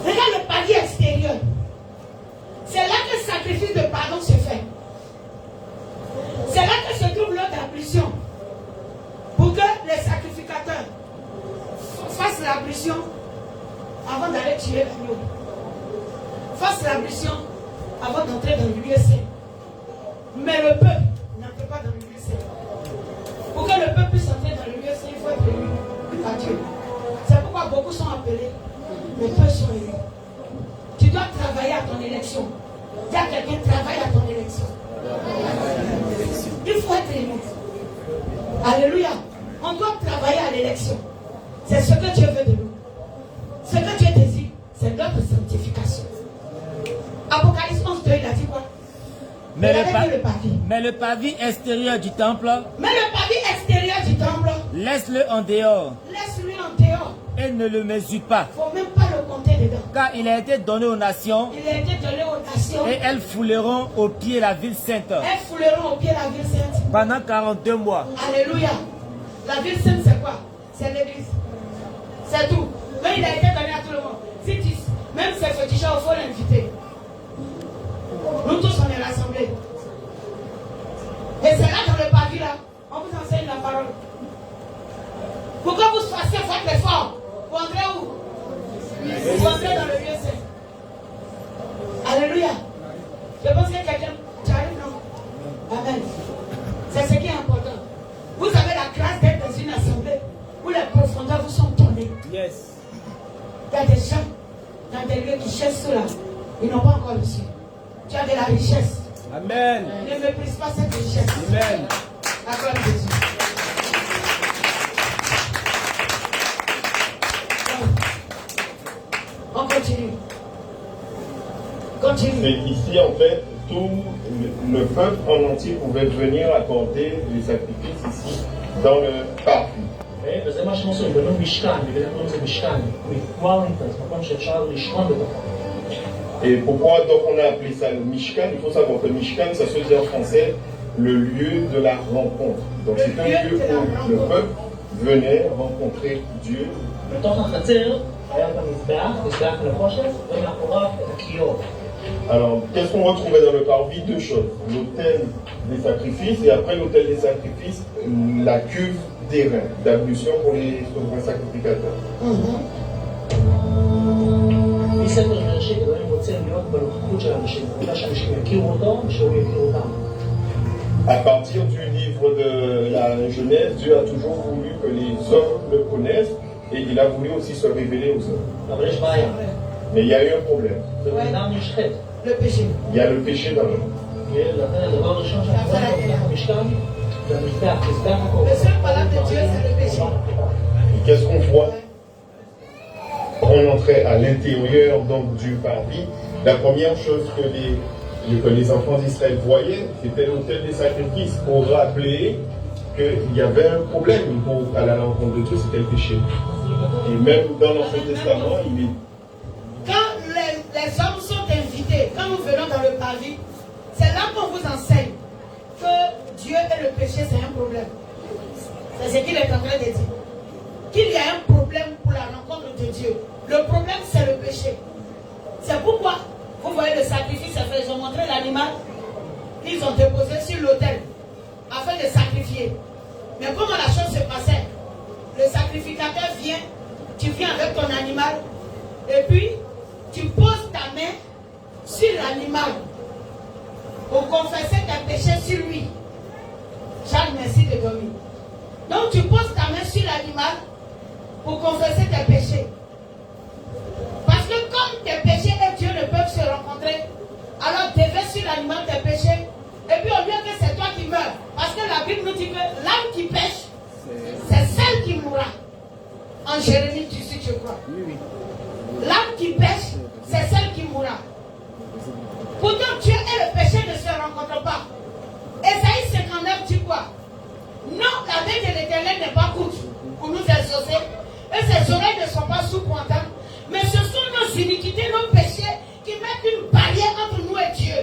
Regarde le palier extérieur. C'est là que le sacrifice de pardon se fait. C'est là que se trouve l'autre ablution. Pour que les sacrificateurs fassent l'ablution avant d'aller tuer l'agneau. Fassent l'ablution avant d'entrer dans le lieu saint. Mais le peuple n'entre pas dans le lieu saint. Pour que le peuple puisse entrer dans le lieu saint, il faut être élu à Dieu. C'est pourquoi beaucoup sont appelés, mais peu sont élus. Tu dois travailler à ton élection. Dis à quelqu'un, travaille à ton élection. Il faut être élu. Alléluia. On doit travailler à l'élection. C'est ce que Dieu veut de nous. Ce que Dieu désire, c'est notre sanctification. Apocalypse 11, il a dit quoi? Mais le pavis extérieur du temple, laisse-le en dehors. Laisse-le en dehors. Et ne le mesure pas. Il ne faut même pas le compter dedans. Car il a été donné aux nations. Et elles fouleront au pied la ville sainte. Pendant 42 mois. Alléluia. La ville sainte, c'est quoi? C'est l'église. C'est tout. Mais il a été donné à tout le monde. Si tu, même ces féticheurs, il faut l'inviter. Nous tous, on est rassemblés. Et c'est là, dans le pavis, là, on vous enseigne la parole. Pour que vous fassiez, faites l'effort. Vous entrez où? Vous entrez dans le lieu saint. Alléluia. Je pense que quelqu'un, tu arrives, non? Amen. C'est ce qui est important. Vous avez la grâce d'être dans une assemblée où les profondeurs vous sont données. Yes. Il y a des gens dans des lieux qui cherchent cela. Ils n'ont pas encore reçu. Tu as de la richesse. Amen. Ne méprise pas cette richesse. Amen. Acclame Jésus. On continue. Continue. Et ici, en fait, tout le peuple en entier pouvait venir accorder les sacrifices ici dans le parvis. Et pourquoi donc on a appelé ça le Mishkan? Il faut savoir que le Mishkan, ça se dit en français le lieu de la rencontre. Donc c'est un lieu où le peuple venait rencontrer Dieu. Alors, qu'est-ce qu'on retrouvait dans le parvis? Deux choses. L'autel des sacrifices et après l'autel des sacrifices, la cuve des reins d'ablution pour les souverains sacrificateurs. À partir du livre de la Genèse, Dieu a toujours voulu que les hommes le connaissent et il a voulu aussi se révéler aux hommes. Mais il y a eu un problème. Le péché. Il y a le péché dans l'homme. Le seul palais de Dieu, c'est le péché. Et qu'est-ce qu'on voit? On entrait à l'intérieur donc du parvis. La première chose que les enfants d'Israël voyaient, c'était l'autel des sacrifices pour rappeler qu'il y avait un problème pour aller à la rencontre de Dieu, c'était le péché. Et même dans l'Ancien Testament, il est... Quand les hommes sont invités, quand nous venons dans le parvis, c'est là qu'on vous enseigne que Dieu et le péché, c'est un problème. C'est ce qu'il est en train de dire. Qu'il y a un problème pour la rencontre de Dieu. Le problème, c'est le péché. C'est pourquoi, vous voyez le sacrifice, ils ont montré l'animal, ils ont déposé sur l'autel, afin de sacrifier. Mais comment la chose se passait? Le sacrificateur vient, tu viens avec ton animal, et puis tu poses ta main sur l'animal pour confesser tes péchés sur lui. Jacques, merci de dormir. Donc tu poses ta main sur l'animal pour confesser tes péchés. Parce que comme tes péchés et Dieu ne peuvent se rencontrer, alors déverse sur l'animal tes péchés. Et puis au lieu que c'est toi qui meurs, parce que la Bible nous dit que l'âme qui pêche, c'est celle qui mourra. En Jérémie, tu sais, je crois. L'âme qui pêche, c'est celle qui mourra. Pourtant, Dieu et le péché ne se rencontrent pas. Ésaïe 59 dit quoi? Non, la main de l'Éternel n'est pas courte pour nous exaucer, et ses oreilles ne sont pas sous-pointantes, mais ce sont nos iniquités, nos péchés qui mettent une barrière entre nous et Dieu.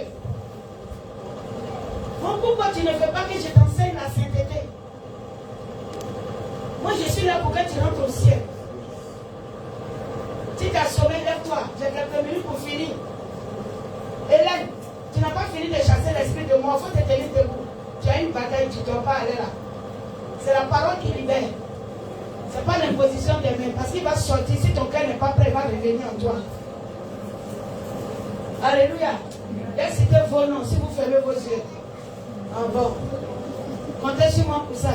Bon, pourquoi tu ne veux pas que je t'enseigne la sainteté? Moi, je suis là pour que tu rentres au ciel. Si tu as sauvé, lève-toi. J'ai quelques minutes pour finir. Hélène, tu n'as pas fini de chasser l'esprit de moi. Il faut te tenir debout. Tu as une bataille, tu ne dois pas aller là. C'est la parole qui libère. Ce n'est pas l'imposition des mains. Parce qu'il va sortir. Si ton cœur n'est pas prêt, il va revenir en toi. Alléluia. J'ai cité vos noms si vous fermez vos yeux. Ah bon. Comptez sur moi pour ça.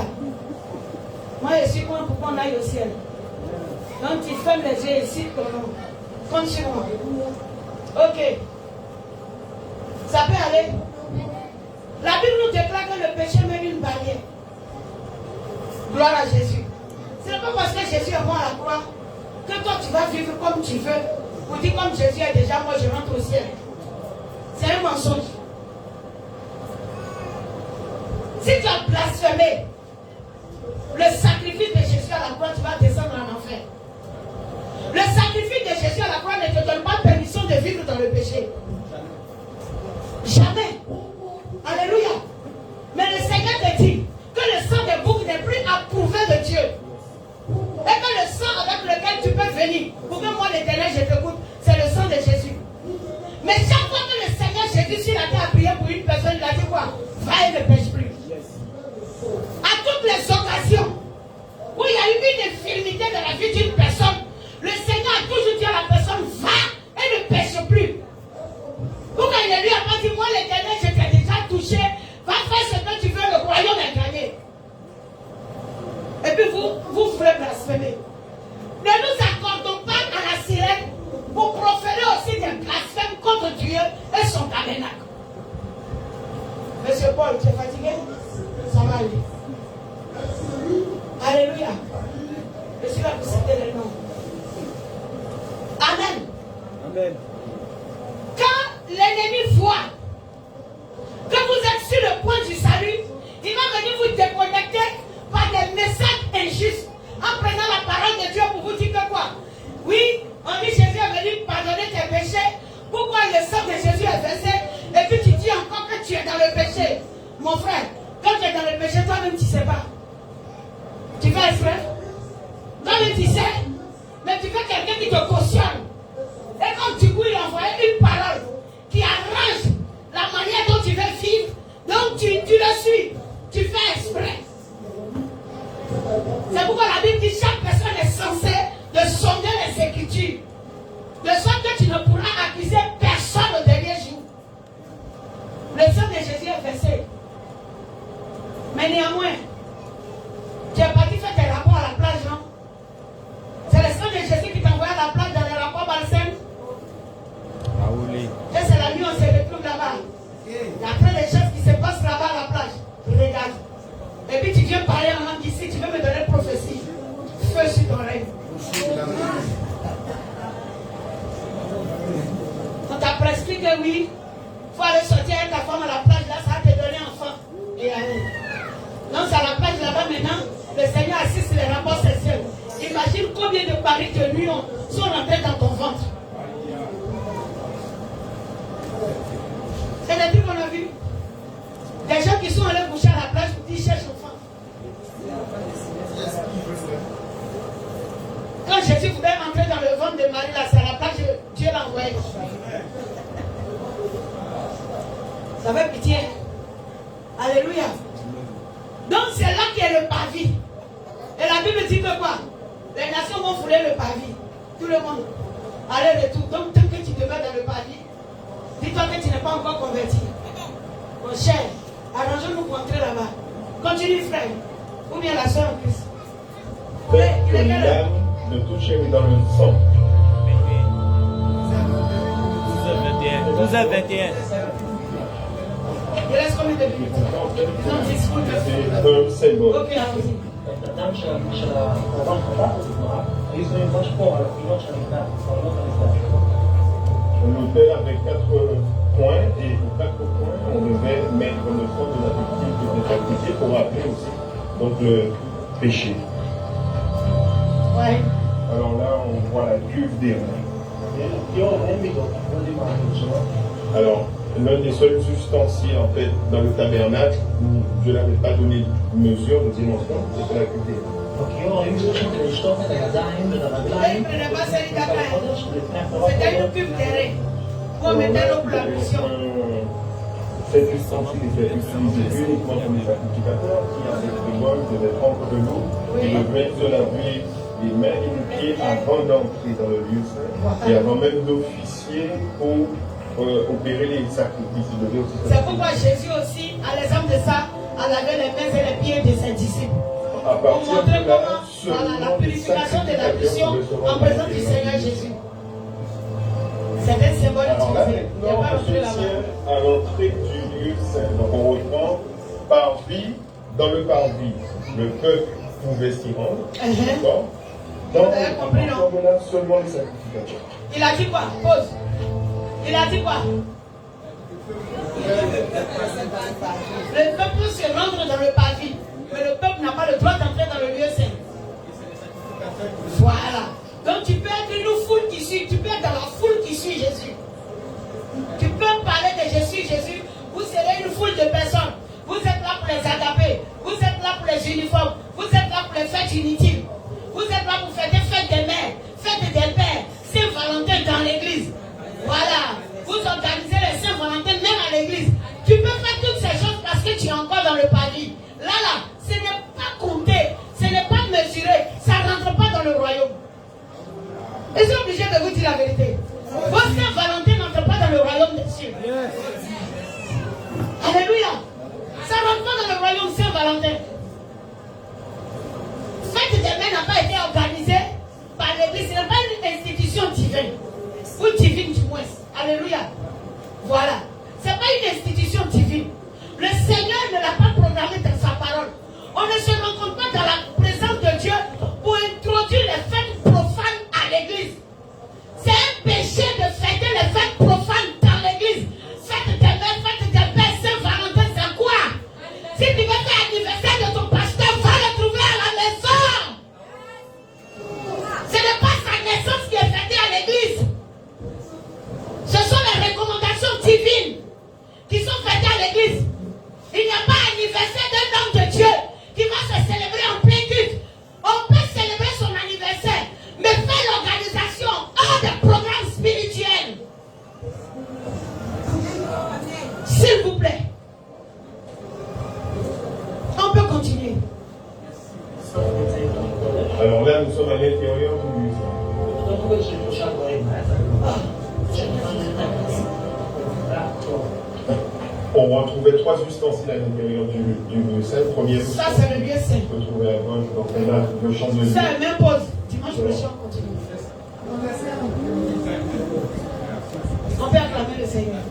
Moi, je suis moi pour qu'on aille au ciel. Donc, tu fermes les yeux ici, ton nom. Compte sur moi. Ok. Ça peut aller. La Bible nous déclare que le péché met une barrière. Gloire à Jésus. Ce n'est pas parce que Jésus est mort à la croix que toi tu vas vivre comme tu veux. Pour dire comme Jésus est déjà mort, je rentre au ciel. C'est un mensonge. Si tu as blasphémé le sacrifice de Jésus à la croix, tu vas descendre en enfer. Le sacrifice de Jésus à la croix ne te donne pas permission de vivre dans le péché. Jamais. Alléluia. Mais le Seigneur te dit que le sang des boucs n'est plus approuvé de Dieu. Et que le sang avec lequel tu peux venir, pour que moi l'Éternel je t'écoute, c'est le sang de Jésus. Mais chaque fois que le Seigneur Jésus sur la terre a prié pour une personne, il a dit quoi? Va et ne pêche plus. À toutes les occasions où il y a eu une infirmité dans la vie d'une personne, le Seigneur a toujours dit à la personne, va et ne pêche plus. Pourquoi il ne lui a pas dit, moi l'Éternel, je t'ai déjà touché, va faire ce que tu veux, le royaume est gagné. Et puis vous voulez blasphémer. Ne nous accordons pas à la sirène pour proférer aussi des blasphèmes contre Dieu et son tabernacle. Monsieur Paul, tu es fatigué? Ça va aller. Alléluia. Je suis là pour citer les noms. Amen. Amen. Quand l'ennemi voit que vous êtes sur le point du salut, il va venir vous déconnecter par des messages injustes en prenant la parole de Dieu pour vous dire que quoi? Oui, on dit Jésus est venu pardonner tes péchés. Pourquoi le sang de Jésus est versé? Et puis tu dis encore que tu es dans le péché. Mon frère, quand tu es dans le péché, toi-même tu ne sais pas. Tu fais exprès? Toi-même tu sais. Mais tu fais quelqu'un qui te cautionne. Et comme du coup il envoyait une parole qui là-bas. Il y a plein de choses qui se passent là-bas à la plage. Regarde. Et puis tu viens parler en langue ici, tu veux me donner prophétie. Feu sur ton règne. On t'a prescrit que oui, il faut aller sortir avec ta femme à la plage, là, ça va te donner enfant. Et aller. Donc c'est à la plage là-bas maintenant, le Seigneur assiste les rapports sexuels. Imagine combien de paris de nuit sont rentrés dans ton ventre. C'est des trucs qu'on a vus. Des gens qui sont allés coucher à la plage pour dire cherche enfant. Quand Jésus voulait entrer dans le ventre de Marie, là, c'est à la plage, Dieu l'a envoyé. Ça fait pitié. Alléluia. Donc c'est là qu'il y a le parvis. Et la Bible dit que quoi? Les nations vont fouler le parvis. Tout le monde. Allez, retour. Donc tant que tu demeures dans le parvis, dis-toi que tu n'es pas encore converti. Mon cher, arrangeons-nous pour entrer là-bas. Continue, frère. Ou bien la soeur en Christ. Faites que l'âme de toute chair est dans le sang. 12h21. Il reste combien de minutes? C'est un symbole. Ok, allons-y. L'autel avait 4 points et aux 4 points, on devait mettre le sang de la victime qui était sacrifiée pour rappeler aussi donc le péché. Ouais. Alors là, on voit la cuve des reins. Alors, l'un des seuls ustensiles en fait dans le tabernacle où je n'avais pas donné de mesure, de dimension, c'était la cuve des reins. C'était une cuve terrain. Pour mettre l'eau pour la mission. Cet ustensile était utilisé uniquement pour les sacrificateurs qui, avec le bol, devaient prendre de l'eau et devaient se laver les mains et les pieds avant d'entrer dans le lieu saint et avant même d'officier pour opérer les sacrifices. C'est pourquoi Jésus aussi, à l'exemple de ça, a lavé les mains et les pieds de ses disciples. Pour montrer comment la purification de la mission en présence du Seigneur Jésus. C'est un symbole utilisé. Il n'y a pas d'entrée là-bas. À l'entrée du lieu saint. Donc on reprend parvis, dans le parvis, le peuple pouvait s'y rendre. D'accord? Dans le là, seulement les sacrificateurs. Il a dit quoi? Pause. Il a dit quoi? Le peuple peut se rendre dans le parvis, mais le peuple n'a pas le droit d'entrer dans le lieu saint. Voilà. Donc tu peux être une foule qui suit, tu peux être dans la foule qui suit Jésus. Tu peux parler de Jésus, vous serez une foule de personnes. Vous êtes là pour les agaper, vous êtes là pour les uniformes, vous êtes là pour les fêtes inutiles. Vous êtes là pour faire des fêtes des mères, fêtes des pères, Saint-Valentin dans l'église. Voilà. Vous organisez les Saint-Valentin même à l'église. Tu peux faire toutes ces choses parce que tu es encore dans le paradis. Là, ce n'est pas compté, ce n'est pas mesuré, ça ne rentre pas dans le royaume. Et je suis obligé de vous dire la vérité. Vos Saint-Valentin n'entrent pas dans le royaume des cieux. Alléluia. Ça ne rentre pas dans le royaume Saint-Valentin. Fête des mères n'a pas été organisée par l'église. Ce n'est pas une institution divine. Ou divine du moins. Alléluia. Voilà. Ce n'est pas une institution divine. Le Seigneur ne l'a pas programmé dans sa parole. On ne se rencontre pas dans la présence de Dieu pour introduire les fêtes profanes à l'église. C'est un péché de fêter les fêtes profanes dans l'église. Fête des mères, fête des pères, Saint-Valentin, c'est quoi? Si tu veux faire l'anniversaire de ton pasteur, va le trouver à la maison. Ce n'est pas sa naissance qui est fêtée à l'église. Ce sont les recommandations divines qui sont fêtées à l'église. Il n'y a pas anniversaire d'un homme de Dieu qui va se célébrer en plein culte. On peut célébrer son anniversaire, mais faire l'organisation hors des programmes spirituels. S'il vous plaît. On peut continuer. Alors là, nous sommes à l'intérieur du musée. On retrouvait 3 ustensiles à l'intérieur du lieu saint. Premier, ça c'est le lieu saint. On peut trouver à gauche, donc là, le chandelier. Ça, même pause. Dimanche prochain, on continue. On peut acclamer le Seigneur.